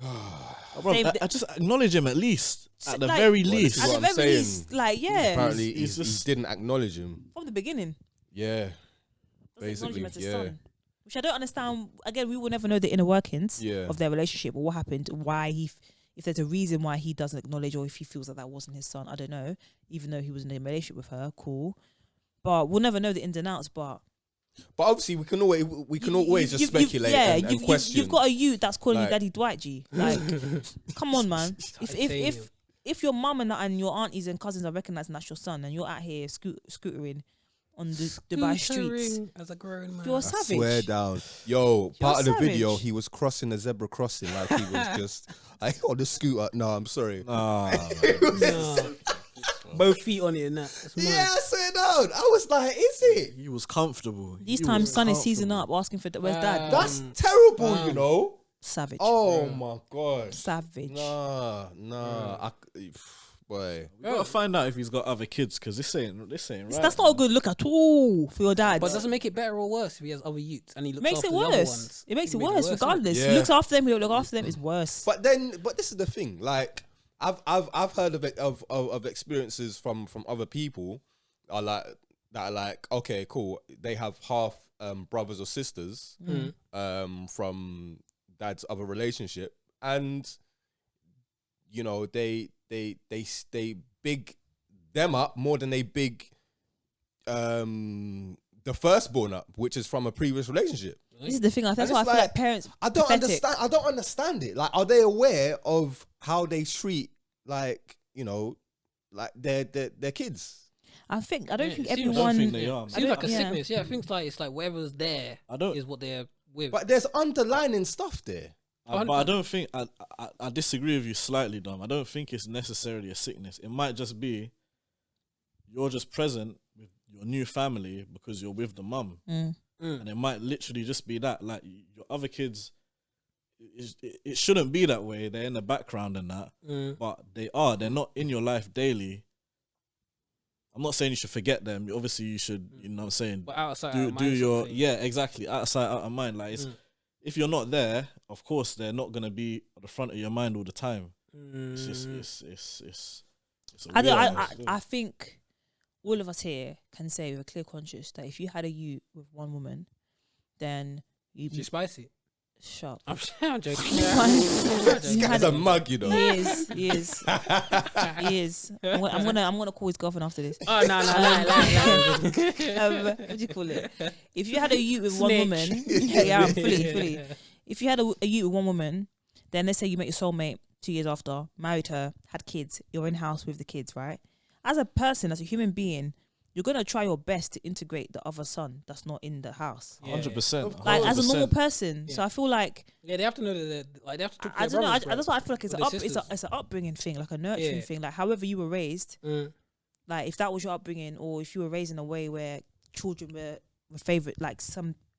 Bro, Same I just acknowledge him at least. At the like- very Well, this least. is At what the I'm very saying. least, like Apparently, He's he just- didn't acknowledge him. from the beginning. Yeah, Doesn't acknowledge basically, him as his yeah. son. Which I don't understand. Again, we will never know the inner workings Yeah. of their relationship or what happened, why if there's a reason why he doesn't acknowledge or if he feels that wasn't his son. I don't know. Even though he was in a relationship with her, cool. But we'll never know the ins and outs. But obviously we can always just speculate and question. You've got a youth that's calling Like- you Daddy Dwight G. Like, come on, man. If your mum and your aunties and cousins are recognizing that's your son and you're out here scootering on the Dubai streets, As a grown man. you're a I savage. swear down. Yo, part of the video, savage. he was crossing the zebra crossing like he was just like on the scooter. No, I'm sorry. Ah, Nah. Both feet on it and that. That's mad. Yeah, I swear down. I was like, is it? he was comfortable. These He times, was son is seizing comfortable. up, asking for where's dad. That's terrible, you know. Savage. Oh my god. Savage. Nah. Boy. We gotta find out if he's got other kids because this ain't right. That's not a good look at all for your dad. But does it make it better or worse if he has other youths and he looks Makes after it the other worse. ones? It makes it Make worse, regardless. Yeah. He looks after them, he'll look after them. It's worse. But this is the thing. Like, I've heard of experiences from other people that are like, okay, cool. They have half brothers or sisters from dad's other relationship, and you know they big them up more than they big the firstborn up, which is from a previous relationship. This is the thing. That's why I feel like parents. I don't understand it. Like, are they aware of how they treat, like, you know, like their kids? I don't think I everyone. don't think they are. Seems like a sickness. Yeah, I think it's like whatever's there is what they're with. But there's underlining stuff there. But I don't think I disagree with you slightly, Dom. I don't think it's necessarily a sickness. It might just be you're just present with your new family because you're with the mum. And it might literally just be that, like, your other kids, it shouldn't be that way. They're in the background and that, but they're not in your life daily. I'm not saying you should forget them. Obviously you should, you know what I'm saying? But outside do your, yeah, exactly. Outside, out of mind. Like, if you're not there, of course, they're not going to be at the front of your mind all the time. It's just, I think all of us here can say with a clear conscience that if you had a youth with one woman, then you'd She's spicy. Shut I'm joking. This guy's a mug, you know. He is. I'm gonna call his girlfriend after this. Oh no. What do you call it? If you had a youth with one woman, yeah, I'm fully. If you had a youth with one woman, then let's say you met your soulmate 2 years after, married her, had kids, you're in house with the kids, right? As a person, as a human being, you're gonna try your best to integrate the other son that's not in the house. 100%. Like, as a normal person. Yeah. So I feel like they have to know that like they have to talk to I don't know. brothers, That's why I feel like Or it's an upbringing thing, like a nurturing thing. Like, however you were raised, like if that was your upbringing, or if you were raised in a way where children were favorite, like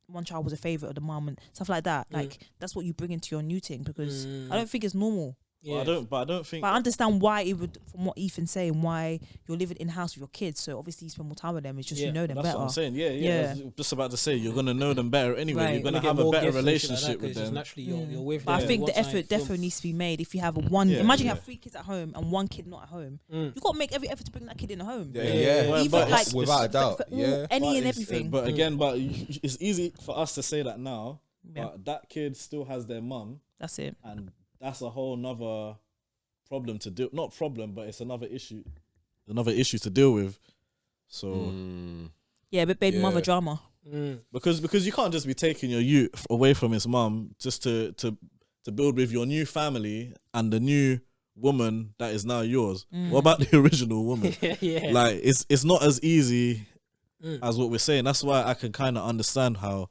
one child was a favorite of the mom and stuff like that. Like, that's what you bring into your new thing, because I don't think it's normal. Yeah. But I don't think. But I understand why it would, from what Ethan's saying, why you're living in house with your kids. So obviously you spend more time with them. It's just you know them that's better. what I'm saying. Yeah. I was just about to say, you're gonna know them better anyway. Right. You're gonna have a better relationship with them. Naturally, you're with But them I think the one effort time, definitely needs to be made. If you have imagine you have 3 kids at home and 1 kid not at home, you got to make every effort to bring that kid in the home. Yeah. Even like without a doubt. for any and everything. But again, it's easy for us to say that now. But that kid still has their mum. That's it. And that's a whole nother problem to deal. Not problem, but it's another issue to deal with. So Yeah, but baby mother drama. Because you can't just be taking your youth away from his mum just to build with your new family and the new woman that is now yours. What about the original woman? Like, it's not as easy as what we're saying. That's why I can kind of understand how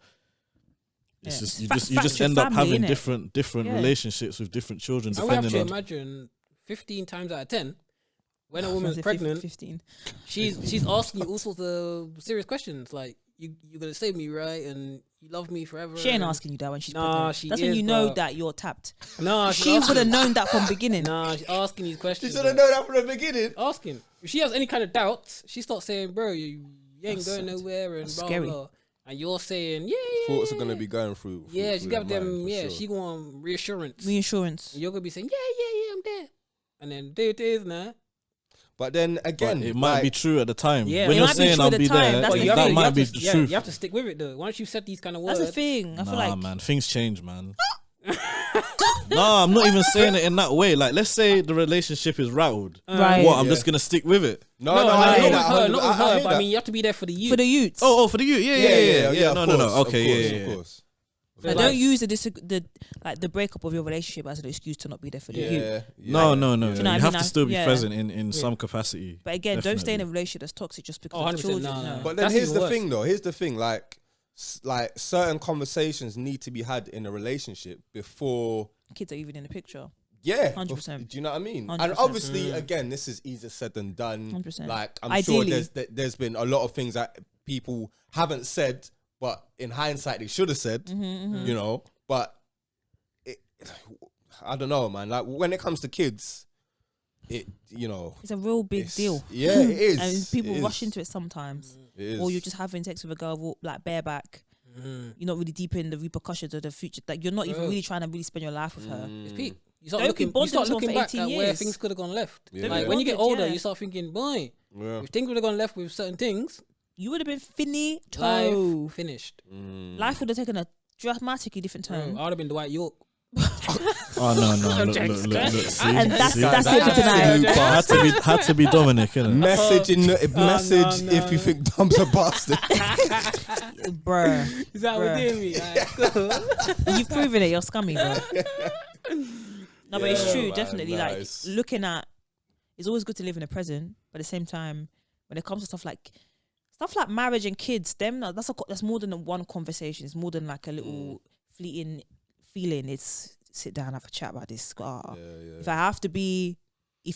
it's just you just end up having different relationships with different children. I would have Depending to on imagine 15 times out of 10, when a woman's pregnant, 15. she's asking you all sorts of serious questions, like you're gonna save me, right? And you love me forever. She ain't asking you that when she's Nah, pregnant. she That's is, when you know bro. that you're tapped. Nah, She would have known that from beginning. Nah, she's asking these questions. She should have known that from the beginning. Asking. If she has any kind of doubts, she starts saying, "Bro, you ain't going nowhere," and blah scary. blah. And you're saying, "Yeah." Thoughts are gonna be going through. Yeah, she through got your them. mind, for Yeah, sure. she want reassurance. Reassurance. And you're gonna be saying, "Yeah, I'm there." And then there it is, nah. But then again, it might be true at the time. Yeah, when it you're might be saying true I'll at the be time. there, That's the that thing. might be the truth. You have to stick with it though. Once you've said these kind of words, That's the thing. I feel like man, things change, man. No, I'm not even saying it in that way. Like, let's say the relationship is rattled. Right. What? I'm just gonna stick with it. No, not I with hear her, that. not with her. But I mean, you have to be there for the youth. for the youths. Oh, for the you, yeah. of No. course, Okay, of course. Like, don't use the breakup of your relationship as an excuse to not be there for the youth. No. Do you know You what I have mean? to still be Yeah. present in some capacity. But again, don't stay in a Definitely. relationship that's toxic just because 100%, of children. no. But then That's here's even the worse. thing, though. Here's the thing. Like certain conversations need to be had in a relationship before. Kids are even in the picture. Yeah, 100%. Do you know what I mean? 100%. And obviously, again, this is easier said than done. 100%. Like, I'm Ideally. sure there's been a lot of things that people haven't said, but in hindsight they should have said. You know, but I don't know, man. Like, when it comes to kids, it's It's a real big deal. Yeah, it is. And people It rush is. into it sometimes. It is. Or you're just having sex with a girl like bareback. You're not really deep in the repercussions of the future. Like, you're not even really trying to really spend your life with her. It's peak. you start Don't be looking, bonding with someone for back 18 at where years. things could have gone left. Yeah. Like Yeah. when you get Bonded, older, yeah. you start thinking, boy, Yeah. if things would have gone left with certain things, You would have been finito. life finished. Life would have taken a dramatically different Bro, turn. I would have been Dwight York. Oh no, look, see, And that's see? it for tonight. Had to be Dominic, innit? Message in the message no. if you think Dom's a bastard. Bruh. Is that what Bruh. we're doing? Alright, cool. You've proven it. You're scummy, bro. No, but it's Yeah, true. man, Definitely, like nice. looking at. It's always good to live in the present, but at the same time, when it comes to stuff like marriage and kids, that's more than one conversation. It's more than like a little fleeting feeling. It's sit down, have a chat about this. If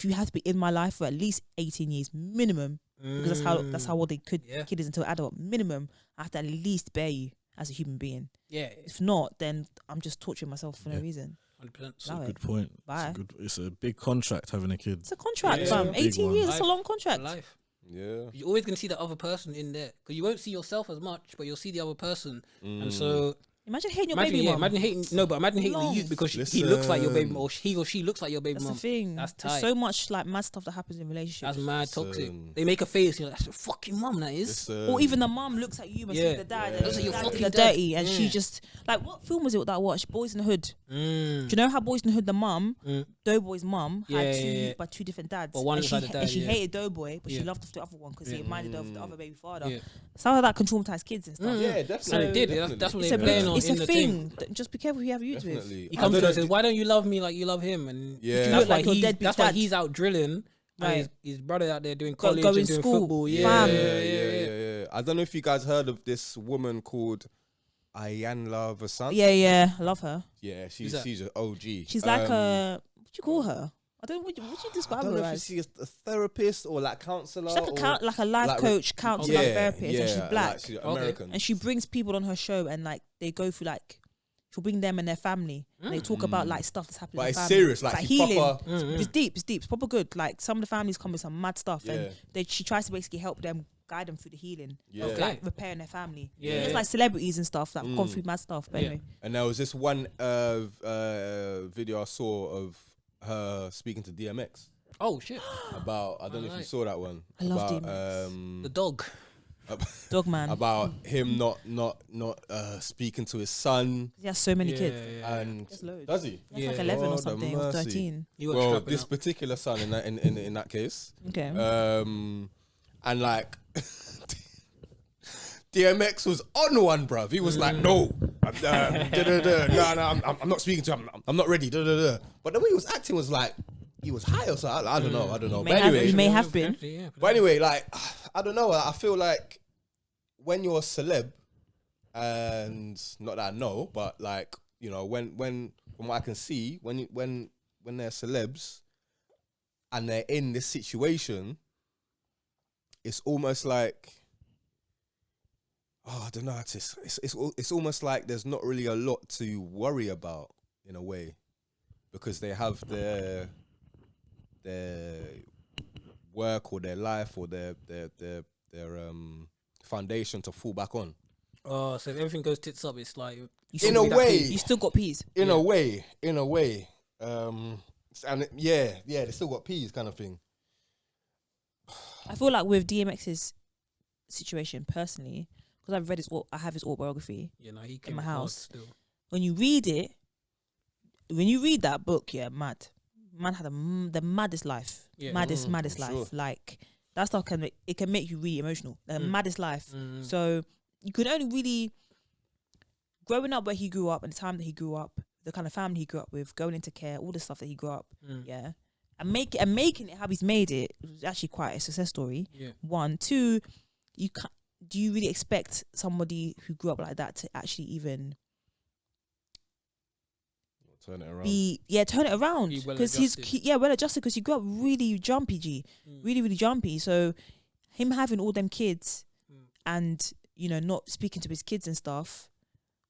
you have to be in my life for at least 18 years minimum, because that's how old the kid is until adult minimum, I have to at least bear you as a human being. Yeah, If not, then I'm just torturing myself for no reason. 100%. It's a good point. Bye. It's a big contract having a kid. It's a contract, Yeah. fam. Big 18 one. years, it's a Life. long contract. Life. Yeah. You're always gonna see the other person in there because you won't see yourself as much, but you'll see the other person, and so Imagine hating your imagine, baby mum. imagine hating the youth because he looks like your baby mum, or he or she looks like your baby That's mum. the thing. That's There's tight. so much like mad stuff that happens in relationships. That's mad toxic. Listen. They make a face, you're like, that's your fucking mum. That is. Or even the mum looks at you and Yeah. sees the dad Yeah. and Looks like the your dad fucking did dad. dirty, and she Yeah. just like, what film was it that I watched? Boys in the Hood. Do Mm. you know how Boys in the Hood, the mum, Doughboy's mum, Yeah, had yeah. by two different dads, But one and looks she, like the dad, and she yeah. hated Doughboy, but she Yeah. loved the other one because he reminded her of the other baby father. Yeah. Some of that can traumatize kids and stuff. Yeah, And definitely. it did. Definitely. That's what It's they're a playing on it's in a the thing. Just be careful who you have youth with. Definitely. He I comes don't to her and know- says, "Why don't you love me like you love him?" And Yeah. look that's why like your he's deadbeat that's why dad. he's out drilling. Right. And his brother out there doing Go- college going and doing school. football. Yeah, Yeah, yeah. I don't know if you guys heard of this woman called ᴍᴜᴜ. Yeah, I love her. Yeah, Who's that? she's an OG. She's like a what do you call her? I don't know what do you I describe don't her know if as. she's a therapist or like counselor. She's like a life like- coach, counselor, therapist, and she's black. Like she's Okay. American. And she brings people on her show, and like they go through like she'll bring them and their family, and they talk about like stuff that's happening. But in it's the family. serious, like It's she's healing. proper. It's deep. It's proper good. Like some of the families come with some mad stuff, Yeah. and she tries to basically help them, guide them through the healing Yeah. of like repairing their family. Yeah. It's like celebrities and stuff that have gone through mad stuff. But Yeah. anyway, And there was this one video I saw of her speaking to DMX Oh shit, about. I don't know if you Alright. saw that one. I love about, DMX. the dog. Dog man, about him not speaking to his son, he has so many kids. and There's loads. does he? He has like Yeah. 11 or Lord have something, or mercy. 13. He was Well, strapping this up. particular son in that case, Okay. and like DMX was on one, bruv. He was like, no, I'm not speaking to him. I'm not ready. But the way he was acting was like he was high or something. I don't know. But anyway, He may have been. Yeah, but anyway, like I don't know. I feel like when you're a celeb, and not that I know, but like you know, when from what I can see, when they're celebs and they're in this situation, it's almost like I don't know. It's almost like there's not really a lot to worry about in a way because they have their work or their life or their foundation to fall back on. Oh, so if everything goes tits up, it's like In a way, You still got peas. in a way, and they still got peas kind of thing. I feel like with DMX's situation personally, because I've read I have his autobiography. he came my hard house. still. When you read that book, yeah, man had the maddest life, maddest I'm life. sure. Like that stuff can make you really emotional. The maddest life. So you could only really growing up where he grew up and the time that he grew up, the kind of family he grew up with, going into care, all the stuff that he grew up, yeah, and making it how he's made it was actually quite a success story. Yeah. 1, 2, do you really expect somebody who grew up like that to actually even Turn it around. turn it around? Be Because well-adjusted. well adjusted because he grew up really jumpy, really jumpy. So him having all them kids and not speaking to his kids and stuff,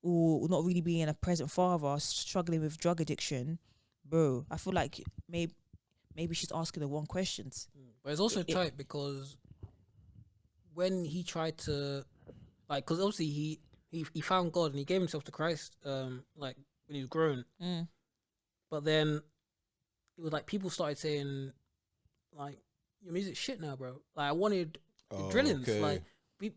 or not really being a present father, struggling with drug addiction, bro, I feel like maybe she's asking the wrong questions. But it's also tight because when he tried to, like, because obviously he found God and he gave himself to Christ, like when he was grown. But then it was like people started saying like your music's shit now, bro. Like I wanted the drillings, like.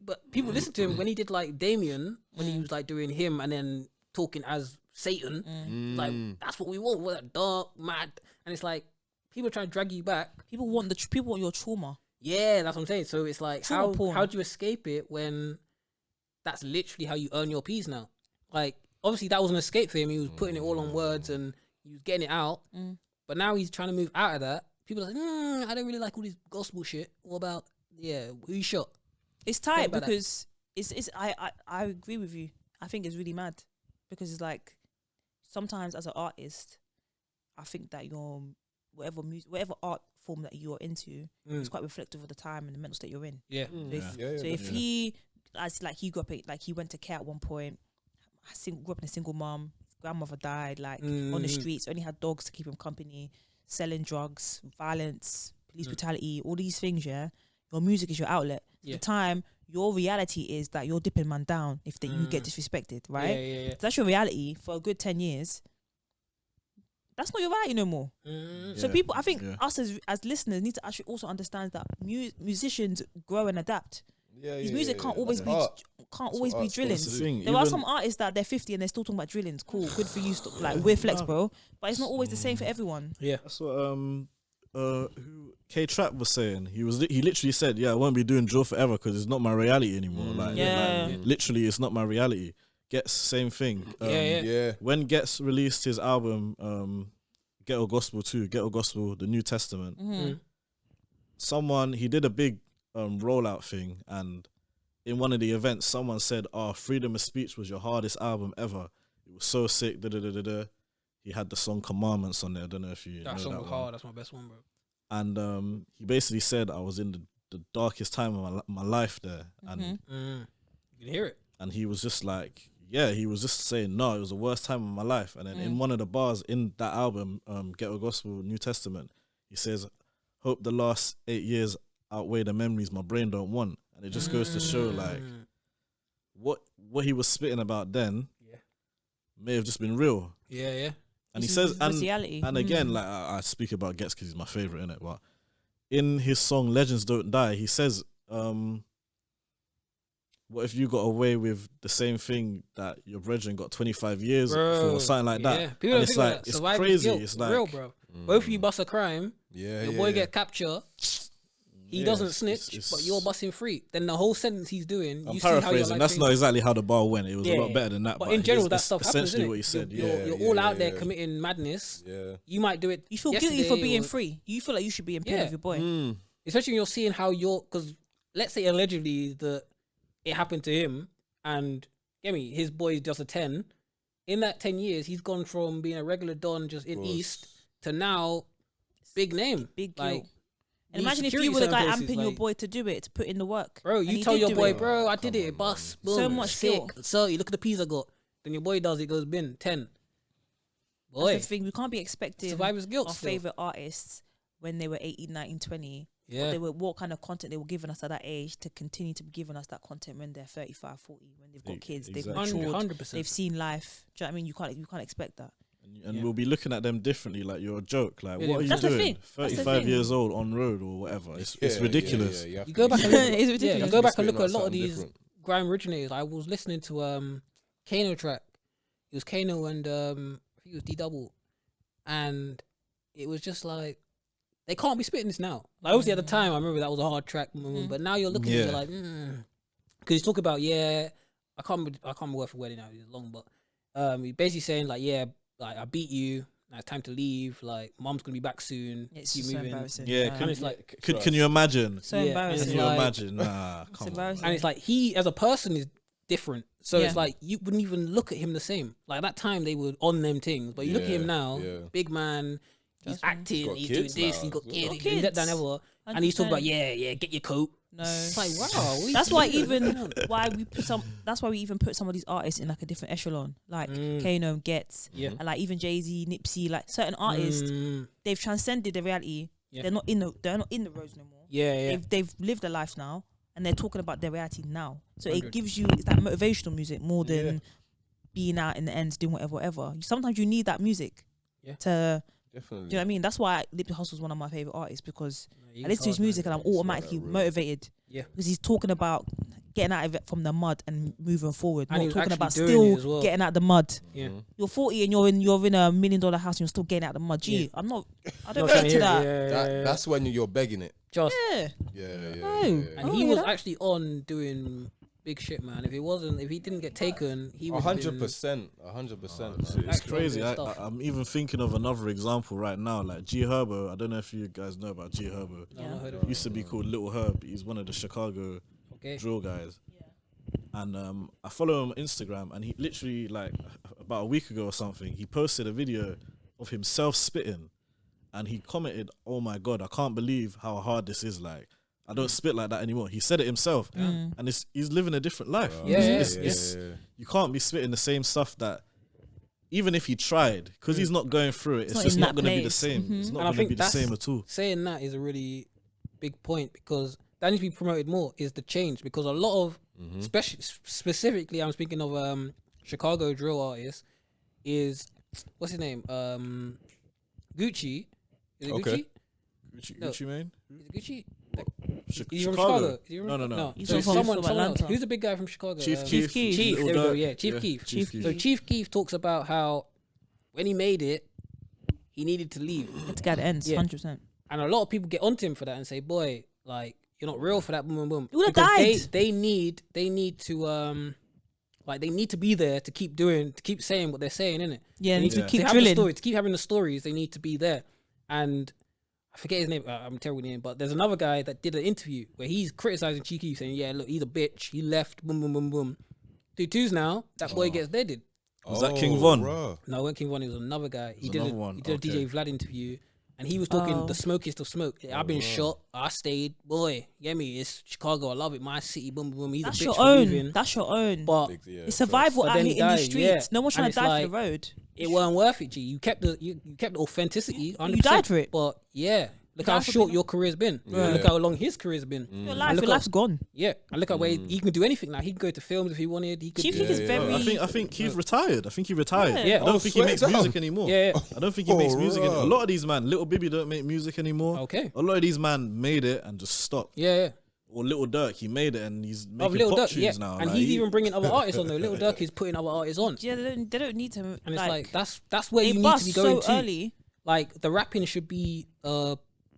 But people listened to him when he did like Damien, when he was like doing him and then talking as Satan. Like that's what we want. We're like dark, mad, and it's like people try to drag you back. People want people want your trauma. Yeah, that's what I'm saying. So it's like how Trauma porn. do you escape it when that's literally how you earn your peas now? Like obviously that was an escape for him. He was putting it all on words and he was getting it out. But now he's trying to move out of that. People are like, I don't really like all this gospel shit. What about who you shot? It's tight because I agree with you. I think it's really mad because it's like sometimes as an artist, I think that your whatever art form that you're into is quite reflective of the time and the mental state you're in. Yeah. So if he, as like he grew up, like he went to care at one point, grew up in a single mom, grandmother died, like on the streets, only had dogs to keep him company, selling drugs, violence, police brutality, all these things. Yeah, your music is your outlet. At the time, your reality is that you're dipping man down if you get disrespected, right? Yeah. So that's your reality for a good 10 years. That's not your reality no more. So people, I think us as listeners need to actually also understand that musicians grow and adapt. His music can't always be drilling. There are some artists that they're 50 and they're still talking about drillings. Cool, good for you. Like we're flex, bro. But it's not always the same for everyone. Yeah, that's what who K-Trap was saying. He literally said, I won't be doing drill forever because it's not my reality anymore. Like literally, it's not my reality. Gets same thing. When Gets released his album, Ghetto Gospel 2, Ghetto Gospel, the New Testament, he did a big rollout thing, and in one of the events, someone said, Freedom of Speech was your hardest album ever. It was so sick. He had the song Commandments on there. I don't know if you know song that was one. hard. That's my best one, bro. And he basically said I was in the darkest time of my life there, and you can hear it. And he was just like, he was just saying, no, it was the worst time of my life. And then in one of the bars in that album, Ghetto Gospel, New Testament, he says, hope the last 8 years outweigh the memories my brain don't want. And it just goes to show like what he was spitting about then may have just been real. Yeah. And he says, and again, like I speak about Gets because he's my favorite in it, but in his song Legends Don't Die, he says, what if you got away with the same thing that your brethren got 25 years for, or something like that? People and it's like, it's crazy. It's like, real, bro. Both of you bust a crime. Your boy get captured. He doesn't snitch, but you're busting free. Then the whole sentence he's doing, I'm paraphrasing. That's not exactly how the bar went. It was a lot better than that. But in general, that stuff happens. Essentially, what he said. You're all out there committing madness. You might do it. You feel guilty for being free. You feel like you should be in pain of your boy. Especially when you're seeing how because let's say allegedly it happened to him, and his boy is just a 10. In that 10 years, he's gone from being a regular don just in East to now big name, big like. And imagine if you were the guy amping your boy to do it, to put in the work. Bro, you tell your boy, bro, I did it, bus, boom, so much sick. So you look at the peas I got. Then your boy does it, goes bin, 10. Boy. That's the thing, we can't be expecting survivor's guilt our favourite artists when they were 18, 19, 20. What kind of content they were giving us at that age to continue to be giving us that content when they're 35, 40, when they've got kids, they've matured, 100%. They've seen life. Do you know what I mean? You can't expect that. And we'll be looking at them differently, like you're a joke. Like, what are you doing? 35 years old on road or whatever. It's ridiculous. You go back and look, it's ridiculous. You go back and look at a lot of these grime originators. I was listening to Kano track. It was Kano and I think it was D-Double, and it was just like they can't be spitting this now. Like obviously at the time I remember that was a hard track, but now you're looking at it like because he's talking about I can't remember word for word now. It's long, but he's basically saying like like I beat you. Now it's time to leave. Like mom's gonna be back soon. It's you so moving. embarrassing. Yeah, and it's like can you imagine? So embarrassing. Can you imagine? Nah, come on. And it's like he as a person is different. So it's like you wouldn't even look at him the same. Like at that time they were on them things, but you look at him now, big man. He's acting. He's doing this. He's got kids. He's let down ever. And he's talking about get your coat. No, it's like wow. That's why we even put some of these artists in like a different echelon, like Kano, Gets, and like even Jay-Z, Nipsey, like certain artists. They've transcended the reality. They're not in the roads no more. They've lived a life now, and they're talking about their reality now. So 100. It gives you that motivational music more than being out in the ends doing whatever. Sometimes you need that music to Definitely. Do you know what I mean? That's why Nipsey Hussle is one of my favorite artists, because He's I listen to his hard, man. music and I'm automatically motivated. Yeah. Because he's talking about getting out of it from the mud and moving forward. And he Not was talking actually about doing still it as well. getting out the mud. Yeah. You're 40 and you're in $1 million house and you're still getting out the mud. Gee, Yeah. I don't Not relate trying to hear it. that. Yeah. That's when you're begging it. Just Yeah. Yeah. and he was actually on doing big shit, man. If he didn't get taken, he would 100%. It's crazy. I'm even thinking of another example right now, like G Herbo. I don't know if you guys know about G Herbo. Yeah. He used to be called Little Herb. He's one of the Chicago drill guys. And I follow him on Instagram, and he literally, like, about a week ago or something, he posted a video of himself spitting, and he commented, "Oh my God, I can't believe how hard this is. Like, I don't spit like that anymore." He said it himself, and he's living a different life. You can't be spitting the same stuff that, even if he tried, because he's not going through it, it's just not going to be the same. It's not going to be the same at all. Saying that is a really big point, because that needs to be promoted more, is the change, because a lot of specifically I'm speaking of Chicago drill artists, is what's his name, Gucci. Is it Gucci? Gucci Mane? Is it Gucci? Chicago. He's from Chicago. No. He's So from someone else. Atlanta. Who's the big guy from Chicago? Chief Keef. Chief. There we go. Yeah, Chief Keef. Chief So Chief Keef talks about how when he made it, he needed to leave, To get the ends, Yeah. 100%. and a lot of people get onto him for that and say, "Boy, like you're not real for that." Boom, boom, boom. He would've Because died. They need to like they need to be there to keep saying what they're saying, innit? Yeah, They need to to keep have drilling. the story, to keep having the stories. They need to be there, and I forget his name. I'm terrible with his name, but there's another guy that did an interview where he's criticizing Cheeky, saying, "Yeah, look, he's a bitch. He left. Boom, boom, boom, boom." 2-2s now. That boy gets deaded. Was that King Von? Bruh. No, it wasn't King Von. It was another guy. He did another one, He did a DJ Vlad interview, and he was talking the smokiest of smoke. I've been shot. I stayed. Boy, get me. It's Chicago. I love it. My city. Boom, boom, boom. He's That's a bitch your for own. leaving. That's your own. But It's survival But out then here he in the died, streets. yeah. No one's And trying to it's die like, for the road. it weren't worth it, G. You kept the authenticity. 100%, You died for it. But yeah, look how died for short being- your career's been. Yeah. Look how long his career's been. Your And life, look your at- life's gone. Yeah, and look at where he can do anything now. He can go to films if he wanted. He could. Chief Keef is very. I think Keith retired. I think he retired. Yeah. I don't Oh, think he swear makes down. music anymore. Yeah. I don't think he makes music bruh. anymore. A lot of these man, Little Bibby don't make music anymore. Okay. A lot of these man made it and just stopped. Yeah. Or Little Dirk, he made it and he's Of making Lil pop Durk, yeah, tunes now. and like, he's even bringing other artists on though. Lil Durk is putting other artists on, Yeah, they don't need to. and it's like that's where they you need to bust be going so to. early. Like the rapping should be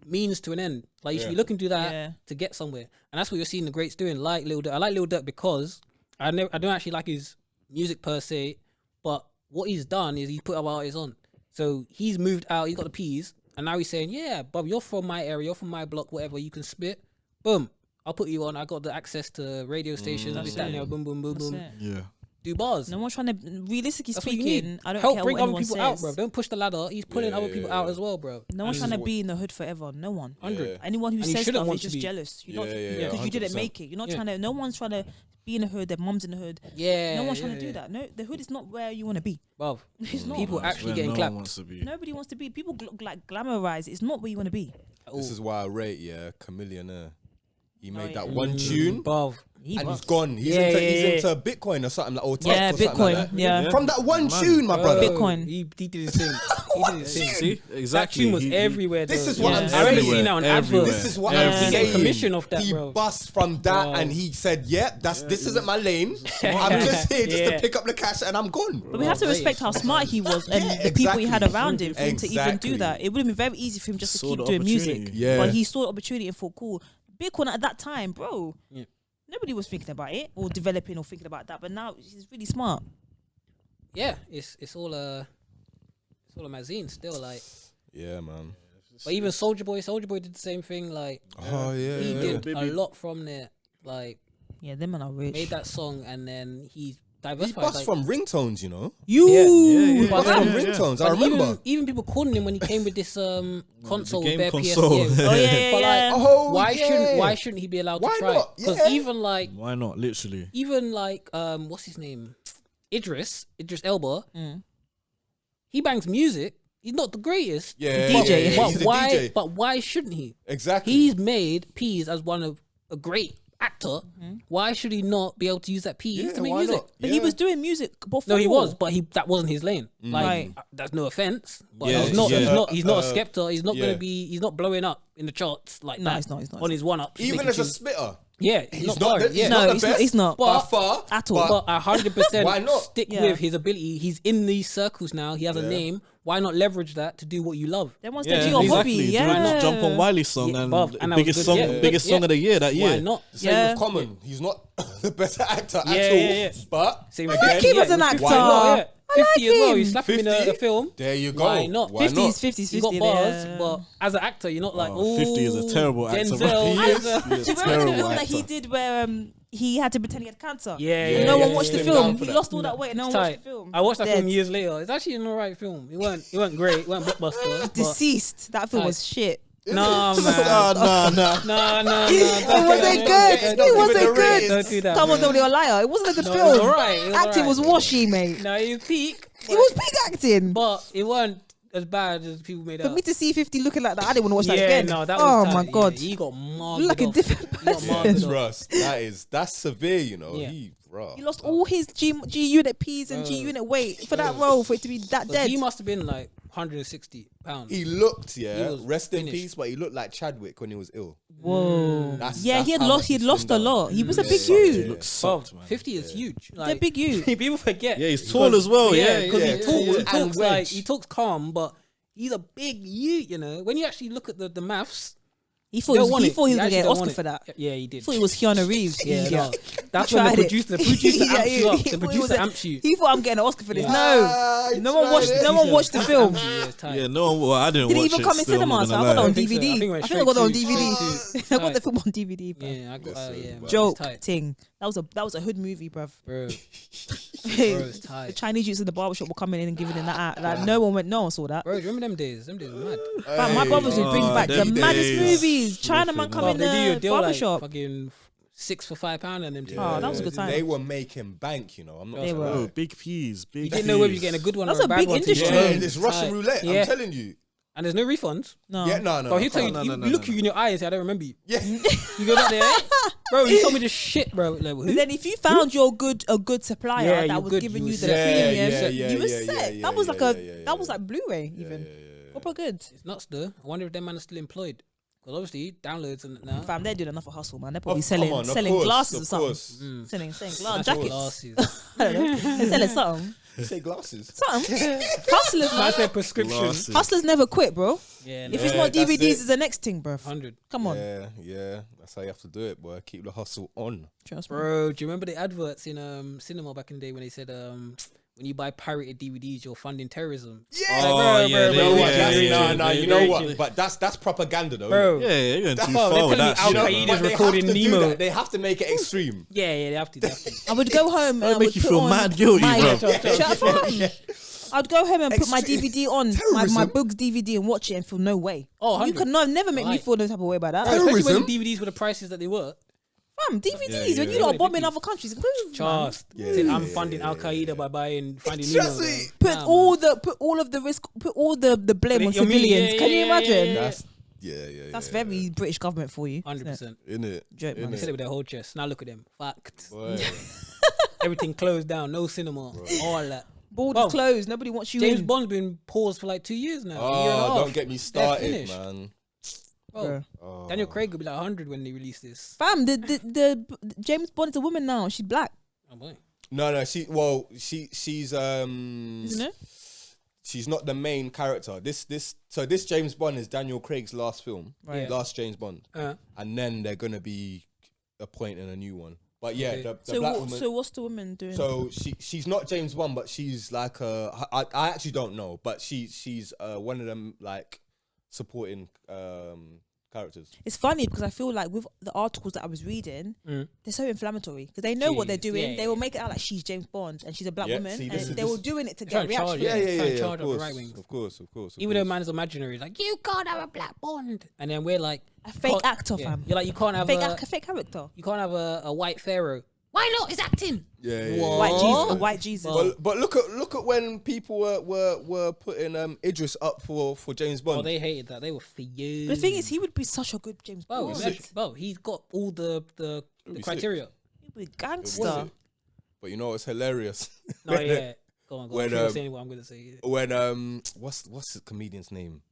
means to an end. Like you should be looking to that Yeah. to get somewhere, and that's what you're seeing the greats doing. Like Lil Durk, I like Lil Durk because I don't actually like his music per se, but what he's done is he's put other artists on. So he's moved out. He's got the P's, and now he's saying, "Yeah, Bob, you're from my area, you're from my block, whatever. You can spit. Boom, I'll put you on. I got the access to radio stations, this, that, and the other, boom, boom, boom, That's boom. it. Yeah. Do bars. No one's trying to. Realistically That's what you speaking, need. I don't Help care bring what other anyone people says. out, bro. Don't push the ladder. He's pulling other people out as well, bro. No one's And- trying to be in the hood forever. No one. 100. Anyone who And you says shouldn't stuff want is to just be. jealous. You're not Yeah, because you didn't 100%. make it. You're not Yeah. trying to. No one's trying to be in the hood. Their mum's in the hood. Yeah. No one's trying yeah, to do yeah. that. No, the hood is not where you want to be. Bruv, It's not. people That's actually where getting no clapped. one wants to be. Nobody wants to be. People like glamorize. It's not where you want to be. This is why I rate Chameleonaire. He made yeah. that one tune. Bruv. And he's gone. He's Yeah, into yeah, he's into Bitcoin or something like or tech Yeah, or something Bitcoin. like that. Yeah. From that one Man. tune, my brother. Bitcoin. He did his thing. He did his thing. See? Exactly. That tune was He- everywhere. This though. is what Yeah. I'm I already saying. seen that on Everywhere. adverts. This is what Everywhere. I'm He get saying. commission off that, he bro. bust from that Bro. and he said, "Yep, this isn't my lane. I'm just here just Yeah. to pick up the cash and I'm gone." But we have to Right. respect how smart he was and Yeah, the people he had exactly. around him for him to even Exactly. do that. It would have been very easy for him just to Saw keep the doing music. opportunity. Yeah. But he saw the opportunity and thought, cool. Bitcoin at that time, bro. Yeah. Nobody was thinking about it or developing or thinking about that. But now he's really smart. Yeah, it's all a magazine still. Like, Yeah, man. but even Soulja Boy did the same thing. Like, Oh yeah. he yeah. did a Baby. lot from there. Like, Yeah, them man are rich. made that song and then he He diversified. bust like, from ringtones, you know. You. Yeah. He bust But from then- ringtones. I but remember. even people calling him when he came with this console, game bare console. PS. Oh yeah, But yeah. like, Oh, why yeah. shouldn't he be allowed Why to try? not? Because Yeah. even like Why not? Literally. what's his name, Idris Elba, Mm. he bangs music. He's not the greatest. Yeah, DJ. yeah, yeah. But He's a why? DJ. But why shouldn't he? Exactly. He's made Peas as one of a great actor, why should he not be able to use that PE to make why music? not? But he was doing music before. No, he was, but that wasn't his lane. Like, Right. that's no offense, but Yeah, he's not. yeah. He's not a Skepta. He's not yeah. gonna be. He's not blowing up in the charts like No, that. he's not, he's not. On his one-ups, Even making as a tunes. spitter. Yeah, He's not not boring. the, Yeah, he's No, not the he's best not- he's not. by But- far At all. but 100% Why not? stick Yeah. with his ability. He's in these circles now. He has a name. Why not leverage that to do what you love? Then once Yeah, they do your exactly. hobby, Do yeah. not jump on Wiley's song Yeah, and bruv, and that was biggest good. song, Yeah. biggest Yeah. song of the year that year. Why not? Same Yeah. with Common. He's not the better actor Yeah, at all. yeah. But Same I with like 50, him as an with actor. 50 as well, yeah. I 50 like as well. him. You slap him in 50? a film. There you go. Why not? Why 50 not? is 50 is You got 50. bars, yeah. but as an actor, you're not like, Oh, 50 is a terrible actor, bro. Denzel. He is. Denzel. Do you remember the terrible film that actor. he did where he had to pretend he had cancer? Yeah, No yeah, one yeah, watched yeah. the Slim down film. for He that. lost all that weight. No one watched the film. I watched that Dead. film years later. It's actually an alright film. It weren't great. It weren't blockbuster. but- Deceased. That film Tight. was shit. Nah, man. Nah. No. It wasn't good. It wasn't good. Don't do that. Come on, man. don't be a liar. It wasn't a good No, it film. was alright. It was Acting alright. was washy, mate. No, it was peak. It was big acting. But it weren't as bad as people made For out. me to see 50 looking like that, I didn't want to watch that Yeah, again. no, that oh was my tight. god. Yeah, he got marked. Look like a different Yes, Russ. That's severe, you know. Yeah. He rough. He lost all his G unit P's and G unit weight for that role for it to be that dead. He must have been like 160 pounds. He looked, He was rest in finished. peace, but he looked like Chadwick when he was ill. Whoa. That's He had how lost. much He had he's lost a slimmed lot. down. He was a Yeah. big Yeah. dude. He looks Bro, soft, man. 50 is huge. They're big you. People forget. Yeah, he's tall as well. Yeah, because yeah, he talks, yeah. he talks And like wedge. he talks calm, but he's a big you know. When you actually look at the maths, He thought you he don't want was it. going to actually get an don't Oscar want for it. that. Yeah, he He did. thought he was Keanu Reeves. Yeah, Idiot. no. That's He when the tried it. producer amps Yeah, you up. he The was producer a- amps you. He thought I'm getting an Oscar for this. Yeah. No, no one watched. No one watched the film. Yeah, it's tight. Yeah, no, well, I didn't Didn't watch even it. come in still, I'm not cinemas. So I gonna got it lie. on I think so. DVD. I think it I went think I got it on straight DVD. to- I got the film on DVD. Bro. Yeah, I got Listen, bro, Joke it's tight. thing. That was a hood movie, bruv. Bro, it's The tight. Chinese youths in the barbershop were coming in and giving in that out. Like no one saw that. Bro, do you remember them days? Them days were mad. But my brothers would bring back the them maddest days. movies. Chinaman Flipping come Bro, in they do your the deal like barbershop. fucking 6 for £5 and them things. Oh, that was a good time. They were making bank, you know. I'm not They gonna were. lie. Oh, big peas, big. You didn't know whether you're getting a good one That's or a a bad big one. till you industry. get Yeah, home. it's Russian Tight. roulette. Yeah. I'm telling you. And there's no refunds. No. Yeah, no. Bro, he'll tell you, no, you no, no, look no. you in your eyes and say, I don't remember you. Yeah. You go back there, bro, you told me this shit, bro. Like, who? But then if you found a good supplier Yeah, that you was good, giving you you the was set. premium, Yeah, you were yeah, set. yeah, That was yeah, like yeah, a yeah, that was yeah. like Blu-ray even. Proper good. It's nuts though. I wonder if them man are still employed. Because obviously, downloads and now. Fam, they're doing enough of hustle, man. They're probably Come on, selling of course, glasses or of something. course. Selling glass That's jackets. glasses. I don't know. They're selling something. You say glasses. Something. Hustlers, I man. said prescription. Glasses. Hustlers never quit, bro. Yeah, If no, it's not that's DVDs, it. it's the next thing, bro. 100. Come on. Yeah. That's how you have to do it, boy. Keep the hustle on. Trust me. Bro, do you remember the adverts in cinema back in the day when they said when you buy pirated DVDs, you're funding terrorism? Oh, yeah, You know what? yeah, No, you know what? But that's propaganda, though. Bro, Yeah, you're going too Bro, far with they're that telling shit. me man. Al-Qaeda's But they recording have to do Nemo. that. They have to make it extreme. yeah, they have to. I would go home and I That'd make would you put feel on mad guilty, my, bro. Shut up. I'd go home and put my Extreme DVD on, my terrorism. Books DVD and watch it and feel no way. Oh, You 100. could never make me Right. feel no type of way about that. Especially when Terrorism? DVDs were the prices that they were. Fam, DVDs, Yeah, when yeah. you lot Yeah, bomb in DVDs. other countries. Trust. Yeah, Said, yeah, I'm yeah, funding yeah, Al Qaeda by finding Trust Nemo. me. bro. Put Nah, all man. the risk, put all the blame on You're me, civilians. yeah, Can you yeah, imagine? yeah. That's That's very British government for you. 100%. in it. Joke, man. They said it with their whole chest. Now look at them. Fact. Boy. Everything closed down. No cinema. All that. Borders Bro, closed. Nobody wants you James in. Bond's been paused for like 2 years now. A year and a Oh, half. don't get me started, finished. man. Bro, Bro. Oh. Daniel Craig will be like 100 when they release this. Fam, the James Bond is a woman now. She's black, Oh boy. No, she's isn't it? she's not the main character. This James Bond is Daniel Craig's last film, Right. last James Bond, Uh, and then they're gonna be appointing a new one. But yeah, Okay. the black woman. So what's the woman doing? So she's not James Bond, but she's like I actually don't know, but she's one of them like supporting characters. It's funny because I feel like with the articles that I was reading, they're so inflammatory because they know what they're Jeez, doing. yeah, They yeah. will make it out like she's James Bond and she's a black Yeah, woman, see, and this is- they were doing it to Trying get to charge reaction. it. Trying to Yeah, charge of up the course, right wings. of course. Even though man's imaginary, like, you can't have a black Bond. And then we're like, A fake can't- actor, yeah. fam. You're like, you can't have Fake character. you can't have a white pharaoh. Why not? It's acting. Yeah. What? White Jesus. Oh. White Jesus. But look at when people were putting Idris up for James Bond. Oh, they hated that. They were for you. the thing is, he would be such a good James Bro, Bond. imagine- bro, he's got all the The criteria. You It gangster. was it. But you know what's hilarious? No, yeah. Go on. When, If you're saying what I'm gonna say. Yeah. When what's the comedian's name?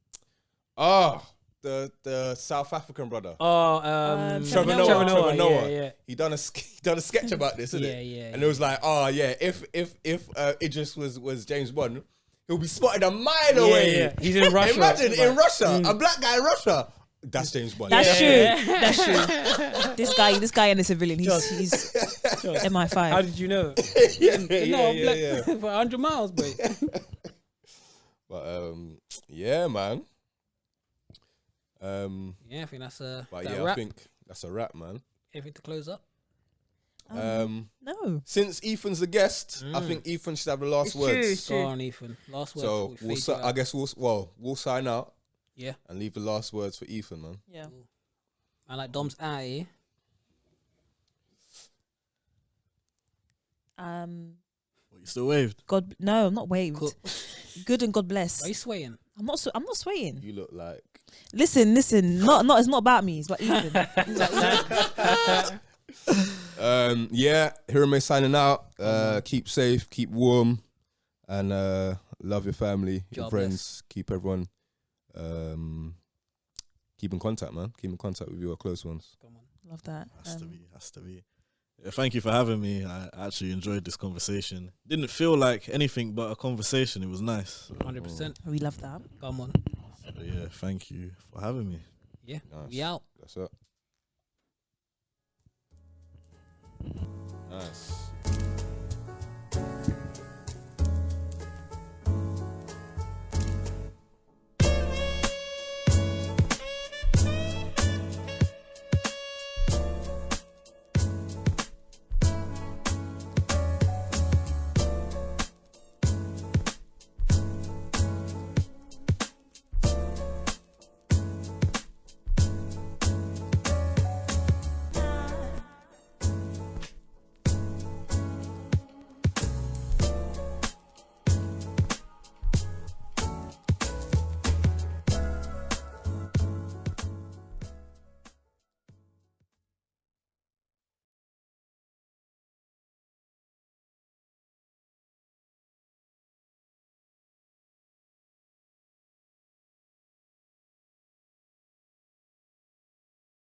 The South African brother. Trevor Noah. Yeah. He done a sketch about this, didn't it? Yeah. And it was like, if Idris was James Bond, he'll be spotted a mile away. Yeah. He's in Russia. Imagine in Russia, a black guy in Russia. That's James Bond. That's true. That's true. This guy and a civilian. He's MI5. How did you know? yeah. For 100 miles, boy. But yeah, man. Yeah, I think that's a But that yeah, wrap. I think that's a wrap, man. Anything to close up? No. Since Ethan's the guest, I think Ethan should have the last words. Go on, Ethan. Last word. So before we fade you I out. guess we'll sign out. Yeah. And leave the last words for Ethan, man. Yeah. I like Dom's eye. What, you still waved? God, no, I'm not waved. Cool. Good and God bless. Are you swaying? I'm not swaying. You look like. Listen. Not. It's not about me. It's about Ethan. Yeah, Hirame signing out. Keep safe, keep warm, and love your family, your God friends. bless. Keep everyone. Keep in contact, man. Keep in contact with your close ones. Come on. Love that. Has to be. Yeah, thank you for having me. I actually enjoyed this conversation. Didn't feel like anything but a conversation. It was nice. 100%. We love that. Come on. So yeah, thank you for having me. Yeah. Nice. We out. That's it. Nice.